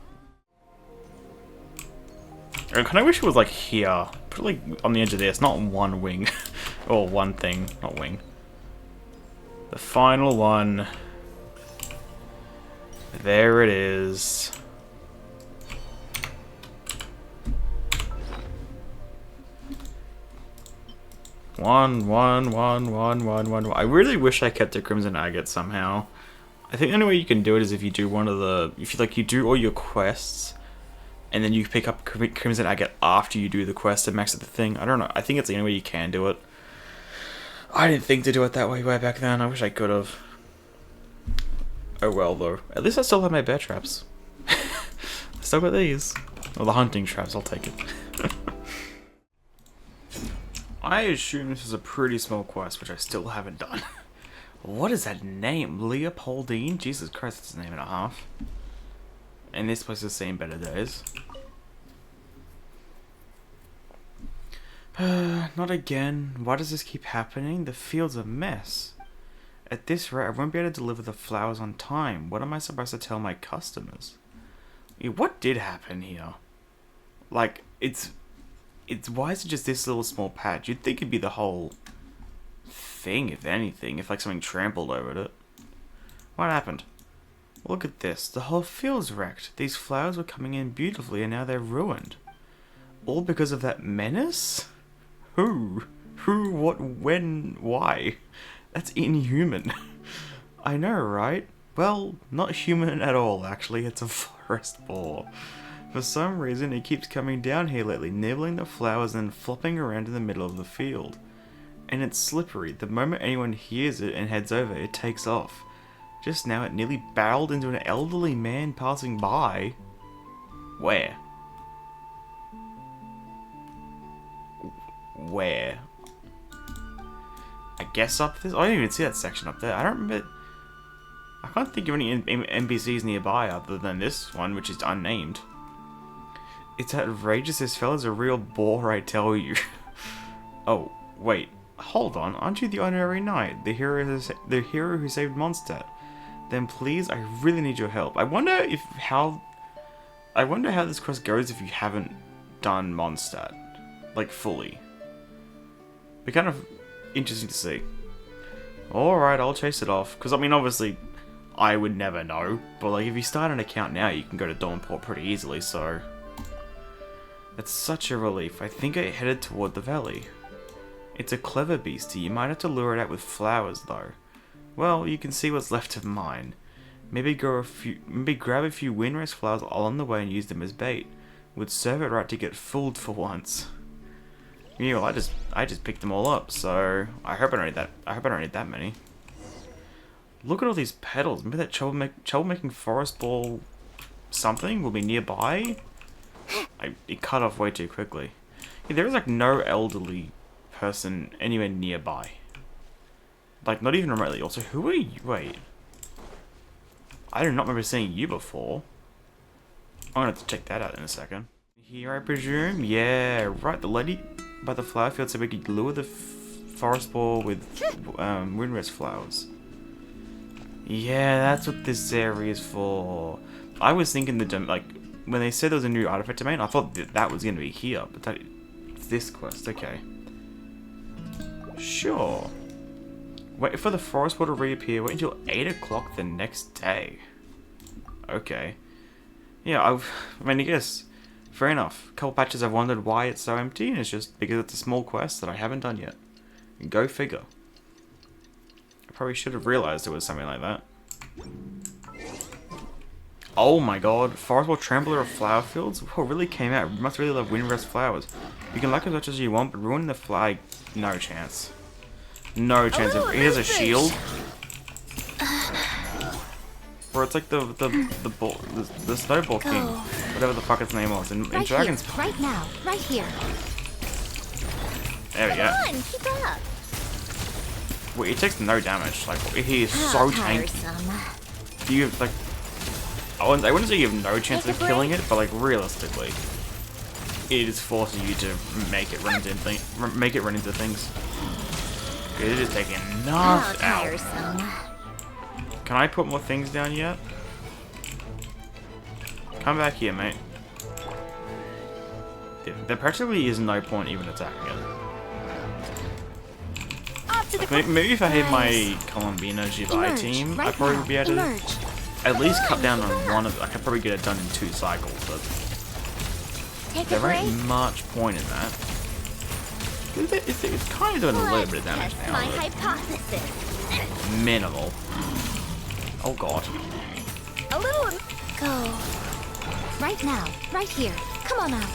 I kind of wish it was like here, put like on the edge of this, not one wing, or one thing, not wing. The final one. There it is. One. I really wish I kept a Crimson Agate somehow. I think the only way you can do it is if you do one of the... If you do all your quests, and then you pick up Crimson Agate after you do the quest to max out the thing. I don't know. I think it's the only way you can do it. I didn't think to do it that way back then. I wish I could have. Oh well, though. At least I still have my bear traps. I still got these. Well, the hunting traps, I'll take it. I assume this is a pretty small quest, which I still haven't done. What is that name? Leopoldine? Jesus Christ, that's a name and a half. And this place has seen better days. Not again. Why does this keep happening? The field's a mess. At this rate, I won't be able to deliver the flowers on time. What am I supposed to tell my customers? What did happen here? Like, it's why is it just this little small patch? You'd think it'd be the whole thing, if anything, if like something trampled over it. What happened? Look at this. The whole field's wrecked. These flowers were coming in beautifully and now they're ruined. All because of that menace? Who? Who, what, when, why? That's inhuman. I know, right? Well, not human at all, actually. It's a forest boar. For some reason, it keeps coming down here lately, nibbling the flowers and flopping around in the middle of the field. And it's slippery. The moment anyone hears it and heads over, it takes off. Just now, it nearly barreled into an elderly man passing by. Where? Where? I guess up this? I didn't even see that section up there. I don't remember. I can't think of any NPCs nearby other than this one, which is unnamed. It's outrageous. This fella's a real bore, I tell you. Oh, wait. Hold on. Aren't you the honorary knight? The hero who saved Mondstadt? Then please, I really need your help. I wonder how this quest goes if you haven't done Mondstadt. Like, fully. Be kind of interesting to see. Alright, I'll chase it off. Because, I mean, obviously, I would never know. But, like, if you start an account now, you can go to Dornman Port pretty easily, so... That's such a relief. I think I headed toward the valley. It's a clever beastie. You might have to lure it out with flowers, though. Well, you can see what's left of mine. Maybe grab a few windrose flowers along the way and use them as bait. Would serve it right to get fooled for once. You know, I just picked them all up, so I hope I don't need that. I hope I don't need that many. Look at all these petals. Maybe that troublemaking forest ball something will be nearby. It cut off way too quickly. Yeah, there is like no elderly person anywhere nearby. Like, not even remotely. Also, who are you? Wait. I do not remember seeing you before. I'm gonna have to check that out in a second. Here, I presume? Yeah, right. The lady by the flower field said we could lure the forest ball with windrose flowers. Yeah, that's what this area is for. I was thinking like, when they said there was a new artifact domain, I thought that was gonna be here, but it's this quest. Okay. Sure. Wait for the forest ball to reappear. Wait until 8 o'clock the next day. Okay. Yeah, I mean, I guess, fair enough. A couple patches I've wondered why it's so empty, and it's just because it's a small quest that I haven't done yet. Go figure. I probably should have realized it was something like that. Oh my god, Forest Ball Trampler of Flower Fields? Oh, really came out. You must really love windrose flowers. You can like as much as you want, but ruining the flag, no chance. No chance. He has a shield. Or it's like the snowball king, whatever the fuck its name was, in Dragon's. Right now, right here. There we go. Come on, keep up. Wait, he takes no damage. Like, he is so tanky. You have like, I wouldn't say you have no chance of killing it, but like realistically, it is forcing you to make it run into things. It is taking enough out. Can I put more things down yet? Come back here, mate. There practically is no point even attacking it. Like, maybe if I had my Columbina Jibai team, I probably would be able to at least cut down on one of. I could probably get it done in 2 cycles, but there ain't much point in that. It's kind of doing a little bit of damage now. My hypothesis. Minimal. Oh god. A little. Go. Right now. Right here. Come on out.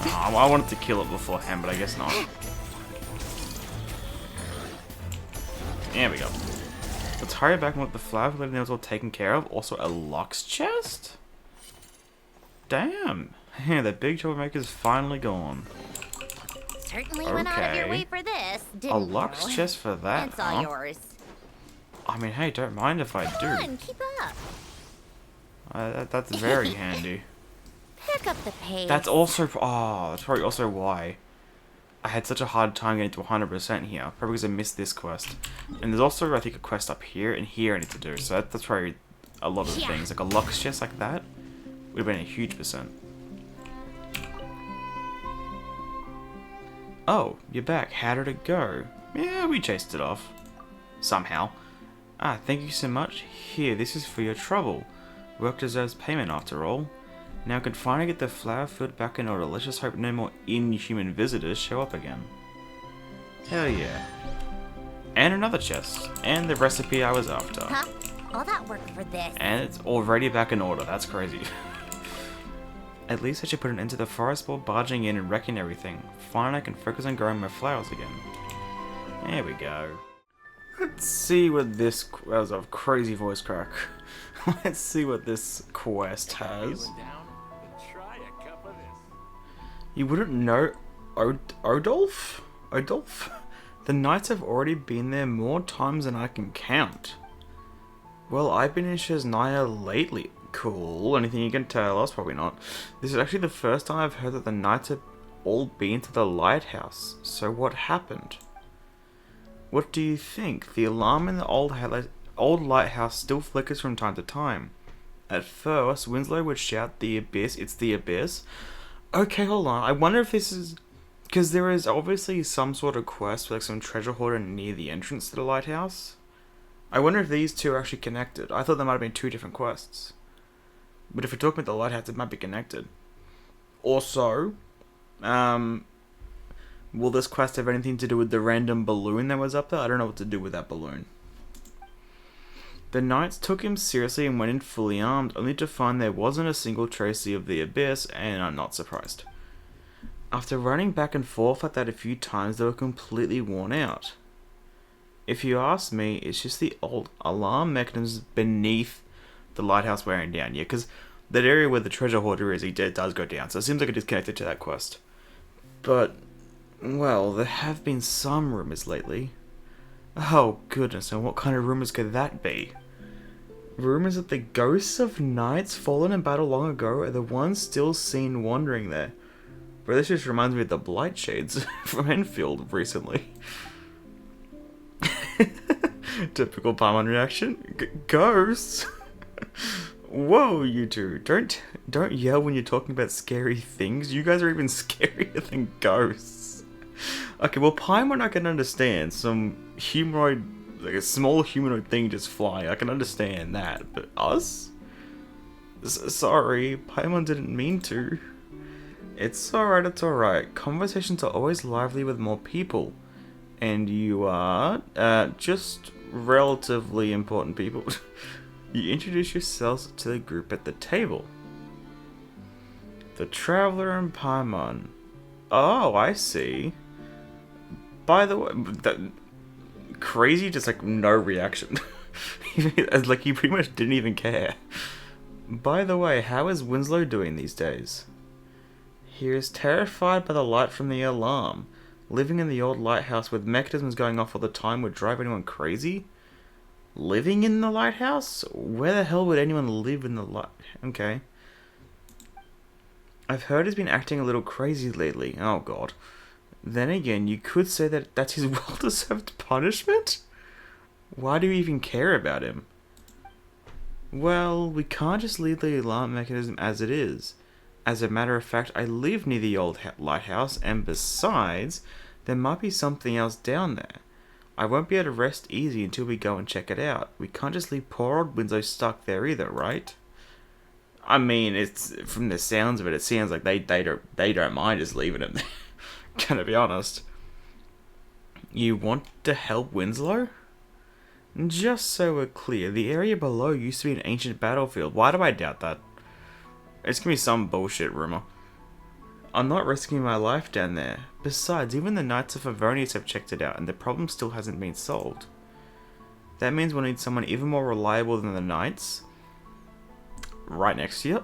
Oh, I wanted to kill it beforehand, but I guess not. There we go. Let's hurry back and look at the flower. Everything was all taken care of. Also, a Lux chest? Damn. Yeah, the big troublemaker's finally gone. Certainly went out of your way for this, didn't A Lux you? chest for that, It's all yours. I mean, hey, don't mind if I do. Come on, keep up. That's very handy. Pick up the pace. That's also... Oh, that's probably also why I had such a hard time getting to 100% here. Probably because I missed this quest. And there's also, I think, a quest up here and here I need to do. So that's probably a lot of the things. Like a Lux chest like that would have been a huge percent. Oh, you're back. How did it go? Yeah, we chased it off. Somehow. Ah, thank you so much. Here, this is for your trouble. Work deserves payment after all. Now I can finally get the flower field back in order. Let's just hope no more inhuman visitors show up again. Hell yeah. And another chest. And the recipe I was after. Huh? All that work for this. And it's already back in order. That's crazy. At least I should put an end to the forest ball barging in and wrecking everything. Finally I can focus on growing my flowers again. There we go. Let's see what this... That was a crazy voice crack. Let's see what this quest has. You wouldn't know Odolph? Odolph? The knights have already been there more times than I can count. Well, I've been in Shasnaya lately. Cool. Anything you can tell us? Probably not. This is actually the first time I've heard that the knights have all been to the lighthouse. So what happened? What do you think? The alarm in the old lighthouse still flickers from time to time. At first, Winslow would shout, "The abyss, it's the abyss." Okay, hold on. I wonder if this is... Because there is obviously some sort of quest with like some treasure hoarder near the entrance to the lighthouse. I wonder if these two are actually connected. I thought there might have been 2 different quests. But if we're talking about the lighthouse, it might be connected. Also, will this quest have anything to do with the random balloon that was up there? I don't know what to do with that balloon. The knights took him seriously and went in fully armed, only to find there wasn't a single trace of the abyss, and I'm not surprised. After running back and forth like that a few times, they were completely worn out. If you ask me, it's just the old alarm mechanisms beneath the lighthouse wearing down. Yeah, because that area where the treasure hoarder is, it does go down, so it seems like it is connected to that quest. But, well, there have been some rumours lately. Oh goodness, and what kind of rumours could that be? Rumours that the ghosts of knights fallen in battle long ago are the ones still seen wandering there. But this just reminds me of the Blight Shades from Enfield recently. Typical Paimon reaction. Ghosts? Whoa, you two. Don't yell when you're talking about scary things. You guys are even scarier than ghosts. Okay, well, Paimon I can understand. Some humanoid, like a small humanoid thing just flying. I can understand that. But us? Sorry, Paimon didn't mean to. It's alright, it's alright. Conversations are always lively with more people. And you are, just relatively important people. You introduce yourselves to the group at the table. The Traveler and Paimon. Oh, I see. By the way, that crazy, just like no reaction. Like he pretty much didn't even care. By the way, how is Winslow doing these days? He is terrified by the light from the alarm. Living in the old lighthouse with mechanisms going off all the time would drive anyone crazy? Living in the lighthouse? Where the hell would anyone live in the light? Okay. I've heard he's been acting a little crazy lately. Oh god. Then again, you could say that that's his well-deserved punishment? Why do you even care about him? Well, we can't just leave the alarm mechanism as it is. As a matter of fact, I live near the old lighthouse, and besides, there might be something else down there. I won't be able to rest easy until we go and check it out. We can't just leave poor old Winslow stuck there either, right? I mean, it's from the sounds of it, it sounds like they don't mind just leaving him there. Gonna be honest. You want to help Winslow? Just so we're clear, the area below used to be an ancient battlefield. Why do I doubt that? It's gonna be some bullshit rumor. I'm not risking my life down there. Besides, even the Knights of Favonius have checked it out, and the problem still hasn't been solved. That means we'll need someone even more reliable than the Knights. Right next to you.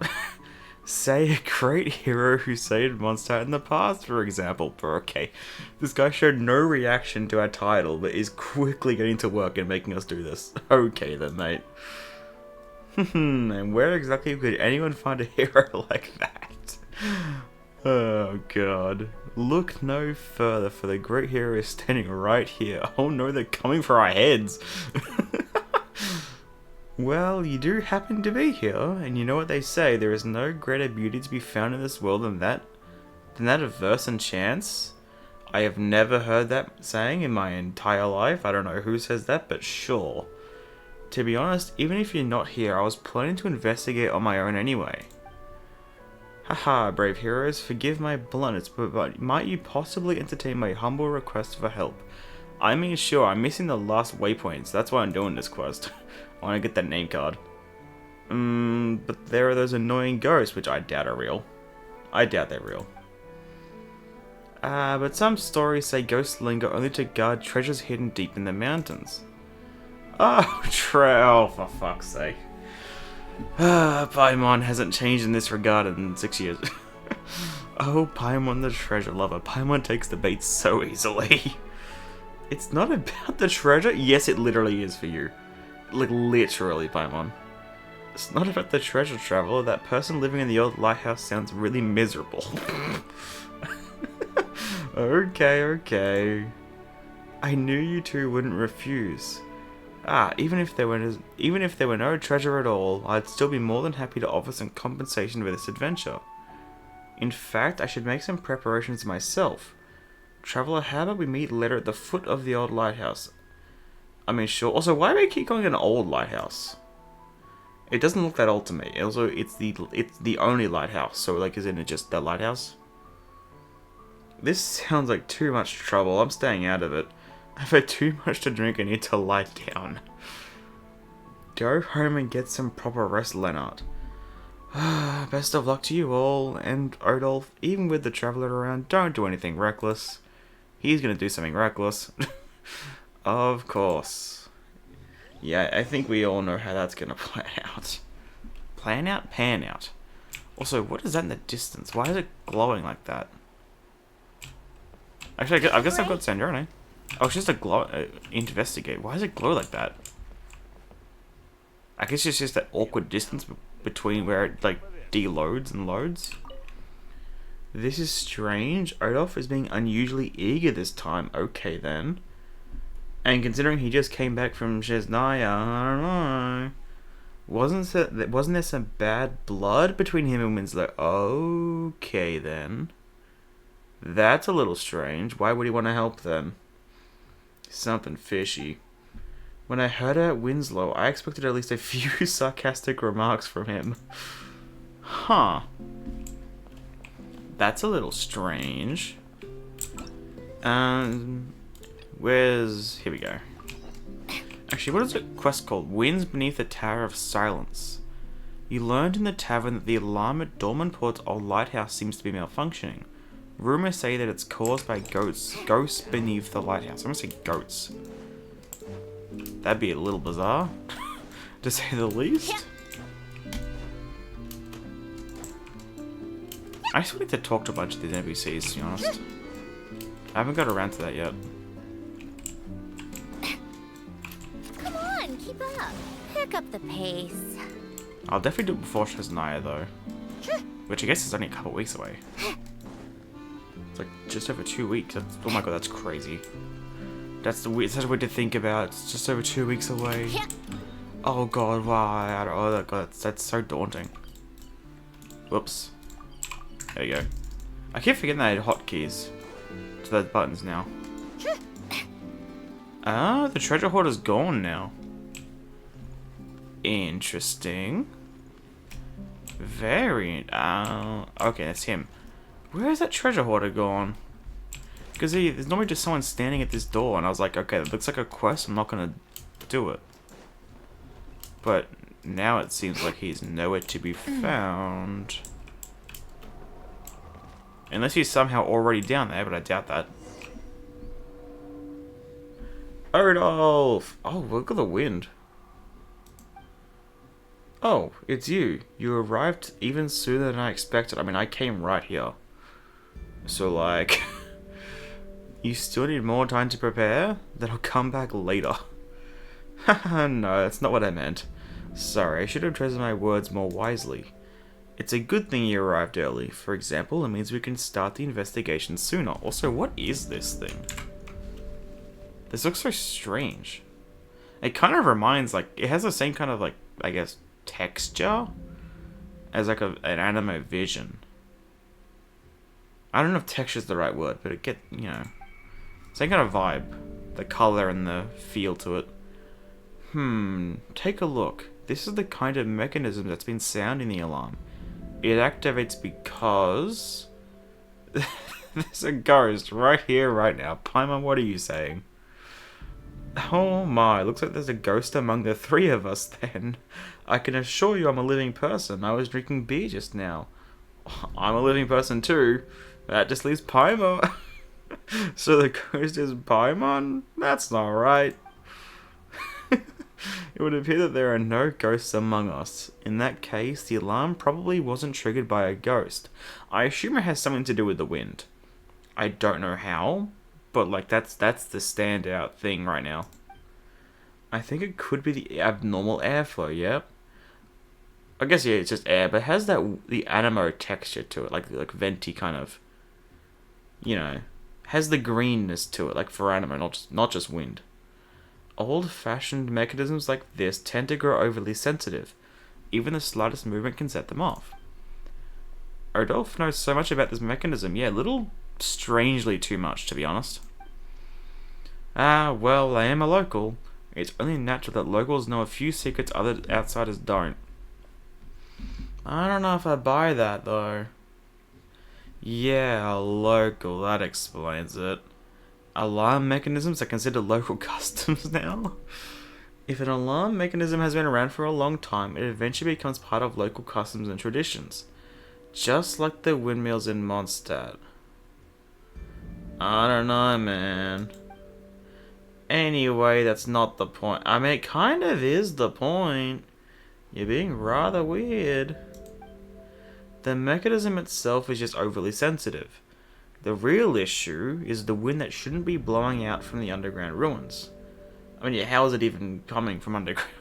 Say a great hero who saved Mondstadt in the past, for example. But okay, this guy showed no reaction to our title, but is quickly getting to work and making us do this. Okay then, mate. And where exactly could anyone find a hero like that? Oh god. Look no further, for the great hero is standing right here. Oh no, they're coming for our heads. Well, you do happen to be here, and you know what they say, there is no greater beauty to be found in this world than that of verse and chance. I have never heard that saying in my entire life. I don't know who says that, but sure. To be honest, even if you're not here, I was planning to investigate on my own anyway. Haha, brave heroes, forgive my bluntness, but might you possibly entertain my humble request for help? I mean, sure, I'm missing the last waypoints, that's why I'm doing this quest. I want to get that name card. But there are those annoying ghosts, which I doubt are real. I doubt they're real. But some stories say ghosts linger only to guard treasures hidden deep in the mountains. Oh, Trail, for fuck's sake. Paimon hasn't changed in this regard in 6 years. Oh, Paimon the treasure lover. Paimon takes the bait so easily. It's not about the treasure? Yes, it literally is for you. Like, literally, Paimon. It's not about the treasure traveler. That person living in the old lighthouse sounds really miserable. Okay. I knew you two wouldn't refuse. Even if there were no treasure at all, I'd still be more than happy to offer some compensation for this adventure. In fact, I should make some preparations myself. Traveler, how about we meet later at the foot of the old lighthouse? I mean, sure. Also, why do we keep calling it an old lighthouse? It doesn't look that old to me. Also, it's the only lighthouse. So, like, isn't it just the lighthouse? This sounds like too much trouble. I'm staying out of it. I've had too much to drink and need to lie down. Go home and get some proper rest, Leonard. Best of luck to you all, and Odolph, even with the Traveler around, don't do anything reckless. He's gonna do something reckless. Of course. Yeah, I think we all know how that's gonna plan out. Plan out? Pan out. Also, what is that in the distance? Why is it glowing like that? Actually, I guess I've got Sandrone. Oh, it's just a glow. Investigate. Why does it glow like that? I guess it's just that awkward distance between where it, like, deloads and loads. This is strange. Odolph is being unusually eager this time. Okay, then. And considering he just came back from Chesnaya, I don't know. Wasn't there some bad blood between him and Winslow? Okay, then. That's a little strange. Why would he want to help then? Something fishy. When I heard about Winslow, I expected at least a few sarcastic remarks from him. Huh. That's a little strange. Where's... Here we go. Actually, what is the quest called? Winds Beneath the Tower of Silence. You learned in the tavern that the alarm at Dornman Port's old lighthouse seems to be malfunctioning. Rumors say that it's caused by ghosts beneath the lighthouse. I'm gonna say goats. That'd be a little bizarre, to say the least. I just wanted to talk to a bunch of these NPCs, to be honest. I haven't got around to that yet. Come on, keep up. Pick up the pace. I'll definitely do it before Chesnaya, though. Which I guess is only a couple weeks away. It's like just over 2 weeks. Oh my god, that's crazy. That's such a way to think about. It's just over 2 weeks away. Oh god, why? Oh god, that's so daunting. Whoops. There you go. I keep forgetting that I had hotkeys to those buttons now. Ah, the treasure hoard is gone now. Interesting. Very... okay, that's him. Where is that treasure hoarder gone? Because there's normally just someone standing at this door, and I was like, okay, that looks like a quest, I'm not going to do it. But now it seems like he's nowhere to be found. Unless he's somehow already down there, but I doubt that. Odolph! Oh, look at the wind. Oh, it's you. You arrived even sooner than I expected. I mean, I came right here. So, like... you still need more time to prepare? Then I'll come back later. Haha, no, that's not what I meant. Sorry, I should have chosen my words more wisely. It's a good thing you arrived early. For example, it means we can start the investigation sooner. Also, what is this thing? This looks so strange. It kind of reminds, like, it has the same kind of, like, I guess, texture as, like, an anime vision. I don't know if texture is the right word, but it get, you know, same kind of vibe. The color and the feel to it. Take a look. This is the kind of mechanism that's been sounding the alarm. It activates because... there's a ghost right here, right now. Paimon, what are you saying? Oh my, looks like there's a ghost among the three of us then. I can assure you I'm a living person. I was drinking beer just now. I'm a living person too. That just leaves Paimon. So the ghost is Paimon? That's not right. It would appear that there are no ghosts among us. In that case, the alarm probably wasn't triggered by a ghost. I assume it has something to do with the wind. I don't know how, but like that's the standout thing right now. I think it could be the abnormal airflow, yep. I guess yeah, it's just air, but it has the animo texture to it, like venti kind of, you know, has the greenness to it, like for animo, not just wind. Old-fashioned mechanisms like this tend to grow overly sensitive. Even the slightest movement can set them off. Odolph knows so much about this mechanism, yeah, a little strangely too much, to be honest. Ah, well, I am a local. It's only natural that locals know a few secrets other outsiders don't. I don't know if I buy that, though. Yeah, a local, that explains it. Alarm mechanisms are considered local customs now. If an alarm mechanism has been around for a long time, it eventually becomes part of local customs and traditions. Just like the windmills in Mondstadt. I don't know, man. Anyway, that's not the point. I mean, it kind of is the point. You're being rather weird. The mechanism itself is just overly sensitive. The real issue is the wind that shouldn't be blowing out from the underground ruins. I mean, yeah, how is it even coming from underground?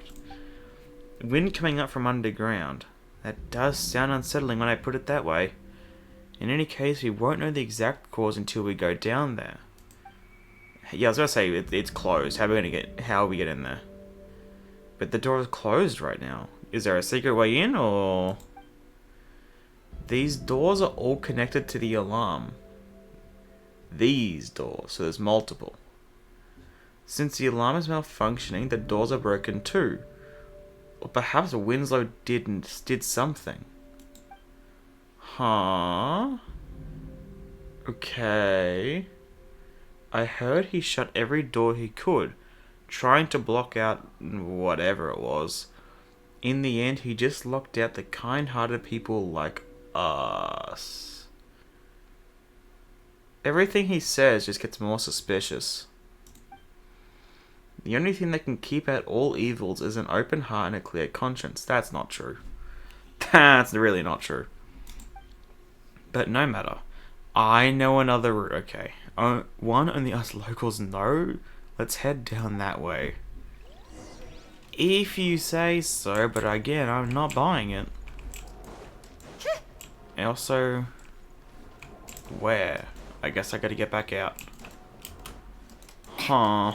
Wind coming up from underground. That does sound unsettling when I put it that way. In any case, we won't know the exact cause until we go down there. Yeah, I was gonna say, it's closed. How are we get in there? But the door is closed right now. Is there a secret way in, or...? These doors are all connected to the alarm. These doors, so there's multiple. Since the alarm is malfunctioning, the doors are broken too. Or perhaps Winslow did something. Huh? Okay. I heard he shut every door he could, trying to block out whatever it was. In the end, he just locked out the kind-hearted people like us. Everything he says just gets more suspicious. The only thing that can keep out all evils is an open heart and a clear conscience. That's not true. That's really not true. But no matter. I know another route. Okay. One only us locals know. Let's head down that way. If you say so, but again, I'm not buying it. And also... where? I guess I gotta get back out. Huh.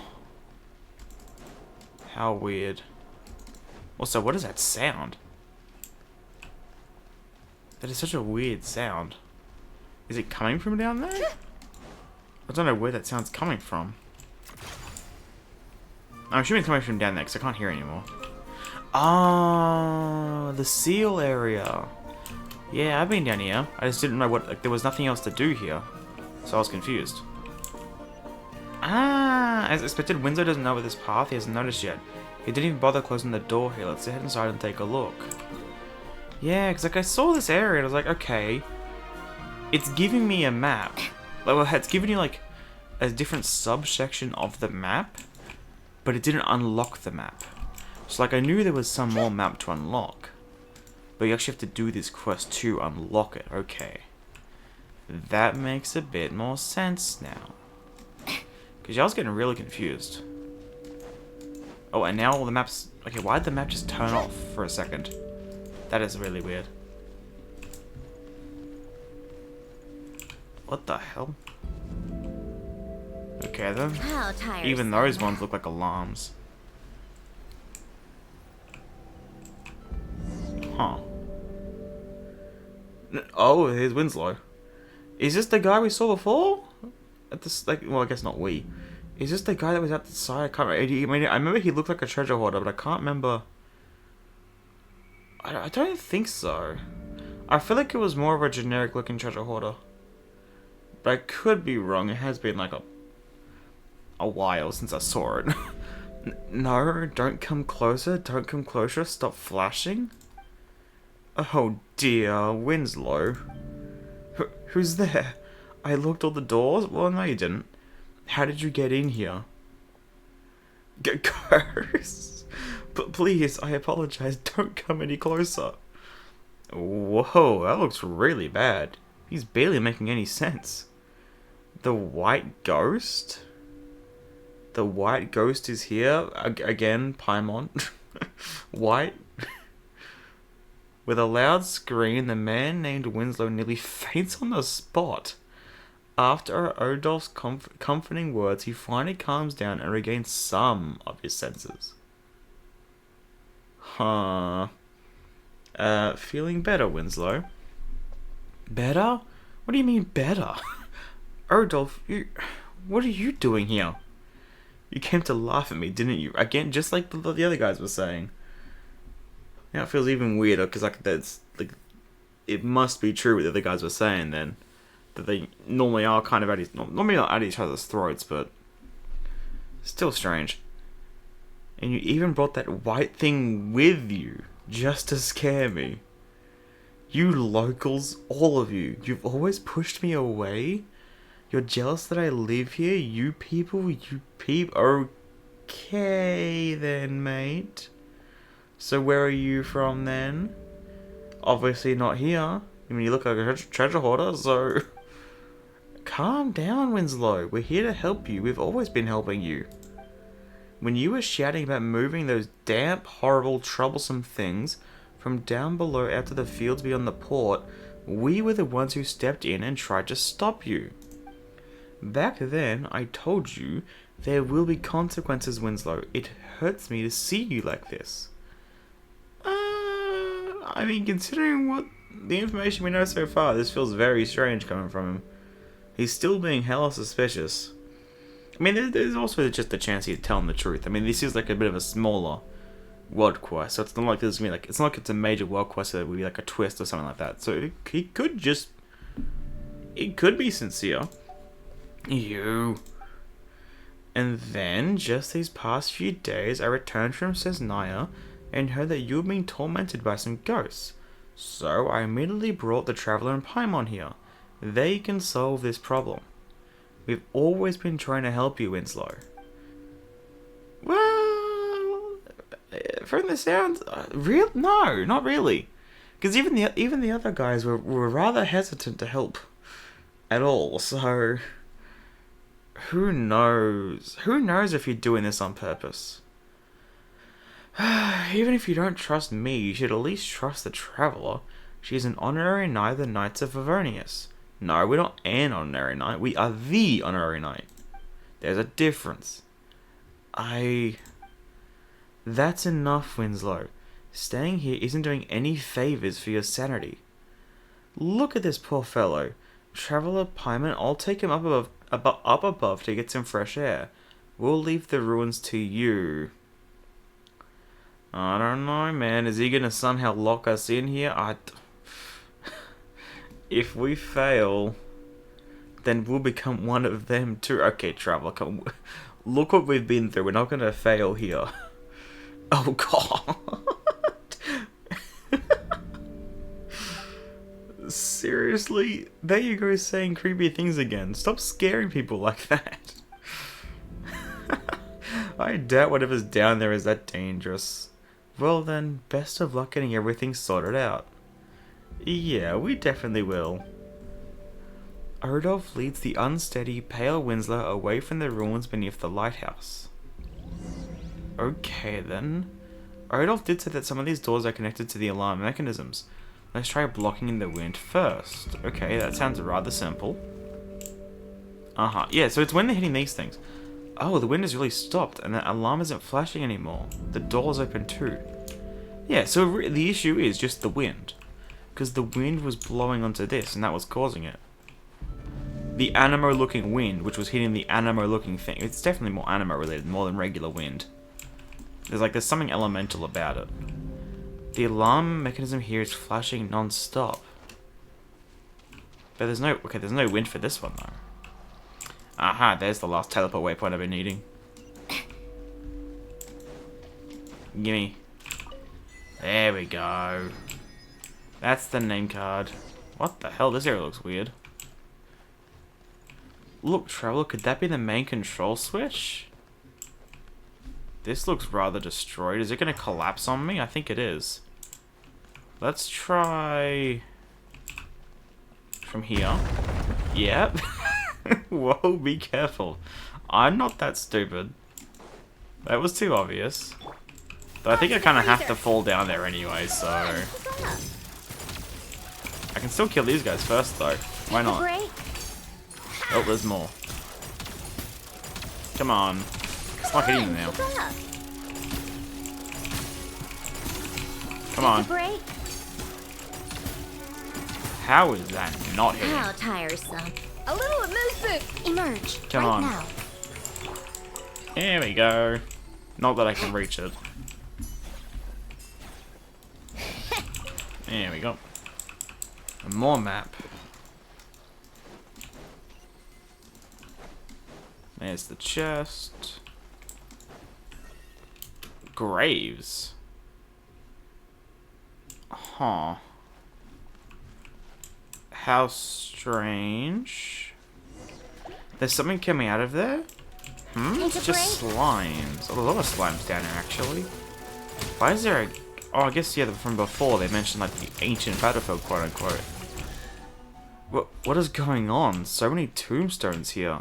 How weird. Also, what is that sound? That is such a weird sound. Is it coming from down there? I don't know where that sound's coming from. I'm assuming it's coming from down there because I can't hear anymore. Ah, the seal area. Yeah, I've been down here. I just didn't know what, like, there was nothing else to do here. So I was confused. Ah, as expected, Winslow doesn't know about this path. He hasn't noticed yet. He didn't even bother closing the door here. Let's head inside and take a look. Yeah, because like I saw this area and I was like, okay, it's giving me a map. Like, well, it's giving you like a different subsection of the map, but it didn't unlock the map. So like I knew there was some more map to unlock, but you actually have to do this quest to unlock it. Okay, that makes a bit more sense now. Because I was getting really confused. Oh, and now all the maps... Okay, why did the map just turn off for a second? That is really weird. What the hell? Okay then. Even those ones look like alarms. Huh. Oh, here's Winslow. Is this the guy we saw before? At this, like, well, I guess not we. Is this the guy that was outside? I can't remember. I remember he looked like a treasure hoarder, but I can't remember. I don't think so. I feel like it was more of a generic looking treasure hoarder. But I could be wrong. It has been like a while since I saw it. No, don't come closer. Don't come closer. Stop flashing. Oh dear, Winslow. Who's there? I locked all the doors? Well, no you didn't. How did you get in here? Ghost! But please, I apologize. Don't come any closer. Whoa, that looks really bad. He's barely making any sense. The white ghost? The white ghost is here? Again, Paimon. White? With a loud scream, the man named Winslow nearly faints on the spot. After Odolph's comforting words, he finally calms down and regains some of his senses. Huh. Feeling better, Winslow? Better? What do you mean, better? Odolph, what are you doing here? You came to laugh at me, didn't you? Again, just like the other guys were saying. Now it feels even weirder, because like that's like it must be true what the other guys were saying then. That they normally are kind of normally not at each other's throats, but still strange. And you even brought that white thing with you, just to scare me. You locals, all of you, you've always pushed me away. You're jealous that I live here, you people. Okay then, mate. So where are you from then? Obviously not here. I mean, you look like a treasure hoarder, so... Calm down, Winslow. We're here to help you. We've always been helping you. When you were shouting about moving those damp, horrible, troublesome things from down below out to the fields beyond the port, we were the ones who stepped in and tried to stop you. Back then, I told you there will be consequences, Winslow. It hurts me to see you like this. I mean, considering what the information we know so far, this feels very strange coming from him. He's still being hella suspicious. I mean, there's also just a chance he'd tell him the truth. I mean, this is like a bit of a smaller world quest, so it's not like there's gonna be like, it's not like it's a major world quest, so there would be like a twist or something like that. So he could just, it could be sincere. You. And then, just these past few days, I returned from Cesnaya and heard that you were being tormented by some ghosts. So I immediately brought the Traveler and Paimon here. They can solve this problem. We've always been trying to help you, Winslow. Well, from the sounds, no, not really. Because even the other guys were rather hesitant to help at all. So who knows? Who knows if you're doing this on purpose? Even if you don't trust me, you should at least trust the Traveler. She's an honorary knight of the Knights of Favonius. No, we're not an honorary knight. We are the honorary knight. There's a difference. That's enough, Winslow. Staying here isn't doing any favors for your sanity. Look at this poor fellow. Traveler Paimon, I'll take him up above to get some fresh air. We'll leave the ruins to you. I don't know, man. Is he gonna somehow lock us in here? If we fail, then we'll become one of them too. Okay, Traveler, come. Look what we've been through. We're not gonna fail here. Oh, God. Seriously? There you go saying creepy things again. Stop scaring people like that. I doubt whatever's down there is that dangerous. Well then, best of luck getting everything sorted out. Yeah, we definitely will. Odolph leads the unsteady, pale Winslow away from the ruins beneath the lighthouse. Okay then. Odolph did say that some of these doors are connected to the alarm mechanisms. Let's try blocking in the wind first. Okay, that sounds rather simple. Yeah, so it's when they're hitting these things. Oh, the wind has really stopped and the alarm isn't flashing anymore. The door's open too. Yeah, so the issue is just the wind. Because the wind was blowing onto this and that was causing it. The animo looking wind, which was hitting the animo looking thing. It's definitely more animo related, more than regular wind. There's something elemental about it. The alarm mechanism here is flashing non-stop. But there's no wind for this one though. Aha, there's the last teleport waypoint I've been needing. Gimme. There we go. That's the name card. What the hell? This area looks weird. Look, Traveler, could that be the main control switch? This looks rather destroyed. Is it going to collapse on me? I think it is. Let's try... from here. Yep. Whoa, be careful. I'm not that stupid. That was too obvious. But I think I kind of have to fall down there anyway, so... I can still kill these guys first, though. Why not? Oh, there's more. Come on. It's not hitting them now. Come on. How is that not hitting? How tiresome. A little elusive. Emerge. Come right on. Now. There we go. Not that I can reach it. There we go. And more map. There's the chest. Graves. Huh. How strange. There's something coming out of there? It's just slimes. Oh, there's a lot of slimes down there, actually. Why is there a... Oh, I guess, yeah, from before they mentioned, like, the ancient battlefield, quote-unquote. What is going on? So many tombstones here.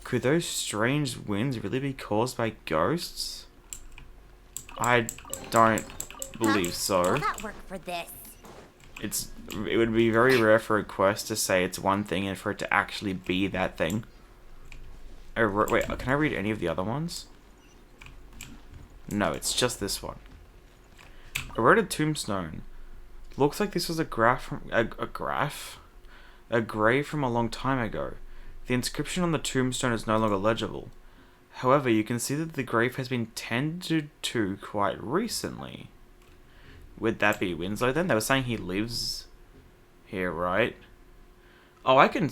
Could those strange winds really be caused by ghosts? I don't believe so. Will that work for this? It would be very rare for a quest to say it's one thing and for it to actually be that thing. Oh, wait, can I read any of the other ones? No, it's just this one. Eroded tombstone. Looks like this was a grave from a long time ago. The inscription on the tombstone is no longer legible. However, you can see that the grave has been tended to quite recently. Would that be Winslow then? They were saying he lives here, right? Oh, I can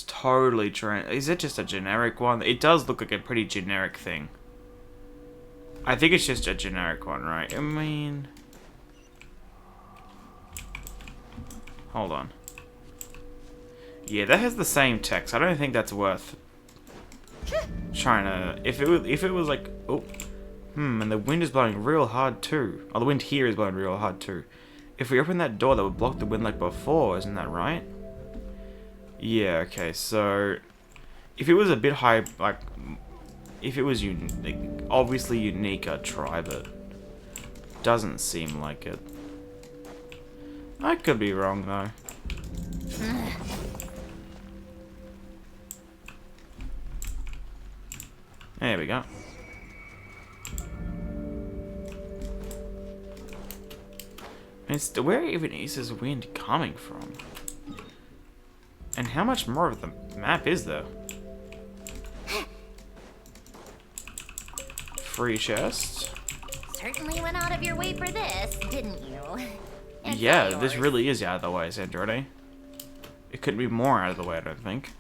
totally try. Is it just a generic one? It does look like a pretty generic thing. I think it's just a generic one, right? I mean... Hold on. Yeah, that has the same text. I don't think that's worth trying to... If it was like... Oh. And the wind is blowing real hard too. Oh, the wind here is blowing real hard too. If we open that door, that would block the wind like before, isn't that right? Yeah, okay, so... If it was a bit high, like... If it was obviously unique, I'd try, but... Doesn't seem like it. I could be wrong, though. There we go. Where even is this wind coming from? And how much more of the map is there? free chest. Certainly went out of your way for this, didn't you? Yeah, this really is out of the way, Sandrone. It couldn't be more out of the way, I don't think.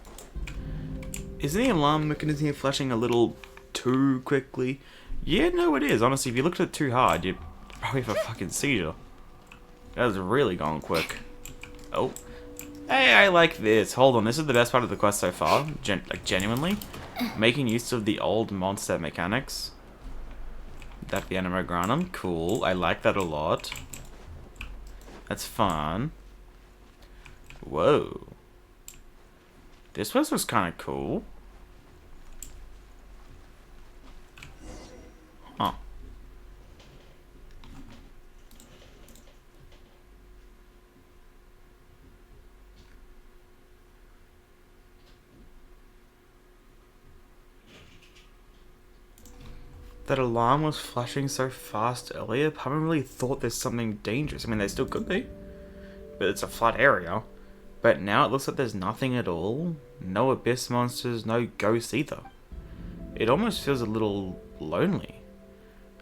Isn't the alarm mechanism here flashing a little too quickly? Yeah, no, it is. Honestly, if you looked at it too hard, you'd probably have a fucking seizure. That was really gone quick. Oh. Hey, I like this. Hold on, this is the best part of the quest so far. Genuinely. Making use of the old Mondstadt mechanics. That the Animogranum. Cool. I like that a lot. That's fun. Whoa. This place was kind of cool. Huh. That alarm was flashing so fast earlier. I haven't really thought there's something dangerous. I mean, there still could be. But it's a flat area. But now it looks like there's nothing at all. No abyss monsters, no ghosts either. It almost feels a little lonely.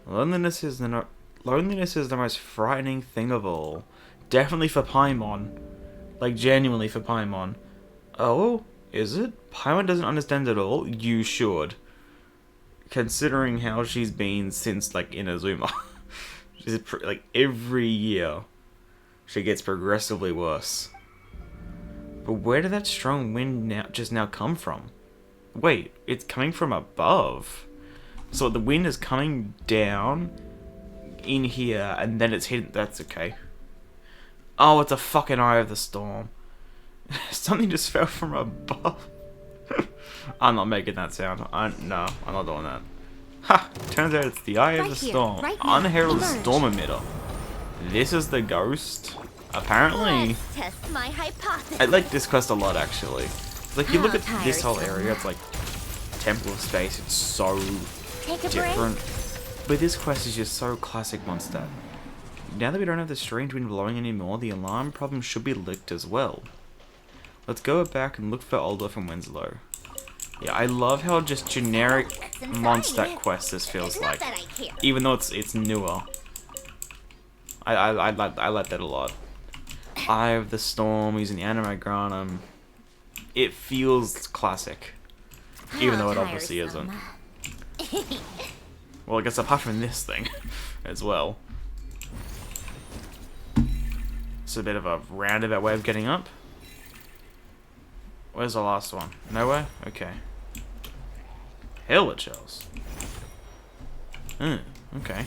Loneliness is the most frightening thing of all. Definitely for Paimon. Like, genuinely for Paimon. Oh, is it? Paimon doesn't understand at all? You should. Considering how she's been since, like, Inazuma. She's, like, every year, she gets progressively worse. But where did that strong wind just now come from? Wait, it's coming from above. So the wind is coming down in here, and then it's hitting... That's okay. Oh, it's a fucking Eye of the Storm. Something just fell from above. I'm not making that sound. No, I'm not doing that. Ha! Turns out it's the Eye of the Storm. Unheralded Storm Emitter. This is the ghost. Apparently. Let's test my hypothesis. I like this quest a lot, actually. Like, you look at this whole area, it's like Temple of Space. It's so different. But this quest is just so classic Mondstadt. Now that we don't have the strange wind blowing anymore, the alarm problem should be licked as well. Let's go back and look for Oldorf and Winslow. Yeah, I love how just generic Mondstadt quest this feels like. Even though it's newer. I like that a lot. Eye of the Storm, using the Animogranum. It feels classic. Even though it obviously isn't. Well, I guess apart from this thing as well. It's a bit of a roundabout way of getting up. Where's the last one? Nowhere? Okay. Hella shells. Okay.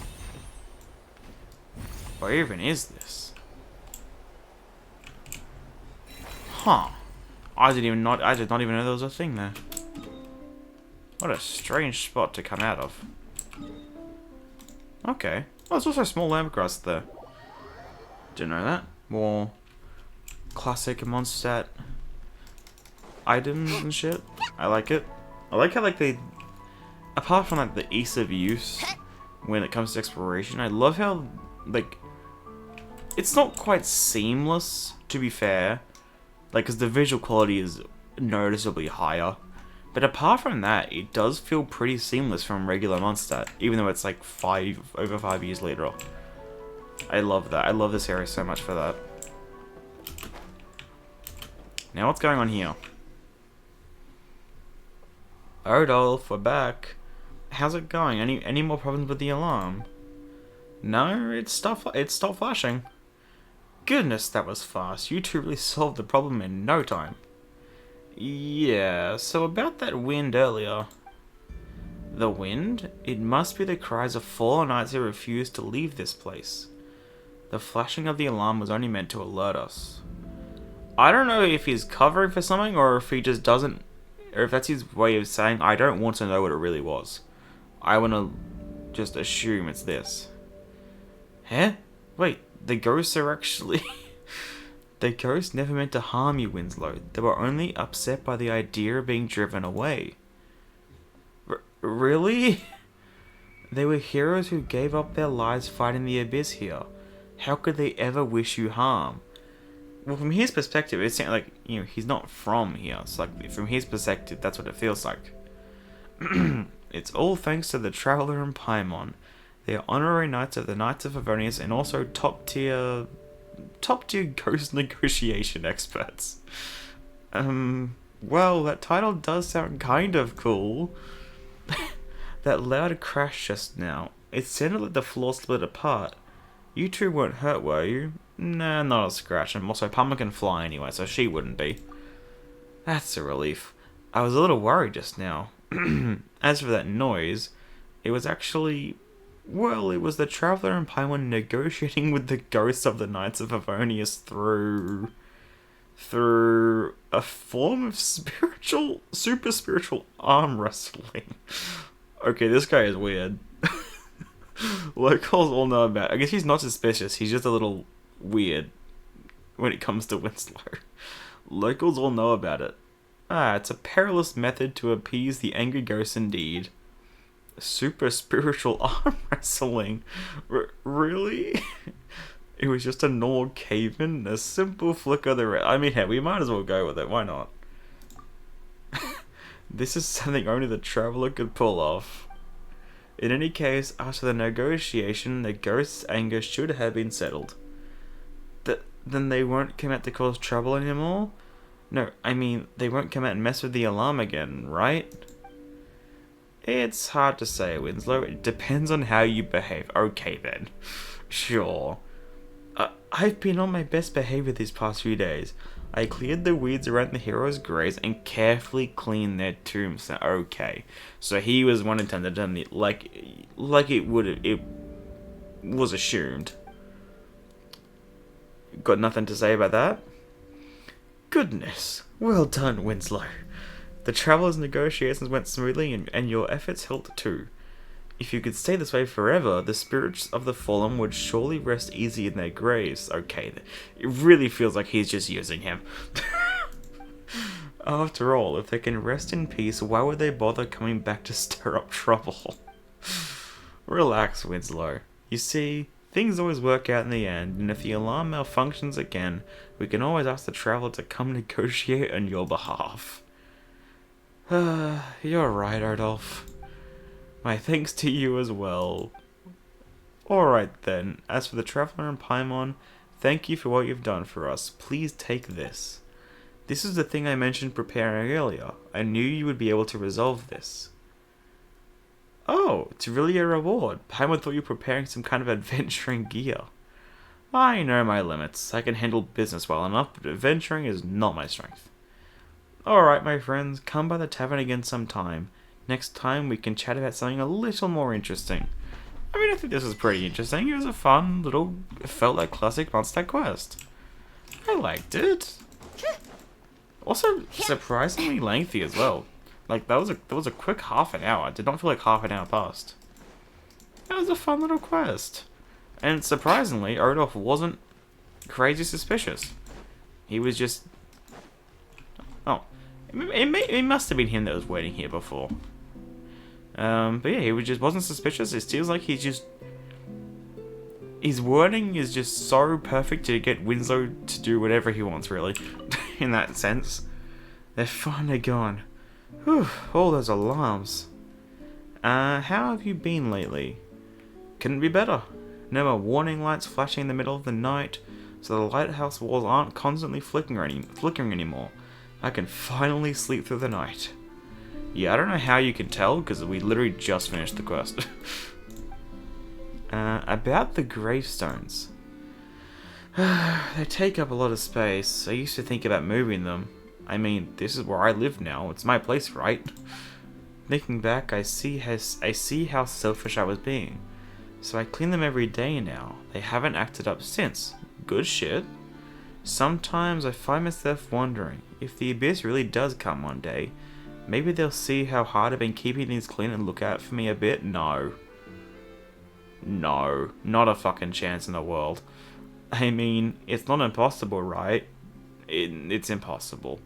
Where even is this? Huh. I did not even know there was a thing there. What a strange spot to come out of. Okay. Oh, there's also a small lampgrass there. Didn't know that. More classic Mondstadt items and shit. I like it. I like how, like, they... Apart from, like, the ease of use when it comes to exploration, I love how, like... It's not quite seamless, to be fair. Like, because the visual quality is noticeably higher. But apart from that, it does feel pretty seamless from regular Mondstadt, even though it's, like, over 5 years later. I love that. I love this area so much for that. Now, what's going on here? Odolph, we're back. How's it going? Any more problems with the alarm? No, it stopped flashing. Goodness, that was fast. You two really solved the problem in no time. Yeah, so about that wind earlier. The wind? It must be the cries of fallen knights who refused to leave this place. The flashing of the alarm was only meant to alert us. I don't know if he's covering for something or if he just doesn't... Or if that's his way of saying, I don't want to know what it really was. I want to just assume it's this. Huh? Wait, the ghosts are actually... The ghosts never meant to harm you, Winslow. They were only upset by the idea of being driven away. Really? They were heroes who gave up their lives fighting the abyss here. How could they ever wish you harm? Well, from his perspective, it seems like, you know, he's not from here. So, like, from his perspective, that's what it feels like. It's all thanks to the Traveler and Paimon. They are honorary knights of the Knights of Favonius and also top tier ghost negotiation experts. Well, that title does sound kind of cool. That loud crash just now. It sounded like the floor split apart. You two weren't hurt, were you? Nah, not a scratch. And also, Palmer can fly anyway, so she wouldn't be. That's a relief. I was a little worried just now. As for that noise, it was actually... Well, it was the Traveler and Paimon negotiating with the ghosts of the Knights of Favonius through a form of super spiritual arm wrestling. Okay, this guy is weird. Locals all know about it. I guess he's not suspicious, he's just a little weird when it comes to Winslow. Locals all know about it. It's a perilous method to appease the angry ghosts indeed. Super spiritual arm wrestling? Really? It was just a normal caveman, a simple flick of the wrist. I mean, hey, we might as well go with it, why not? This is something only the Traveler could pull off. In any case, after the negotiation, the ghost's anger should have been settled. Then they won't come out to cause trouble anymore? No, I mean, they won't come out and mess with the alarm again, right? It's hard to say, Winslow. It depends on how you behave. Okay then. Sure. I've been on my best behavior these past few days. I cleared the weeds around the heroes' graves and carefully cleaned their tombs. Okay. So he was one intended like it was assumed. Got nothing to say about that? Goodness. Well done, Winslow. The Traveler's negotiations went smoothly and your efforts helped too. If you could stay this way forever, the spirits of the fallen would surely rest easy in their graves. Okay, it really feels like he's just using him. After all, if they can rest in peace, why would they bother coming back to stir up trouble? Relax, Winslow. You see, things always work out in the end, and if the alarm malfunctions again, we can always ask the Traveler to come negotiate on your behalf. You're right, Ardolph. My thanks to you as well. Alright then, as for the Traveler and Paimon, thank you for what you've done for us. Please take this. This is the thing I mentioned preparing earlier. I knew you would be able to resolve this. Oh, it's really a reward. Paimon thought you were preparing some kind of adventuring gear. I know my limits. I can handle business well enough, but adventuring is not my strength. Alright, my friends, come by the tavern again sometime. Next time we can chat about something a little more interesting. I mean, I think this was pretty interesting. It was a fun little, it felt like classic Mondstadt quest. I liked it. Also, surprisingly lengthy as well. Like, that was a quick half an hour. It did not feel like half an hour passed. That was a fun little quest. And surprisingly, Ardolph wasn't crazy suspicious. He was just... Oh. It must have been him that was waiting here before. But yeah, he wasn't suspicious. It feels like he's just... His wording is just so perfect to get Winslow to do whatever he wants, really. In that sense. They're finally gone. Whew, all those alarms. How have you been lately? Couldn't be better. No more warning lights flashing in the middle of the night, so the lighthouse walls aren't constantly flickering anymore. I can finally sleep through the night. Yeah, I don't know how you can tell, because we literally just finished the quest. About the gravestones. They take up a lot of space. I used to think about moving them. I mean, this is where I live now. It's my place, right? Thinking back, I see how selfish I was being. So I clean them every day now. They haven't acted up since. Good shit. Sometimes I find myself wondering, if the Abyss really does come one day, maybe they'll see how hard I've been keeping things clean and look out for me a bit? No. No. Not a fucking chance in the world. I mean, it's not impossible, right? It's impossible.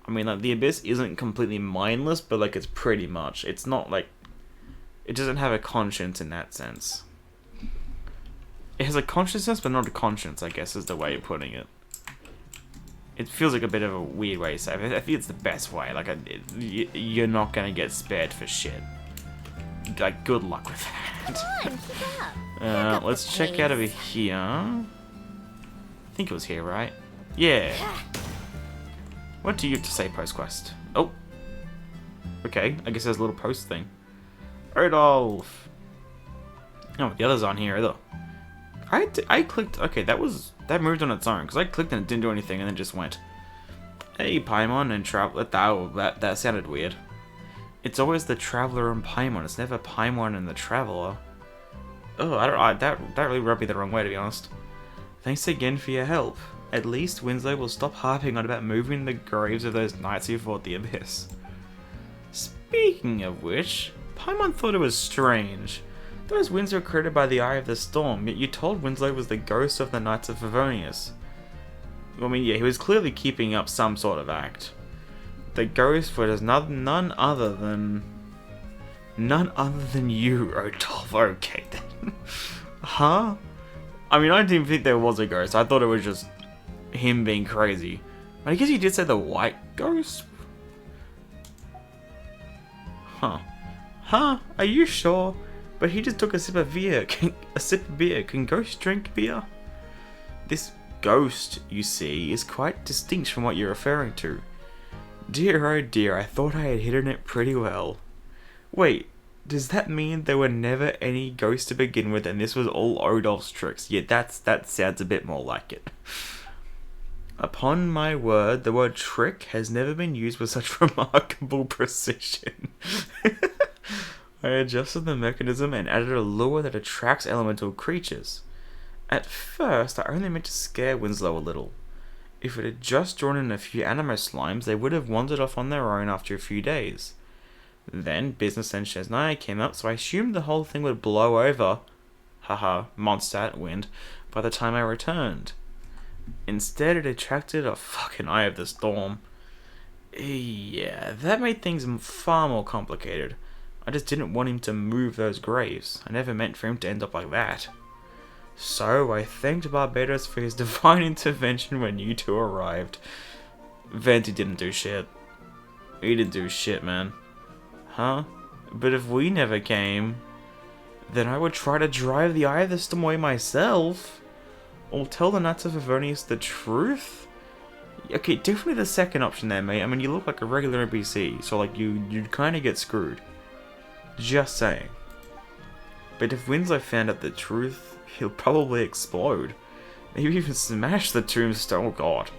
I mean, like, the Abyss isn't completely mindless, but, like, it's pretty much. It's not, like... It doesn't have a conscience in that sense. It has a consciousness, but not a conscience, I guess, is the way of putting it. It feels like a bit of a weird way to say it. I think it's the best way. Like, you're not gonna get spared for shit. like, good luck with that. Come on, keep up. Let's check out over here. I think it was here, right? Yeah. What do you have to say, post-quest? Oh. Okay, I guess there's a little post thing. Rudolph. Oh, the others aren't here either. I clicked. Okay, that moved on its own because I clicked and it didn't do anything and then just went. Hey, Paimon and Traveler. That sounded weird. It's always the Traveler and Paimon. It's never Paimon and the Traveler. Oh, that really rubbed me the wrong way, to be honest. Thanks again for your help. At least Winslow will stop harping on about moving the graves of those knights who fought the Abyss. Speaking of which, Paimon thought it was strange. Those winds were created by the Eye of the Storm, yet you told Winslow was the ghost of the Knights of Favonius. I mean, yeah, he was clearly keeping up some sort of act. The ghost was none other than you, Rodolph. Okay then. Huh? I mean, I didn't even think there was a ghost. I thought it was just him being crazy. But I guess you did say the white ghost? Huh. Huh? Are you sure? But he just took a sip of beer. Can ghosts drink beer? This ghost, you see, is quite distinct from what you're referring to. Dear oh dear, I thought I had hidden it pretty well. Wait, does that mean there were never any ghosts to begin with and this was all Odolph's tricks? Yeah, that sounds a bit more like it. Upon my word, the word trick has never been used with such remarkable precision. I adjusted the mechanism and added a lure that attracts elemental creatures. At first, I only meant to scare Winslow a little. If it had just drawn in a few animo slimes, they would have wandered off on their own after a few days. Then, business and Chesnaya came up, so I assumed the whole thing would blow over, haha, Mondstadt, wind, by the time I returned. Instead, it attracted a fucking Eye of the Storm. Yeah, that made things far more complicated. I just didn't want him to move those graves. I never meant for him to end up like that. So, I thanked Barbados for his divine intervention when you two arrived. Venti didn't do shit. He didn't do shit, man. Huh? But if we never came, then I would try to drive the Eye of the Storm away myself. Or tell the Knights of Favonius the truth? Okay, definitely the second option there, mate. I mean, you look like a regular NPC, so like you'd kind of get screwed. Just saying. But if Winslow found out the truth, he'll probably explode. Maybe even smash the tombstone. Oh god.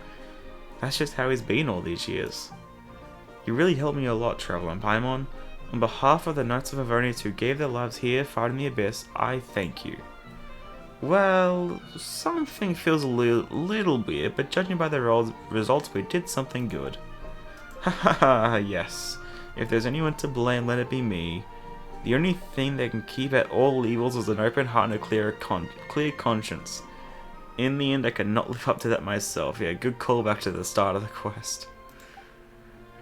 That's just how he's been all these years. You really helped me a lot, Traveler and Paimon. On behalf of the Knights of Favonius who gave their lives here fighting the Abyss, I thank you. Well, something feels a little weird, but judging by the results, we did something good. Hahaha, yes. If there's anyone to blame, let it be me. The only thing that can keep out all evils is an open heart and a clear conscience. In the end, I could not live up to that myself. Yeah, good callback to the start of the quest.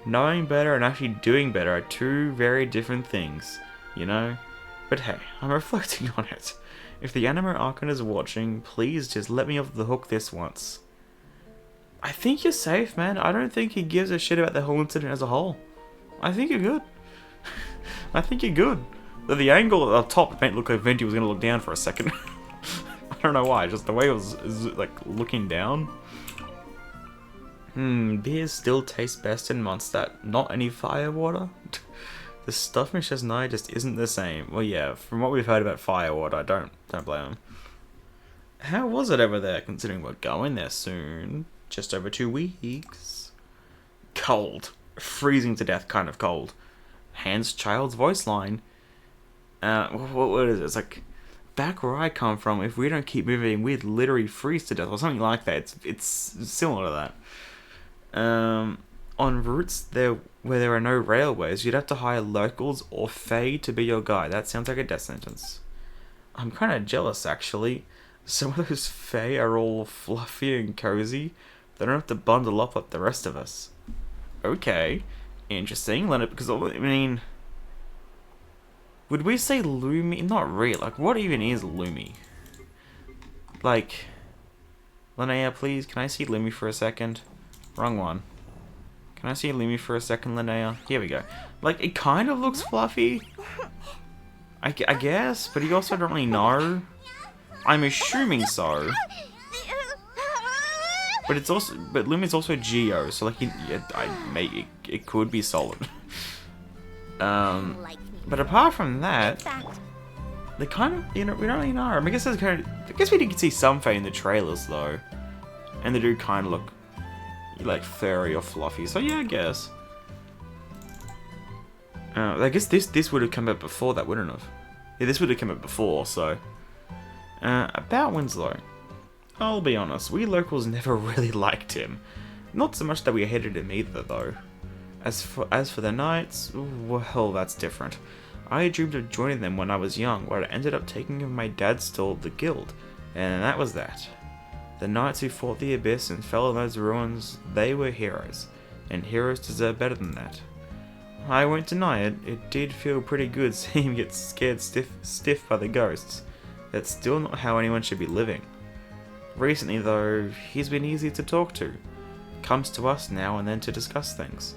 Knowing better and actually doing better are two very different things, you know? But hey, I'm reflecting on it. If the Animo Archon is watching, please just let me off the hook this once. I think you're safe, man. I don't think he gives a shit about the whole incident as a whole. I think you're good. I think you're good. The angle at the top made it look like Venti was going to look down for a second. I don't know why, just the way it was like looking down. Beers still taste best in Mondstadt. Not any firewater? The stuff in Chesnaya just isn't the same. Well, yeah, from what we've heard about firewater, I don't blame him. How was it over there, considering we're going there soon? Just over 2 weeks. Cold. Freezing to death kind of cold. Hans Child's voice line. What is it? It's like, back where I come from, if we don't keep moving, we'd literally freeze to death, or something like that. It's similar to that. On routes where there are no railways, you'd have to hire locals or Fae to be your guide. That sounds like a death sentence. I'm kind of jealous, actually. Some of those Fae are all fluffy and cozy. They don't have to bundle up like the rest of us. Okay. Interesting. Because, I mean... Would we say Lumi? Not really. Like, what even is Lumi? Like... Linnea, please, can I see Lumi for a second? Wrong one. Can I see Lumi for a second, Linnea? Here we go. Like, it kind of looks fluffy. I guess, but you also don't really know. I'm assuming so. But it's also, but Lumi's also Geo, so like, it could be solid. But apart from that, they kind of, you know, we don't really know. I mean, I guess we did see some Fae in the trailers though, and they do kind of look like furry or fluffy. So yeah, I guess. I guess this would have come out before that, wouldn't have? Yeah, this would have come out before. So about Winslow, I'll be honest, we locals never really liked him. Not so much that we hated him either, though. As for the Knights, well, that's different. I dreamed of joining them when I was young, but I ended up taking over my dad's stall at the guild, and that was that. The Knights who fought the Abyss and fell in those ruins, they were heroes, and heroes deserve better than that. I won't deny it, it did feel pretty good seeing him get scared stiff by the ghosts. That's still not how anyone should be living. Recently though, he's been easy to talk to. Comes to us now and then to discuss things.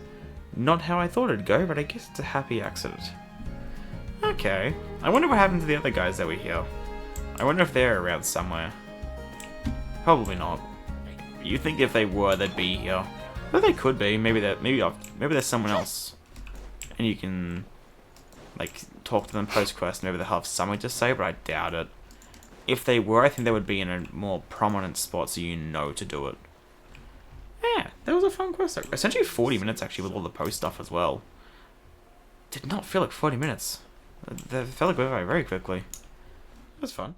Not how I thought it'd go, but I guess it's a happy accident. Okay, I wonder what happened to the other guys that were here. I wonder if they're around somewhere. Probably not. You think if they were, they'd be here. But they could be. Maybe there's someone else, and you can like talk to them post quest. Maybe they'll have something to say, but I doubt it. If they were, I think they would be in a more prominent spot, so you know to do it. Yeah, that was a fun quest. Essentially 40 minutes actually with all the post stuff as well. Did not feel like 40 minutes. That felt like we went by very quickly. It was fun.